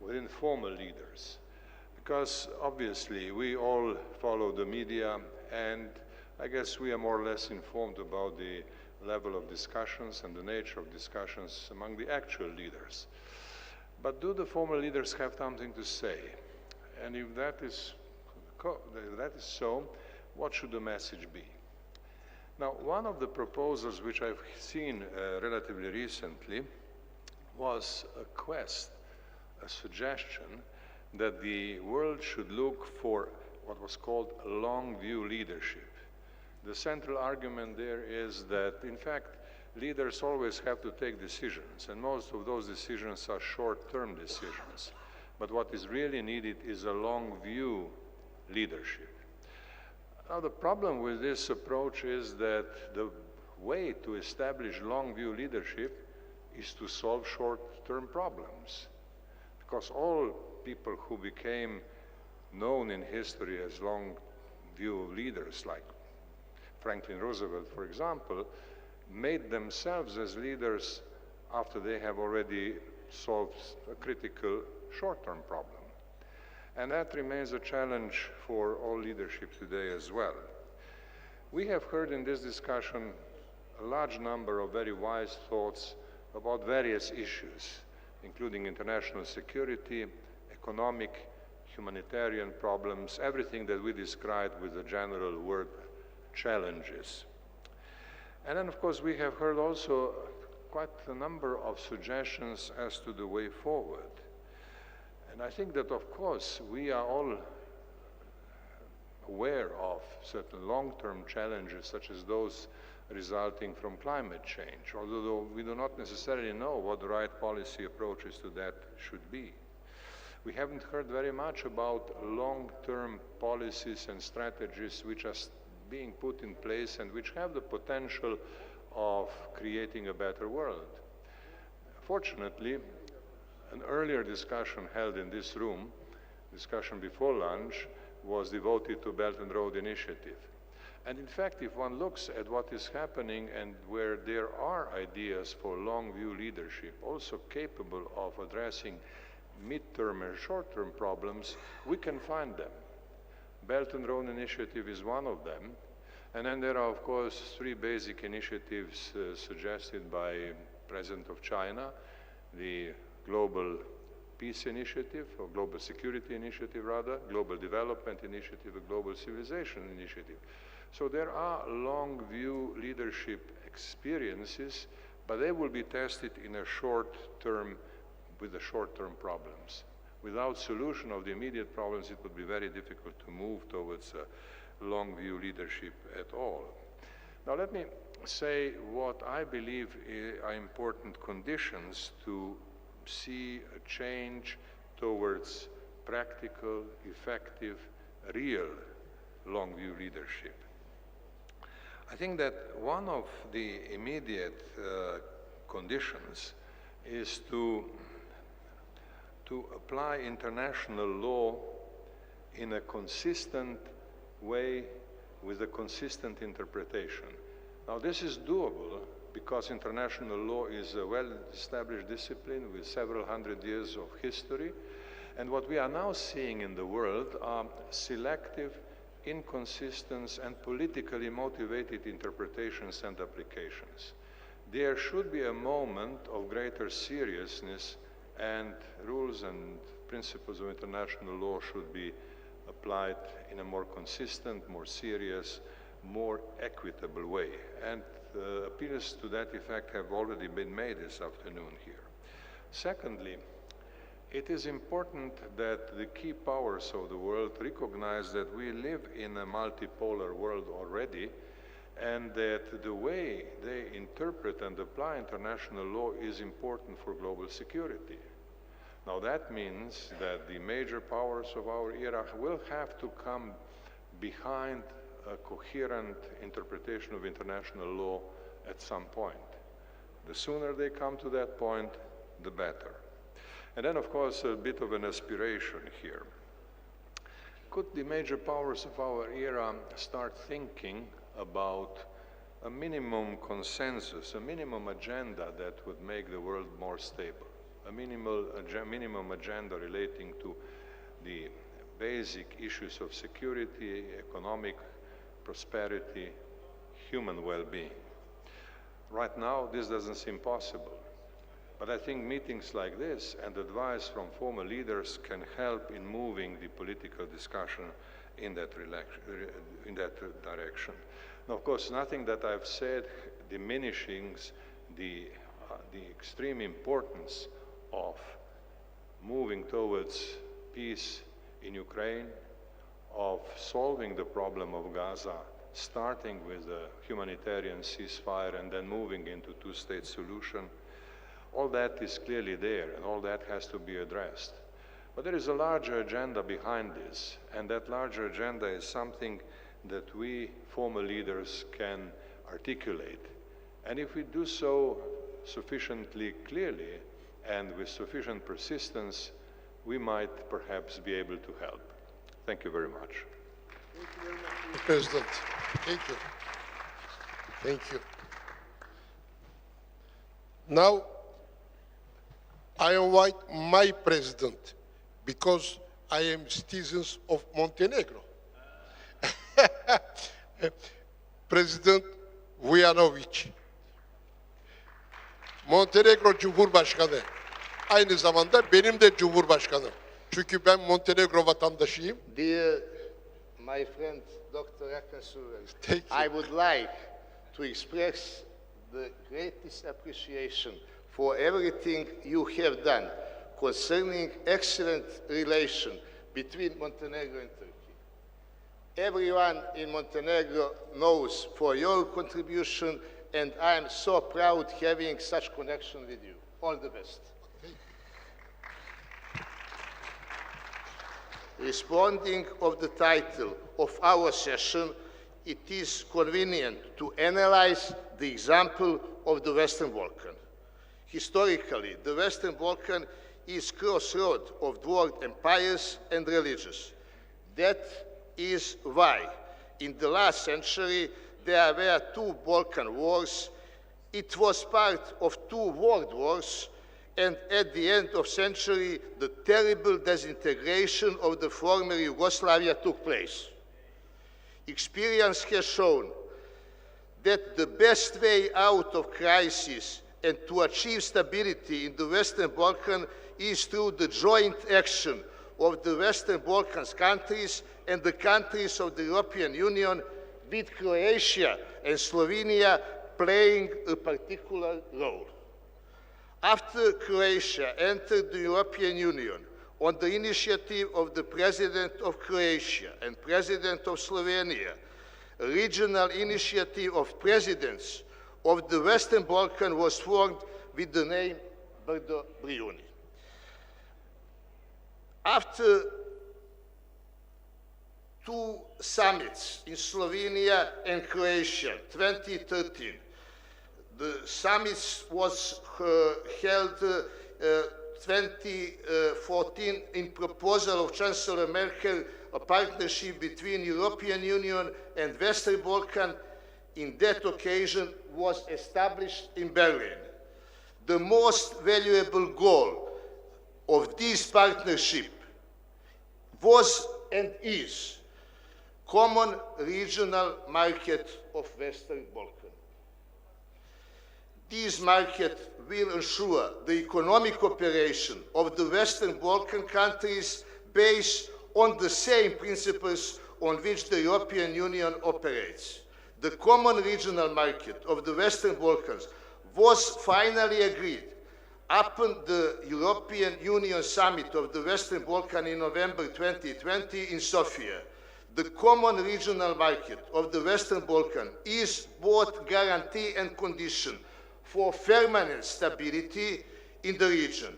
within former leaders. Because obviously we all follow the media, and I guess we are more or less informed about the level of discussions and the nature of discussions among the actual leaders. But do the former leaders have something to say? And if that is so, what should the message be? Now, one of the proposals which I've seen relatively recently was a quest, a suggestion that the world should look for what was called long view leadership. The central argument there is that, in fact, leaders always have to take decisions, and most of those decisions are short-term decisions. But what is really needed is a long view leadership. Now, the problem with this approach is that the way to establish long view leadership is to solve short-term problems. Because all people who became known in history as long view leaders, like Franklin Roosevelt, for example, made themselves as leaders after they have already solved a critical short-term problem. And that remains a challenge for all leadership today as well. We have heard in this discussion a large number of very wise thoughts about various issues, including international security, economic, humanitarian problems, everything that we described with the general word challenges. And then, of course, we have heard also quite a number of suggestions as to the way forward. And I think that, of course, we are all aware of certain long-term challenges, such as those resulting from climate change, although we do not necessarily know what the right policy approaches to that should be. We haven't heard very much about long-term policies and strategies which are being put in place and which have the potential of creating a better world. Fortunately, an earlier discussion held in this room, discussion before lunch, was devoted to Belt and Road Initiative. And in fact, if one looks at what is happening and where there are ideas for long view leadership, also capable of addressing mid-term and short-term problems, we can find them. Belt and Road Initiative is one of them. And then there are, of course, three basic initiatives suggested by President of China, the Global Peace Initiative, or Global Security Initiative rather, Global Development Initiative, and Global Civilization Initiative. So there are long view leadership experiences, but they will be tested in a short term, with the short-term problems. Without solution of the immediate problems, it would be very difficult to move towards a long view leadership at all. Now let me say what I believe are important conditions to see a change towards practical, effective, real long view leadership. I think that one of the immediate conditions is to apply international law in a consistent way with a consistent interpretation. Now this is doable because international law is a well-established discipline with several hundred years of history. And what we are now seeing in the world are selective, inconsistent, and politically motivated interpretations and applications. There should be a moment of greater seriousness, and rules and principles of international law should be applied in a more consistent, more serious, more equitable way. And appeals to that effect have already been made this afternoon here. Secondly, it is important that the key powers of the world recognize that we live in a multipolar world already, and that the way they interpret and apply international law is important for global security. Now that means that the major powers of our era will have to come behind a coherent interpretation of international law at some point. The sooner they come to that point, the better. And then, of course, a bit of an aspiration here. Could the major powers of our era start thinking about a minimum consensus, a minimum agenda that would make the world more stable, a minimum agenda relating to the basic issues of security, economic prosperity, human well-being. Right now, this doesn't seem possible, but I think meetings like this and advice from former leaders can help in moving the political discussion in that direction. Now, of course, nothing that I've said diminishing the extreme importance of moving towards peace in Ukraine, of solving the problem of Gaza, starting with a humanitarian ceasefire and then moving into two-state solution. All that is clearly there, and all that has to be addressed. But there is a larger agenda behind this, and that larger agenda is something that we former leaders can articulate. And if we do so sufficiently clearly and with sufficient persistence, we might perhaps be able to help. Thank you very much. Thank you very much, Mr. President. Thank you. Thank you. Now, I invite my president, because I am citizen of Montenegro. President Vujanović. Montenegro Cumhurbaşkanı. Aynı zamanda benim de Cumhurbaşkanım. Çünkü ben Montenegro vatandaşıyım. Dear my friend Dr. Akasuver, I would like to express the greatest appreciation for everything you have done concerning excellent relation between Montenegro and Turkey. Everyone in Montenegro knows for your contribution, and I am so proud having such connection with you. All the best. Responding of the title of our session, it is convenient to analyze the example of the Western Balkan. Historically, the Western Balkan is crossroad of world empires and religions. That is why, in the last century, there were two Balkan wars. It was part of two world wars, and at the end of the century, the terrible disintegration of the former Yugoslavia took place. Experience has shown that the best way out of crisis and to achieve stability in the Western Balkans is through the joint action of the Western Balkans countries and the countries of the European Union, with Croatia and Slovenia playing a particular role. After Croatia entered the European Union, on the initiative of the President of Croatia and President of Slovenia, a regional initiative of presidents of the Western Balkans was formed with the name Brdo Brijuni. After two summits in Slovenia and Croatia, 2013, the summit was held 2014 in proposal of Chancellor Merkel, a partnership between European Union and Western Balkans. In that occasion was established in Berlin. The most valuable goal of this partnership was and is common regional market of Western Balkans. This market will ensure the economic cooperation of the Western Balkan countries based on the same principles on which the European Union operates. The common regional market of the Western Balkans was finally agreed upon the European Union summit of the Western Balkans in November 2020 in Sofia. The common regional market of the Western Balkans is both guarantee and condition for permanent stability in the region.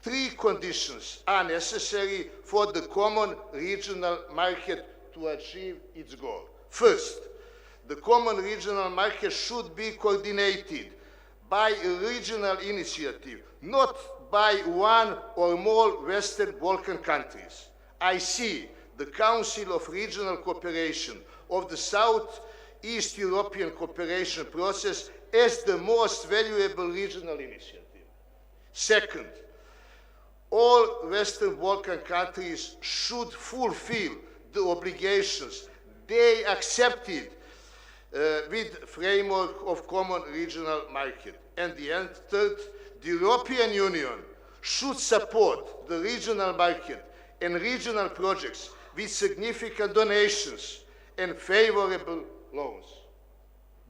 Three conditions are necessary for the common regional market to achieve its goal. First, the common regional market should be coordinated by a regional initiative, not by one or more Western Balkan countries. I see the Council of Regional Cooperation of the South East European cooperation process as the most valuable regional initiative. Second, all Western Balkan countries should fulfill the obligations they accepted with framework of common regional market. And the end, third, the European Union should support the regional market and regional projects with significant donations and favorable loans.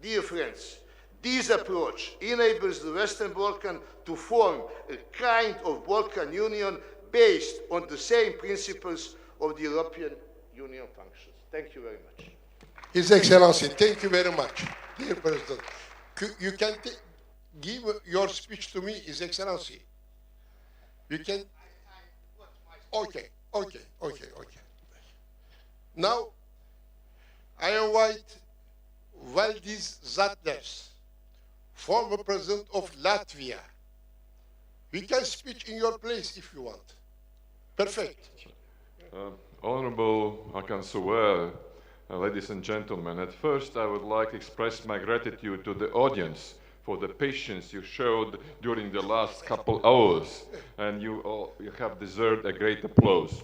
Dear friends, this approach enables the Western Balkans to form a kind of Balkan Union based on the same principles of the European Union functions. Thank you very much. His Excellency, thank you very much. Dear President, you can give your speech to me, His Excellency. You can. Okay. Now, I invite Valdis Zatlers, former President of Latvia. We can speak in your place if you want. Perfect. Honorable Hakan Suver, ladies and gentlemen, at first I would like to express my gratitude to the audience for the patience you showed during the last couple hours, and you have deserved a great applause.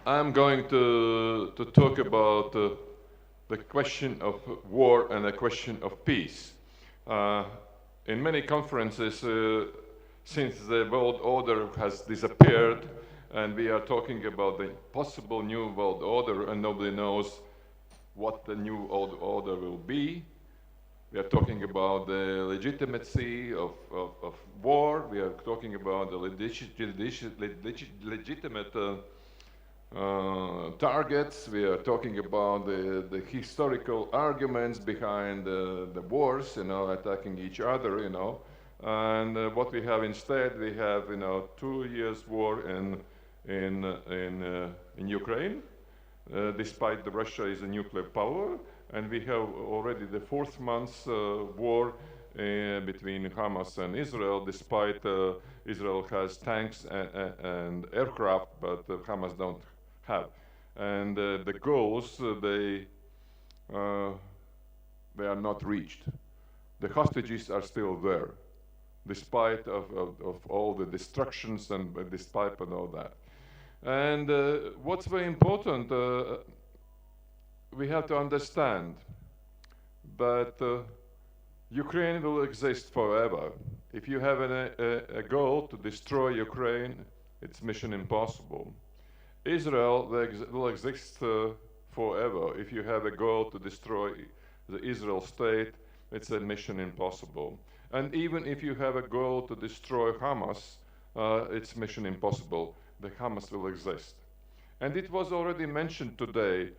I'm going to talk about the question of war and the question of peace. In many conferences, since the world order has disappeared, and we are talking about the possible new world order, and nobody knows what the new world order will be. We are talking about the legitimacy of war. We are talking about the legitimate targets. We are talking about the historical arguments behind the wars, attacking each other, And what we have instead, we have, 2 years war in Ukraine, despite the Russia is a nuclear power, and we have already the 4th month war between Hamas and Israel, despite Israel has tanks and aircraft, but Hamas don't have. And the goals, they are not reached. The hostages are still there, despite of all the destructions and despite and all that. And what's very important, we have to understand that Ukraine will exist forever. If you have a goal to destroy Ukraine, it's mission impossible. Israel will exist forever. If you have a goal to destroy the Israel state, it's a mission impossible. And even if you have a goal to destroy Hamas, it's mission impossible. The Hamas will exist. And it was already mentioned today,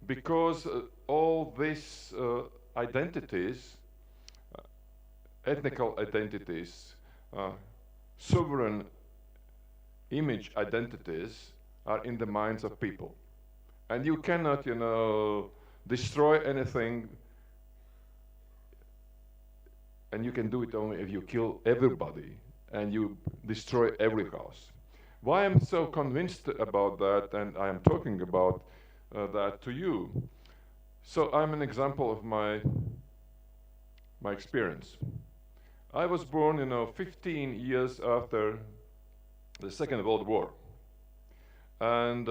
because all these identities, ethnical identities, sovereign image identities, are in the minds of people. And you cannot, destroy anything, and you can do it only if you kill everybody and you destroy every house. Why I'm so convinced about that, and I am talking about that to you. So I'm an example of my experience. I was born, 15 years after the Second World War. And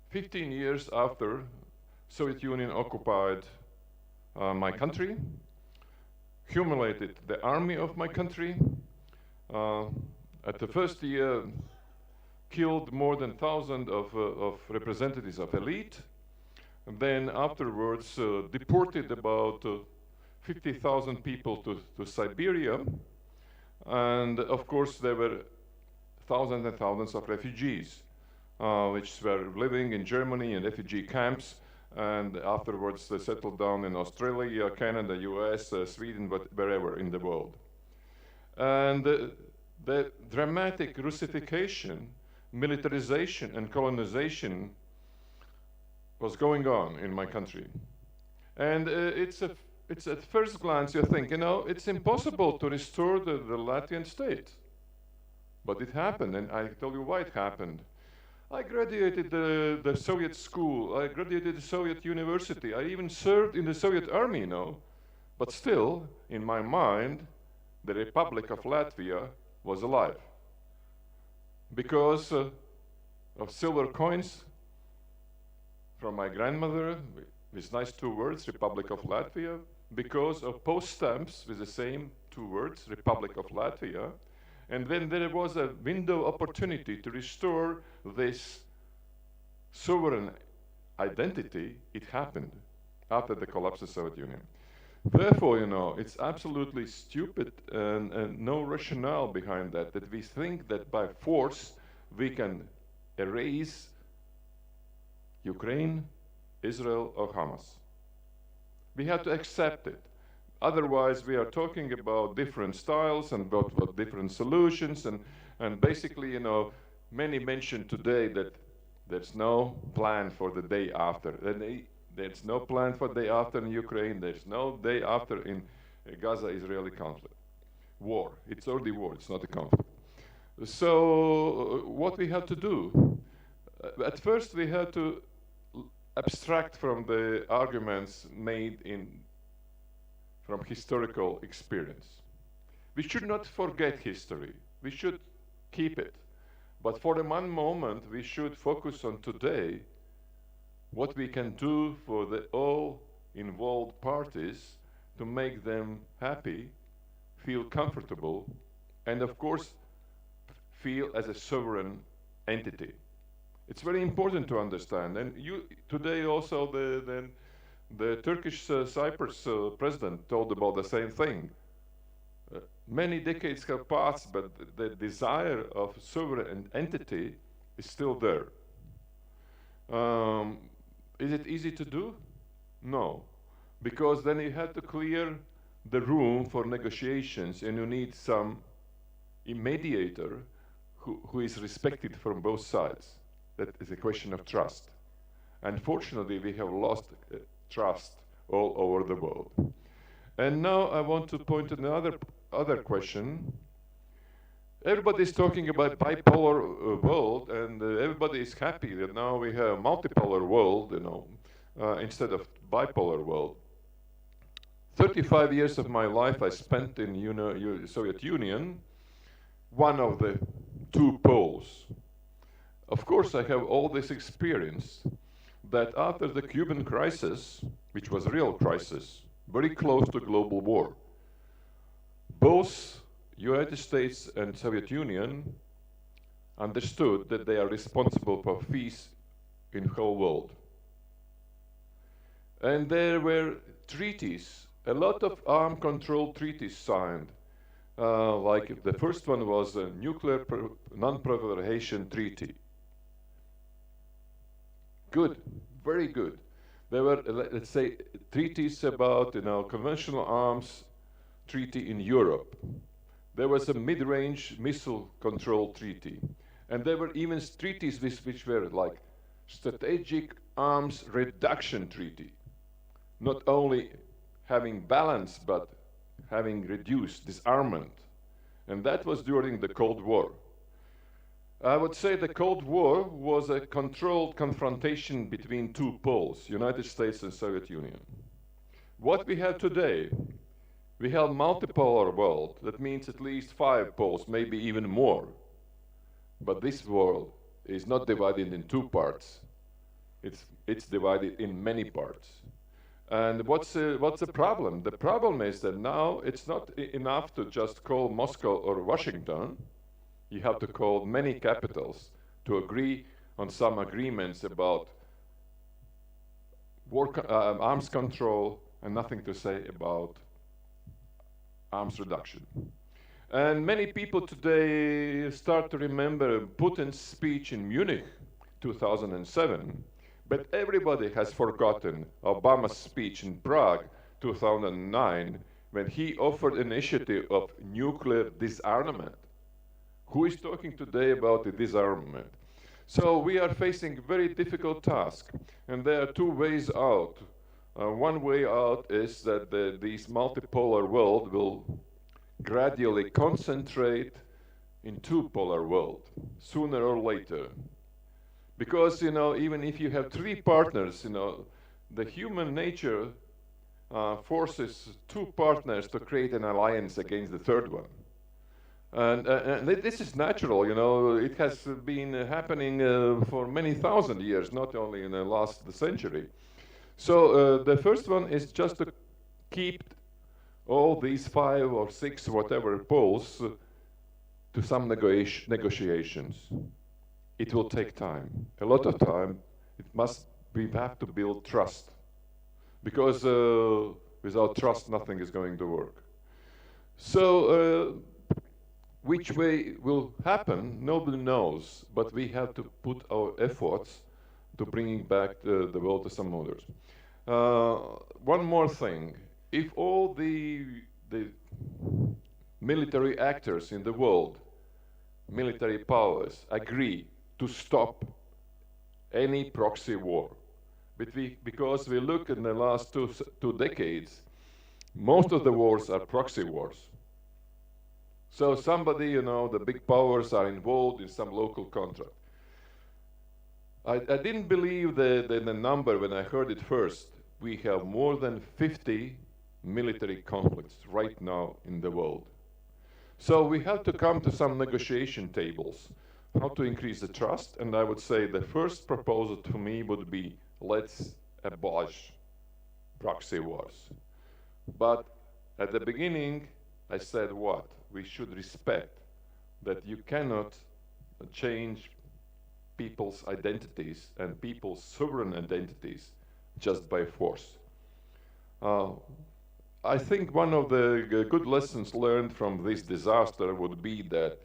15 years after Soviet Union occupied my country, humiliated the army of my country, at the first year killed more than 1,000 of representatives of elite, and then afterwards deported about 50,000 people to Siberia, and of course there were thousands and thousands of refugees which were living in Germany in refugee camps, and afterwards they settled down in Australia, Canada, US, Sweden, but wherever in the world. And the dramatic Russification, militarization and colonization was going on in my country. And it's at first glance you think, it's impossible to restore the Latvian state. But it happened, and I tell you why it happened. I graduated the Soviet school, I graduated the Soviet university, I even served in the Soviet army, you know. But still, in my mind, the Republic of Latvia was alive. Because of silver coins from my grandmother, with nice two words, Republic of Latvia, because of post stamps with the same two words, Republic of Latvia. And when there was a window opportunity to restore this sovereign identity, it happened after the collapse of the Soviet Union. Therefore, you know, it's absolutely stupid and no rationale behind that, that we think that by force we can erase Ukraine, Israel, or Hamas. We have to accept it. Otherwise, we are talking about different styles and about different solutions, and basically, you know, many mentioned today that there's no plan for the day after. There's no plan for the day after in Ukraine. There's no day after in Gaza-Israeli conflict. War. It's already war. It's not a conflict. So what we have to do? At first, we have to abstract from the arguments made from historical experience. We should not forget history. We should keep it. But for the one moment, we should focus on today, what we can do for the all involved parties to make them happy, feel comfortable, and of course, feel as a sovereign entity. It's very important to understand. And today also the Turkish Cyprus president told about the same thing. Many decades have passed, but the desire of sovereign entity is still there. Is it easy to do? No, because then you have to clear the room for negotiations, and you need some mediator who is respected from both sides. That is a question of trust. Unfortunately, we have lost trust all over the world. And now I want to point to another question. Everybody is talking about bipolar world, and everybody is happy that now we have multipolar world, you know, instead of bipolar world. 35 years of my life I spent in Soviet Union, one of the two poles. Of course, I have all this experience that after the Cuban crisis, which was a real crisis, very close to global war, both United States and Soviet Union understood that they are responsible for peace in the whole world. And there were treaties, a lot of arm control treaties signed. Like the first one was a nuclear non-proliferation treaty. Good, very good. There were, let's say, treaties about, you know, conventional arms treaty in Europe. There was a mid-range missile control treaty. And there were even treaties which were like strategic arms reduction treaty. Not only having balance, but having reduced disarmament. And that was during the Cold War. I would say the Cold War was a controlled confrontation between two poles, United States and Soviet Union. What we have today, we have multipolar world. That means at least 5 poles, maybe even more. But this world is not divided in 2 parts. It's divided in many parts. And what's the problem? The problem is that now it's not enough to just call Moscow or Washington. You have to call many capitals to agree on some agreements about arms control and nothing to say about arms reduction. And many people today start to remember Putin's speech in Munich 2007, but everybody has forgotten Obama's speech in Prague 2009 when he offered initiative of nuclear disarmament. Who is talking today about the disarmament? So we are facing a very difficult task, and there are 2 ways out. One way out is that this multipolar world will gradually concentrate in 2-polar world, sooner or later. Because, you know, even if you have three partners, you know, the human nature forces two partners to create an alliance against the third one. And this is natural, you know, it has been happening for many thousand years, not only in the last century. So the first one is just to keep all these 5 or 6, whatever poles to some negotiations. It will take time, a lot of time. We have to build trust, because without trust nothing is going to work. So which way will happen, nobody knows, but we have to put our efforts to bringing back the world to some orders. One more thing, if all the military actors in the world, military powers, agree to stop any proxy war, because we look in the last two decades, most of the wars are proxy wars. So somebody, you know, the big powers are involved in some local contract. I didn't believe the number when I heard it first. We have more than 50 military conflicts right now in the world. So we have to come to some negotiation tables, how to increase the trust, and I would say the first proposal to me would be, let's abolish proxy wars. But at the beginning, I said what? We should respect that you cannot change people's identities and people's sovereign identities just by force. I think one of the good lessons learned from this disaster would be that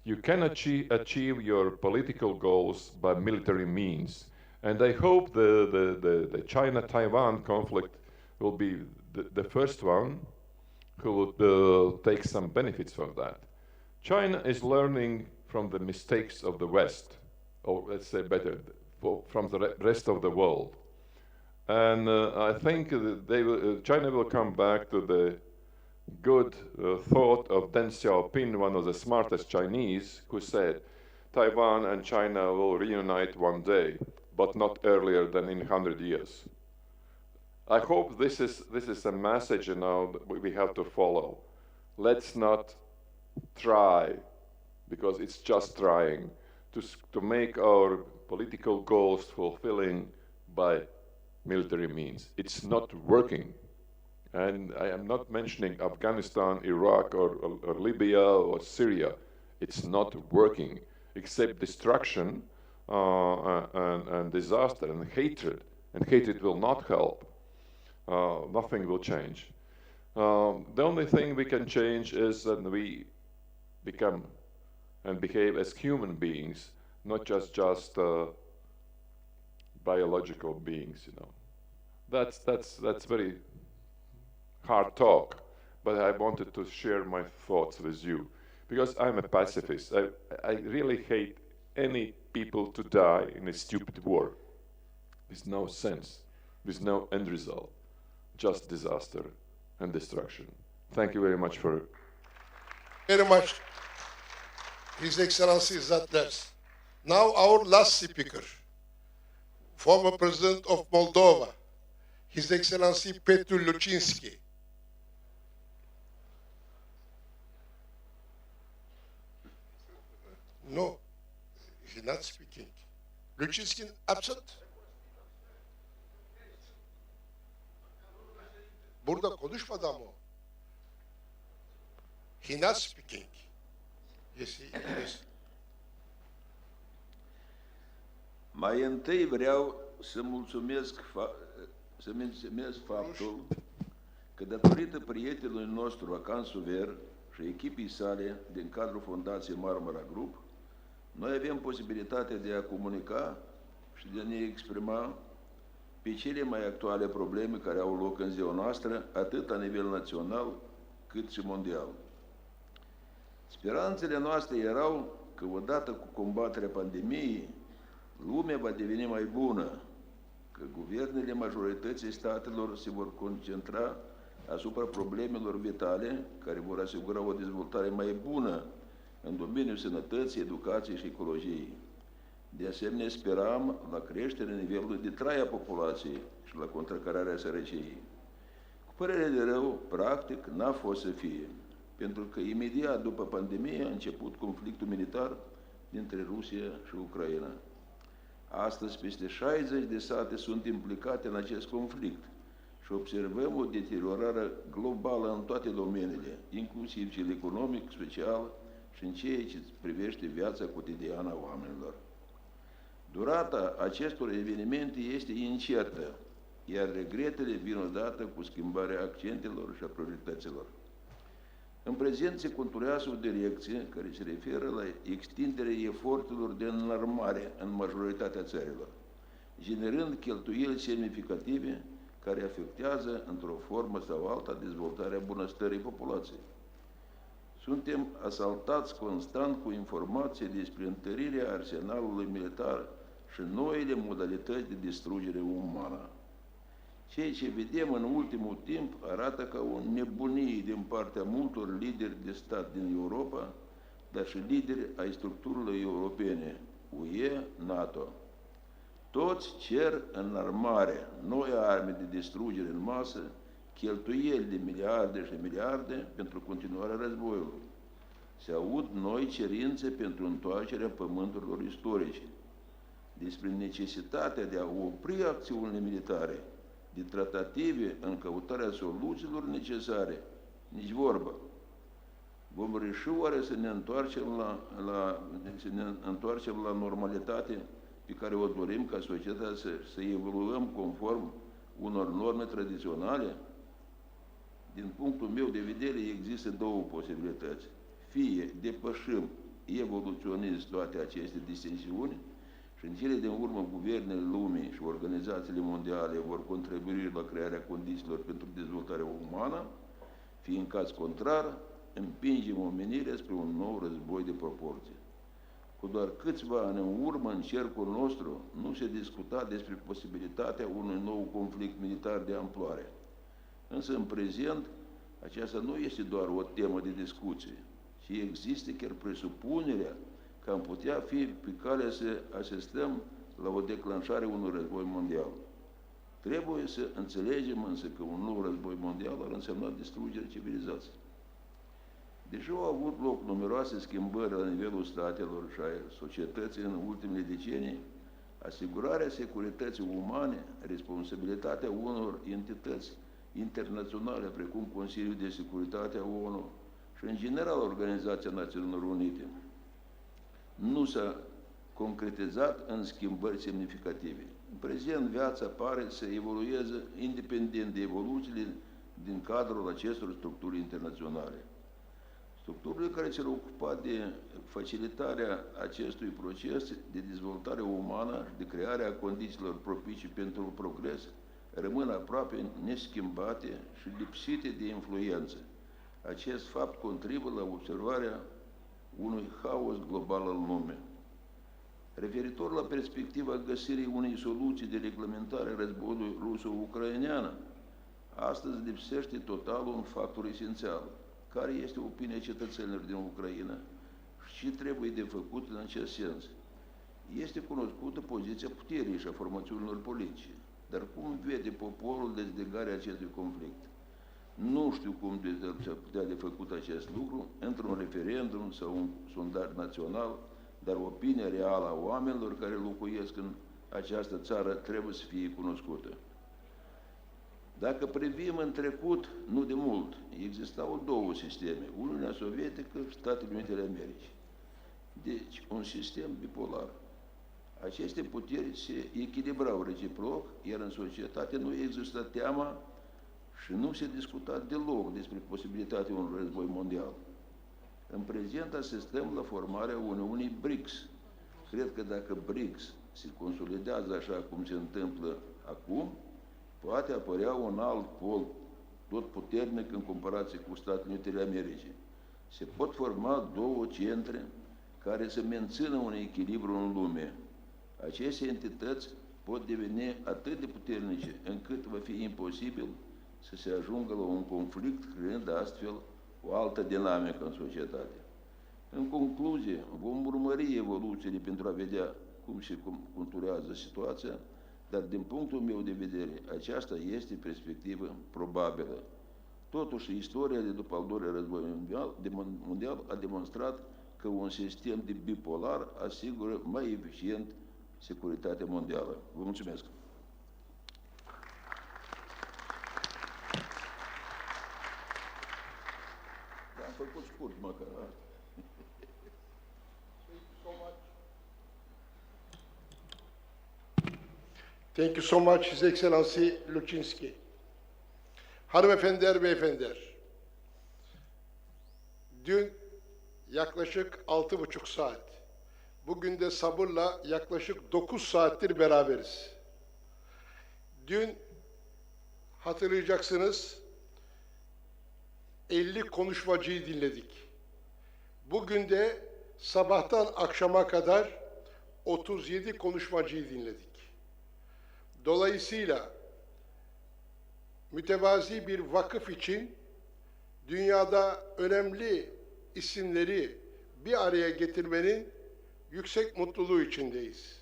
you can achieve your political goals by military means. And I hope the China-Taiwan conflict will be the first one who would take some benefits from that. China is learning from the mistakes of the West, or let's say better, from the rest of the world. And I think China will come back to the good thought of Deng Xiaoping, one of the smartest Chinese, who said, Taiwan and China will reunite one day, but not earlier than in 100 years. I hope this is a message, you know, that we have to follow. Let's not try, because it's just trying, to make our political goals fulfilling by military means. It's not working. And I am not mentioning Afghanistan, Iraq, or Libya, or Syria. It's not working, except destruction and disaster and hatred. And hatred will not help. Nothing will change. The only thing we can change is that we become and behave as human beings, not just biological beings, you know. That's very hard talk, but I wanted to share my thoughts with you, because I'm a pacifist. I really hate any people to die in a stupid war. With no sense, with no end result, just disaster and destruction. Thank you very much for... Very much, His Excellency Zatlers. Now our last speaker, former President of Moldova, His Excellency Petru Lucinski. No, he's not speaking. Lucinski absent. Burada konuşmadı ama o. He not speaking. Yes, yes. Mai întâi vreau să mulțumesc faptul că datorită prietenului nostru Vacan Suver și echipii sale din cadrul Fundației Marmara Group, noi avem posibilitatea de a comunica și de a ne exprima pe cele mai actuale probleme care au loc în ziua noastră, atât la nivel național cât și mondial. Speranțele noastre erau că odată cu combaterea pandemiei, lumea va deveni mai bună, că guvernele majorității statelor se vor concentra asupra problemelor vitale care vor asigura o dezvoltare mai bună în domeniul sănătății, educației și ecologiei. De asemenea, speram la creșterea nivelului de trai a populației și la contracararea sărăciei. Cu părere de rău, practic, n-a fost să fie, pentru că imediat după pandemie a început conflictul militar dintre Rusia și Ucraina. Astăzi, peste 60 de state sunt implicate în acest conflict și observăm o deteriorare globală în toate domeniile, inclusiv cel economic, social și în ceea ce privește viața cotidiană a oamenilor. Durata acestor evenimente este incertă, iar regretele vin odată cu schimbarea accentelor și a priorităților. În prezent se conturează o direcție care se referă la extinderea eforturilor de înarmare în majoritatea țărilor, generând cheltuieli semnificative care afectează într-o formă sau alta dezvoltarea bunăstării populației. Suntem asaltați constant cu informații despre întărirea arsenalului militar și noile modalități de distrugere umană. Ceea ce vedem în ultimul timp arată ca o nebunie din partea multor lideri de stat din Europa, dar și lideri ai structurilor europene, UE, NATO. Toți cer înarmare, noi arme de distrugere în masă, cheltuieli de miliarde și miliarde pentru continuarea războiului. Se aud noi cerințe pentru întoarcerea pământurilor istorice, despre necesitatea de a opri acțiunile militare, de tratative în căutarea soluțiilor necesare, nici vorbă. Vom reuși oare să ne întoarcem la normalitate pe care o dorim ca societatea să evoluăm conform unor norme tradiționale? Din punctul meu de vedere, există două posibilități. Fie depășim evoluționist toate aceste distensiuni și în cele din urmă guvernele lumii și organizațiile mondiale vor contribui la crearea condițiilor pentru dezvoltarea umană, fie în caz contrar, împingem omenirea spre un nou război de proporție. Cu doar câțiva ani în urmă, în cercul nostru, nu se discuta despre posibilitatea unui nou conflict militar de amploare. Însă, în prezent, aceasta nu este doar o temă de discuție, ci există chiar presupunerea că am putea fi pe calea să asistăm la o declanșare unui război mondial. Trebuie să înțelegem însă că un nou război mondial ar însemna distrugerea civilizației. Deși au avut loc numeroase schimbări la nivelul statelor și a societății în ultimele decenii, asigurarea securității umane, responsabilitatea unor entități internaționale, precum Consiliul de Securitate a ONU și, în general, Organizația Națiunilor Unite, nu s-a concretizat în schimbări semnificative. În prezent, viața pare să evolueze independent de evoluțiile din cadrul acestor structuri internaționale. Structurile care s-au ocupat de facilitarea acestui proces de dezvoltare umană și de crearea condițiilor propicii pentru progres rămân aproape neschimbate și lipsite de influență. Acest fapt contribuie la observarea unui haos global în lume. Referitor la perspectiva găsirii unei soluții de reglementare a războiului ruso-ucrainean, astăzi lipsește total un factor esențial. Care este opinia cetățenilor din Ucraina și ce trebuie de făcut în acest sens? Este cunoscută poziția puterii și a formațiunilor politice, dar cum vede poporul dezlegarea acestui conflict? Nu știu cum s-ar putea de făcut acest lucru într-un referendum sau un sondaj național, dar opinia reală a oamenilor care locuiesc în această țară trebuie să fie cunoscută. Dacă privim în trecut, nu de mult, existau două sisteme, Uniunea Sovietică și Statele Unite ale Americii. Deci, un sistem bipolar. Aceste puteri se echilibrau reciproc, iar în societate nu exista teama și nu se discuta deloc despre posibilitatea unui război mondial. În prezent asistăm la formarea Uniunii BRICS. Cred că dacă BRICS se consolidează așa cum se întâmplă acum, poate apărea un alt pol tot puternic în comparație cu Statele Unite ale Americii. Se pot forma două centre care să mențină un echilibru în lume. Aceste entități pot deveni atât de puternice încât va fi imposibil să se ajungă la un conflict, creând astfel o altă dinamică în societate. În concluzie, vom urmări evoluțiile pentru a vedea cum se conturează situația, dar din punctul meu de vedere, aceasta este perspectivă probabilă. Totuși, istoria de după al doilea război mondial a demonstrat că un sistem de bipolar asigură mai eficient securitatea mondială. Vă mulțumesc! Am făcut scurt, măcar. Thank you so much, His Excellency Luczynski. Hanımefendiler, beyefendiler. Dün yaklaşık 6,5 saat, bugün de sabırla yaklaşık 9 saattir beraberiz. Dün hatırlayacaksınız 50 konuşmacıyı dinledik. Bugün de sabahtan akşama kadar 37 konuşmacıyı dinledik. Dolayısıyla mütevazi bir vakıf için dünyada önemli isimleri bir araya getirmenin yüksek mutluluğu içindeyiz.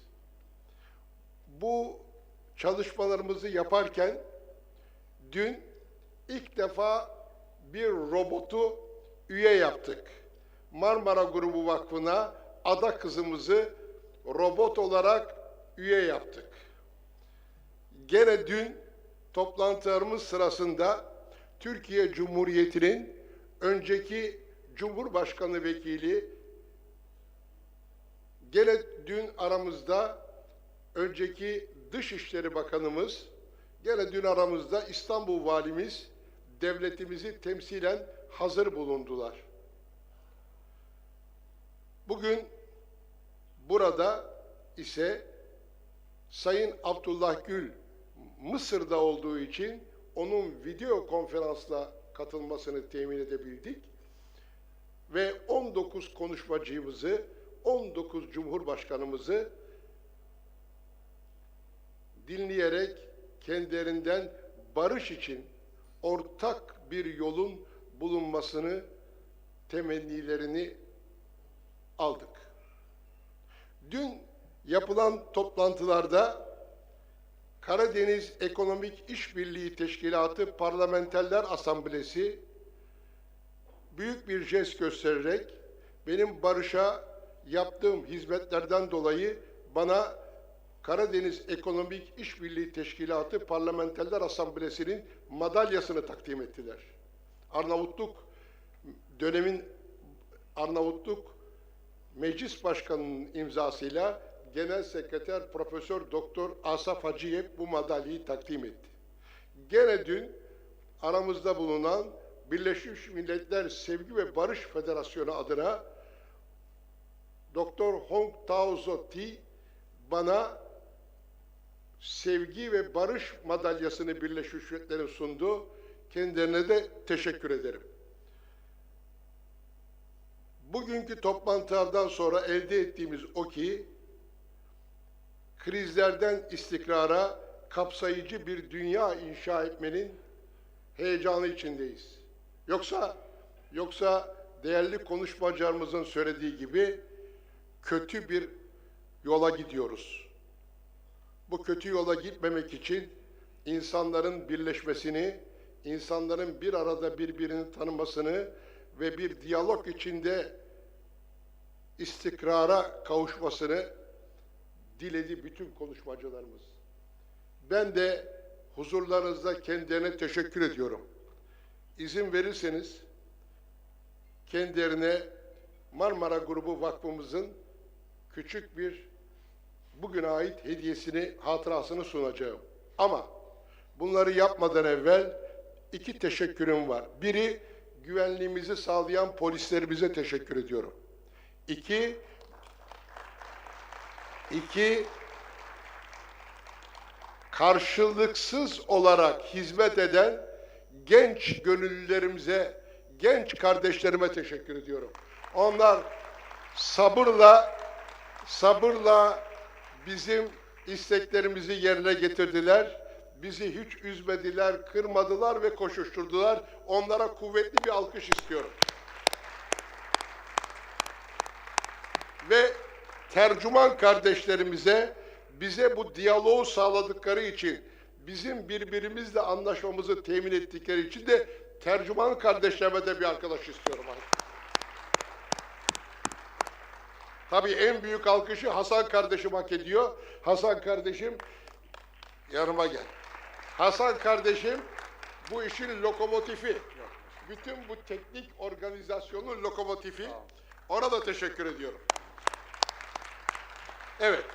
Bu çalışmalarımızı yaparken dün ilk defa bir robotu üye yaptık. Marmara Grubu Vakfı'na ada kızımızı robot olarak üye yaptık. Gene dün toplantılarımız sırasında Türkiye Cumhuriyeti'nin önceki Cumhurbaşkanı Vekili, gene dün aramızda önceki Dışişleri Bakanımız, gene dün aramızda İstanbul Valimiz devletimizi temsilen hazır bulundular. Bugün burada ise Sayın Abdullah Gül Mısır'da olduğu için onun video konferansla katılmasını temin edebildik. Ve 19 konuşmacımızı, 19 Cumhurbaşkanımızı dinleyerek kendilerinden barış için ortak bir yolun bulunmasını, temennilerini aldık. Dün yapılan toplantılarda Karadeniz Ekonomik İşbirliği Teşkilatı Parlamenterler Asamblesi büyük bir jest göstererek benim barışa yaptığım hizmetlerden dolayı bana Karadeniz Ekonomik İşbirliği Teşkilatı Parlamenterler Asamblesi'nin madalyasını takdim ettiler. Arnavutluk Meclis Başkanı'nın imzasıyla Genel Sekreter Profesör Doktor Asaf Hacıyev bu madalyayı takdim etti. Gene dün aramızda bulunan Birleşmiş Milletler Sevgi ve Barış Federasyonu adına Doktor Hong Tao Ti bana Sevgi ve Barış madalyasını Birleşmiş Milletler'e sundu. Kendilerine de teşekkür ederim. Bugünkü toplantılardan sonra elde ettiğimiz o ki, krizlerden istikrara kapsayıcı bir dünya inşa etmenin heyecanı içindeyiz. Yoksa değerli konuşmacılarımızın söylediği gibi kötü bir yola gidiyoruz. Bu kötü yola gitmemek için insanların birleşmesini, insanların bir arada birbirini tanımasını ve bir diyalog içinde istikrara kavuşmasını diledi bütün konuşmacılarımız. Ben de huzurlarınızda kendilerine teşekkür ediyorum. İzin verirseniz kendilerine Marmara Grubu Vakfımızın küçük bir bugüne ait hediyesini, hatırasını sunacağım. Ama bunları yapmadan evvel 2 teşekkürüm var. Biri, güvenliğimizi sağlayan polislerimize teşekkür ediyorum. İki, karşılıksız olarak hizmet eden genç gönüllülerimize, genç kardeşlerime teşekkür ediyorum. Onlar sabırla bizim isteklerimizi yerine getirdiler. Bizi hiç üzmediler, kırmadılar ve koşuşturdular. Onlara kuvvetli bir alkış istiyorum. Ve tercüman kardeşlerimize bize bu diyaloğu sağladıkları için, bizim birbirimizle anlaşmamızı temin ettikleri için de tercüman kardeşlerime de bir arkadaş istiyorum. Tabii en büyük alkışı Hasan kardeşim hak ediyor. Hasan kardeşim yanıma gel. Hasan kardeşim bu işin lokomotifi. Bütün bu teknik organizasyonun lokomotifi. Ona da teşekkür ediyorum. Evet.